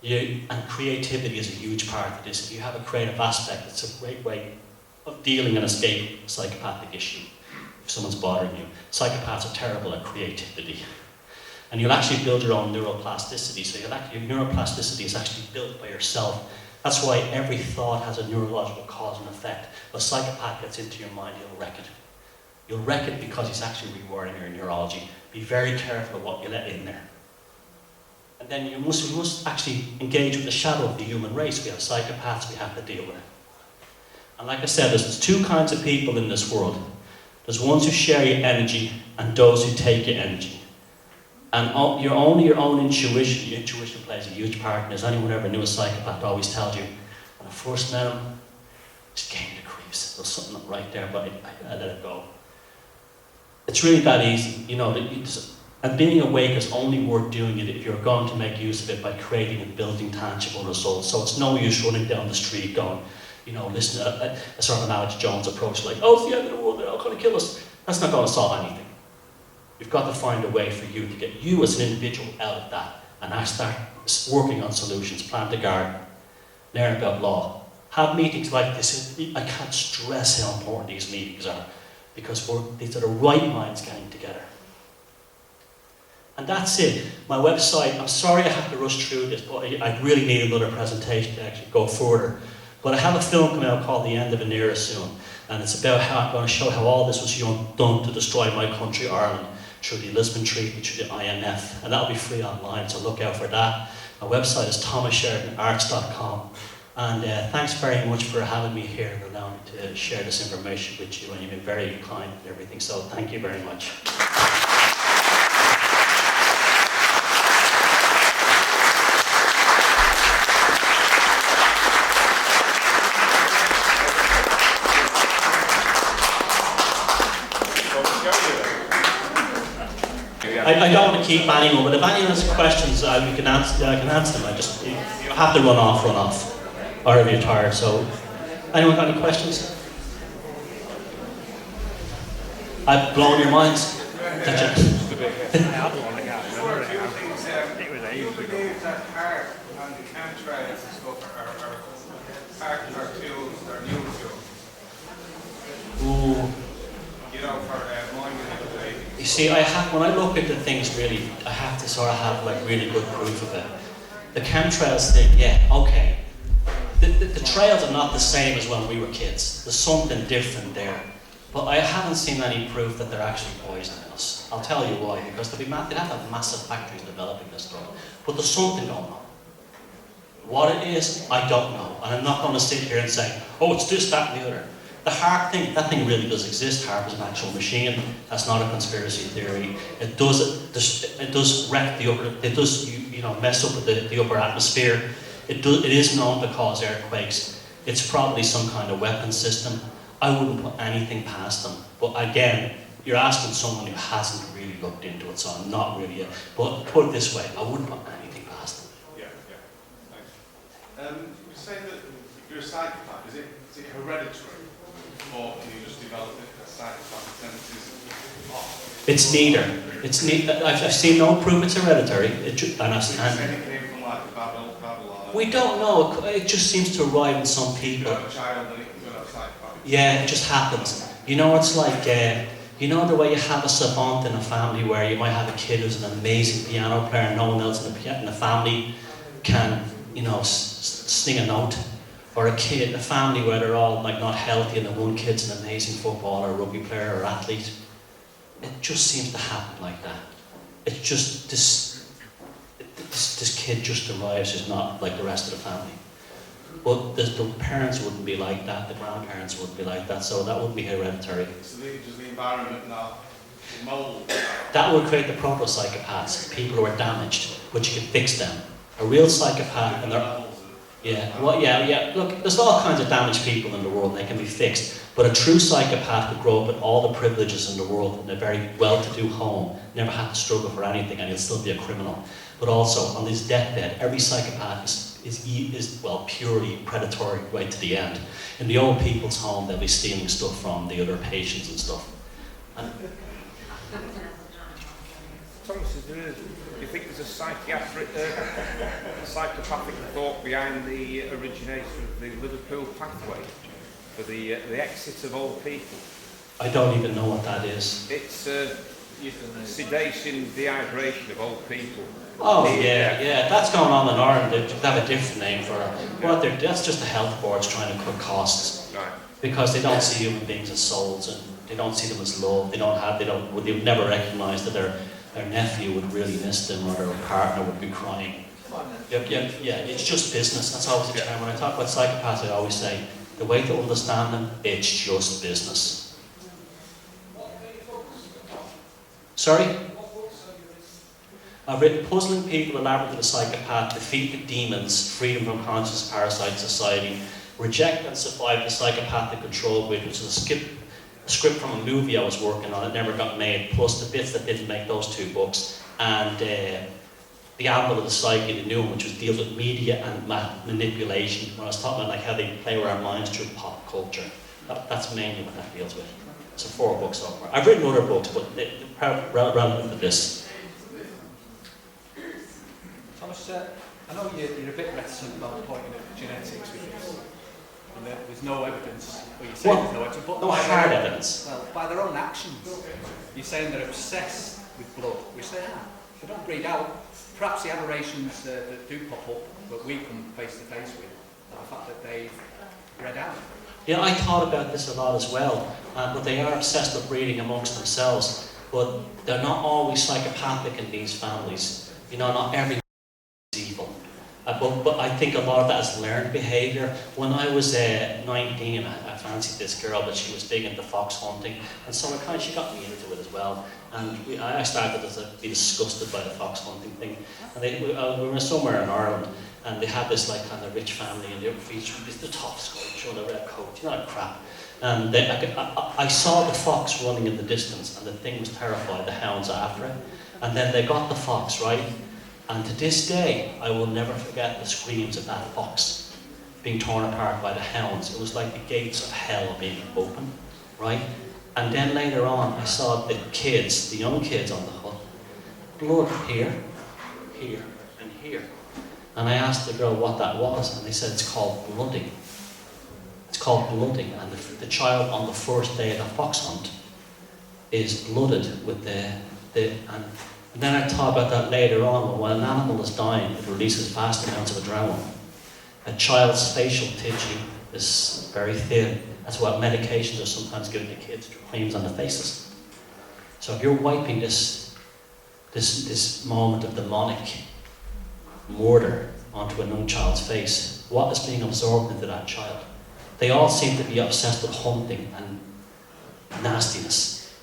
And creativity is a huge part of this. If you have a creative aspect, it's a great way of dealing and escaping a psychopathic issue. If someone's bothering you. Psychopaths are terrible at creativity. And you'll actually build your own neuroplasticity. So your neuroplasticity is actually built by yourself. That's why every thought has a neurological cause and effect. If a psychopath gets into your mind, he'll wreck it. You'll wreck it because he's actually rewiring your neurology. Be very careful of what you let in there. And then we must actually engage with the shadow of the human race. We have psychopaths we have to deal with. And like I said, there's two kinds of people in this world. There's ones who share your energy and those who take your energy. And your own intuition. Your intuition plays a huge part in this. Anyone who ever knew a psychopath always tells you, when I first met him, it just gave me the creeps. There was something not right there, but I let it go. It's really that easy, and being awake is only worth doing it if you're going to make use of it by creating and building tangible results. So it's no use running down the street going, listen to a sort of an Alex Jones approach, like, "Oh, it's the end of the world, they're all going to kill us." That's not going to solve anything. You've got to find a way for you to get you as an individual out of that, and I start working on solutions, plant a garden, learn about law, have meetings like this. I can't stress how important these meetings are, because these are the right minds getting together. And that's it. My website, I'm sorry I have to rush through this, but I really need another presentation to actually go further. But I have a film coming out called The End of an Era soon, and it's about how I'm going to show how all this was done to destroy my country, Ireland, through the Lisbon Treaty, through the INF, and that'll be free online, so look out for that. My website is thomassheridanarts.com. And thanks very much for having me here and allowing me to share this information with you, and you've been very kind and everything, so thank you very much. I don't want to keep anyone, but if anyone has questions, I can answer them. You have to run off. Or if you're tired, so. Anyone got any questions? I've blown your minds. That's it. Believe that art and the chemtrails and stuff are part of our tools, our new tools. Ooh. For mind manipulation. You see, when I look into things really, I have to sort of have like really good proof of it. The chemtrails thing, yeah, okay. The trails are not the same as when we were kids. There's something different there. But I haven't seen any proof that they're actually poisoning us. I'll tell you why, because they'd have to have massive factories developing this stuff. But there's something going on. What it is, I don't know. And I'm not going to sit here and say, oh, it's this, that, and the other. The HARP thing, that thing really does exist. HARP is an actual machine. That's not a conspiracy theory. It does wreck the upper, it does, mess up with the upper atmosphere. It is known to cause earthquakes. It's probably some kind of weapon system. I wouldn't put anything past them. But again, you're asking someone who hasn't really looked into it, so I'm not really, but put it this way, I wouldn't put anything past them. Yeah, thanks. You say that you're a psychopath. Is it hereditary, or can you just develop it as psychopath tendencies? It's neither. I've seen no proof it's hereditary. It came from like Babylon. We don't know. It just seems to arrive in some people. You have a child and you're a psychopath. Yeah, it just happens. It's like, the way you have a savant in a family where you might have a kid who's an amazing piano player and no one else in the family can, sing a note. Or a family where they're all like not healthy and the one kid's an amazing footballer, rugby player or athlete. It just seems to happen like that. It's just this kid just arrives who's not like the rest of the family. But the parents wouldn't be like that, the grandparents wouldn't be like that, so that wouldn't be hereditary. So does the environment not mold? That would create the proto-psychopaths, people who are damaged, but you can fix them. A real psychopath, and they're... Yeah. Look, there's all kinds of damaged people in the world and they can be fixed. But a true psychopath would grow up with all the privileges in the world in a very well-to-do home, never have to struggle for anything, and he'll still be a criminal. But also, on his deathbed, every psychopath is purely predatory right to the end. In the old people's home, they'll be stealing stuff from the other patients and stuff. Thomas, do you think there's a psychopathic thought behind the origination of the Liverpool pathway for the exit of old people? I don't even know what that is. It's sedation, dehydration of old people. Oh yeah, that's going on in Ireland. They have a different name for it. That's just the health boards trying to cut costs. Right. Because they don't see human beings as souls and they don't see them as love. They've never recognised that their nephew would really miss them or their partner would be crying. Yeah, it's just business. That's always the term. When I talk about psychopaths, I always say, the way to understand them, it's just business. Sorry? I've written Puzzling People, Elaborate to the Psychopath, Defeat the Demons, Freedom from Conscious Parasite Society, Reject and Survive the Psychopathic Control Grid, which is a script from a movie I was working on. It never got made, plus the bits that didn't make those two books, and the Anvil of the Psyche, the new one, which deals with media and manipulation. When I was talking about how they play with our minds through pop culture, that's mainly what that deals with. So 4 books so far. I've written other books, but they're relevant to this. Thomas, I know you're a bit reticent about pointing at genetics with this, and there's no evidence, or you say there's no evidence, but no hard evidence. Well, by their own actions, you're saying they're obsessed with blood, which they are. They don't breed out. Perhaps the aberrations that do pop up, that we come face to face with, are the fact that they've bred out. Yeah, I thought about this a lot as well, but they are obsessed with breeding amongst themselves, but they're not always psychopathic in these families. Not everyone is evil. But I think a lot of that is learned behaviour. When I was 19, I fancied this girl, but she was big into fox hunting, and so she got me into it as well. And I started to be disgusted by the fox hunting thing. And we were somewhere in Ireland, and they had this kind of rich family, and they were featured the top sculpture, the red coat, that crap. And I saw the fox running in the distance, and the thing was terrified. The hounds after it, and then they got the fox right. And to this day, I will never forget the screams of that fox being torn apart by the hounds. It was like the gates of hell being open, right? And then later on, I saw the young kids on the hut, blood here, here, and here. And I asked the girl what that was, and they said it's called blooding. It's called blooding, and the child on the first day of the fox hunt is blooded with and then I thought about that later on. When an animal is dying, it releases vast amounts of adrenaline. A child's facial tissue is very thin. That's why medications are sometimes given to kids to creams on the faces. So if you're wiping this moment of demonic murder onto a young child's face, what is being absorbed into that child? They all seem to be obsessed with hunting and nastiness.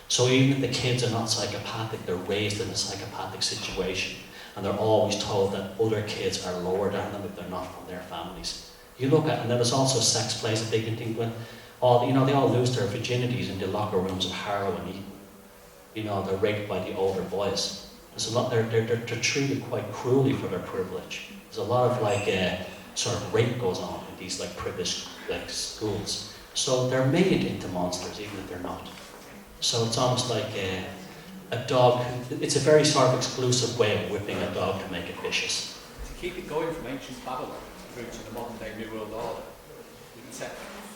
So even if the kids are not psychopathic, they're raised in a psychopathic situation, and they're always told that other kids are lower than them if they're not from their families. You look at, and then there's also sex plays that they can think with. They all lose their virginities in the locker rooms of Harrow and Eton. They're raped by the older boys. There's a lot. They're treated quite cruelly for their privilege. There's a lot of sort of rape goes on in these privileged schools. So they're made into monsters even if they're not. So it's almost like a dog. It's a very sort of exclusive way of whipping a dog to make it vicious. To keep it going from ancient Babylon through to the modern day New World Order, you can say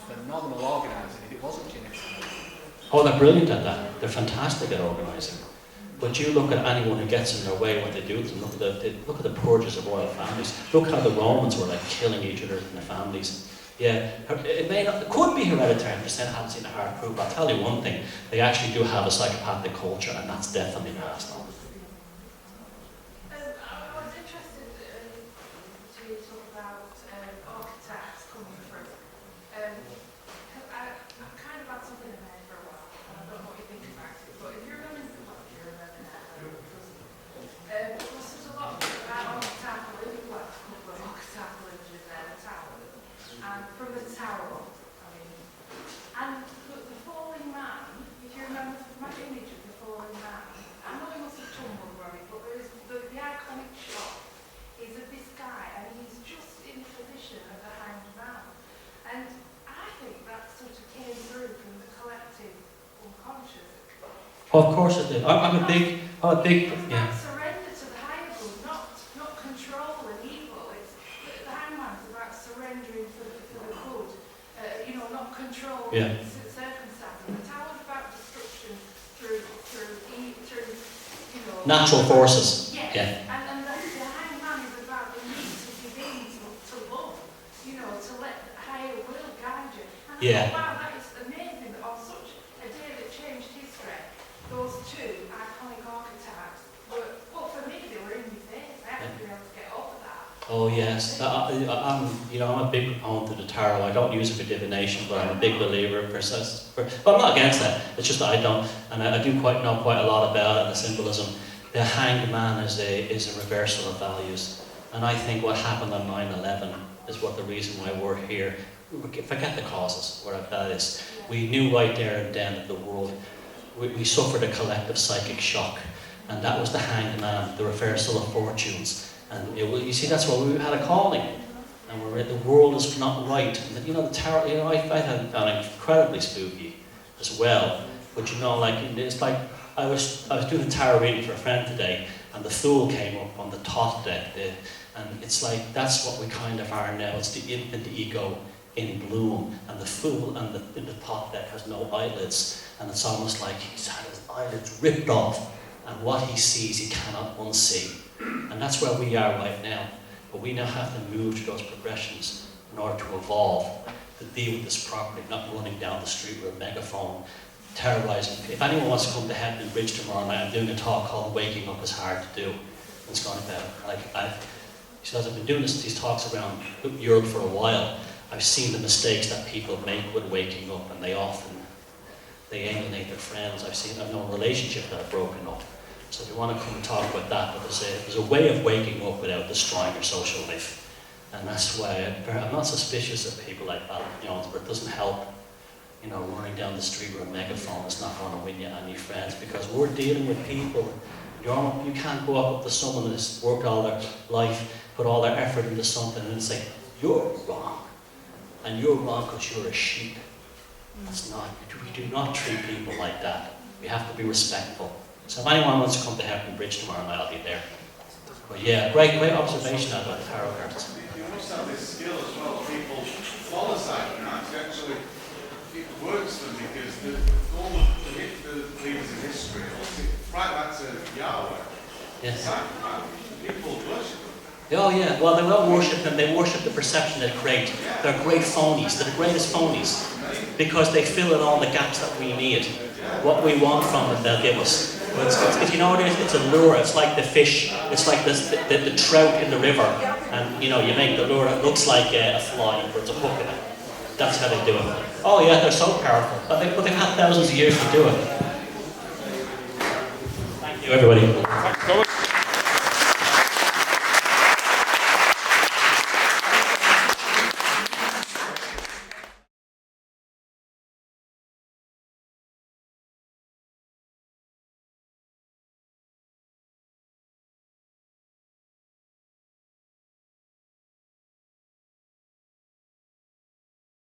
phenomenal organising if it wasn't genetic. Oh, they're brilliant at that. They're fantastic at organising. But you look at anyone who gets in their way, what they do to them. Look at the purges of royal families. Look how the Romans were killing each other in their families. Yeah, it could be hereditary. I'm just saying I haven't seen a hard proof. I'll tell you one thing: they actually do have a psychopathic culture, and that's definitely passed on. I was interested to talk about archetypes coming through. I've kind of had something in my head for a while, and I don't know what you think about it, but if you remember now, because there's a lot about archetypal images, well, a couple of archetypal images there, the tower, and from the tower, and the falling man, if you remember my image of the falling man, I know he must have tumbled worried, but there is the iconic shot is of this guy, and he's just in the position of the hanged man. And I think that sort of came through from the collective unconscious. Of course it did. I'm a big, yeah. It's surrender to the higher good, not control and evil. It's the hangman's about surrendering for the good. Not control circumstances. The tower's about destruction through Natural forces. Yes. Yeah. And the hangman is about the need to give in to love, to let the higher will guide you. And I thought, wow, that is amazing that on such a day that changed history, those two iconic archetypes were, well, for me, they were in my face. I haven't been able to get over that. Oh yes, I'm a big proponent of the tarot. I don't use it for divination, but I'm a big believer in but I'm not against that. It's just that I don't, and I do know quite a lot about it, the symbolism. The hanged man is a reversal of values, and I think what happened on 9/11 is what the reason why we're here. Forget the causes, where that is. We knew right there and then that the world, we suffered a collective psychic shock, and that was the hanged man, the reversal of fortunes. And you see, that's why we had a calling, and the world is not right. And the tarot, I found it incredibly spooky as well. But it's like I was doing a tarot reading for a friend today, and the Fool came up on the Thoth deck, and it's like that's what we kind of are now. It's the infant ego in bloom, and the Fool and the Thoth deck has no eyelids, and it's almost like he's had his eyelids ripped off, and what he sees he cannot unsee. And that's where we are right now. But we now have to move to those progressions in order to evolve, to deal with this properly, not running down the street with a megaphone, terrorizing people. If anyone wants to come to Heaven Bridge tomorrow night, I'm doing a talk called Waking Up is Hard to Do. It's going about, I've been doing these talks around Europe for a while. I've seen the mistakes that people make when waking up, and they alienate their friends. I've known relationships that have broken up. So if you want to come and talk about that, but there's a way of waking up without destroying your social life. And that's why I'm not suspicious of people like that, but it doesn't help, running down the street with a megaphone is not going to win you any friends, because we're dealing with people. You can't go up to someone that's worked all their life, put all their effort into something, and say, you're wrong. And you're wrong because you're a sheep. That's not, we do not treat people like that. We have to be respectful. So if anyone wants to come to Heaven Bridge tomorrow night, I'll be there. But yeah, great observation about the tarot cards. You must have this skill as well. People follow psychopaths. Actually, it works for them because all the leaders in history, right back to Yahweh, Yes. psychopaths, people worship them. Oh yeah, well they don't worship them, they worship the perception they create. They're great phonies, they're the greatest phonies. Because they fill in all the gaps that we need. What we want from them, they'll give us. Well, you know what it is? It's a lure. It's like the fish. It's like the trout in the river. And, you know, you make the lure. It looks like a fly, but it's a hook in it. That's how they do it. Oh, yeah, they're so powerful. But they've had thousands of years to do it. Thank you, everybody. Thanks, Thomas.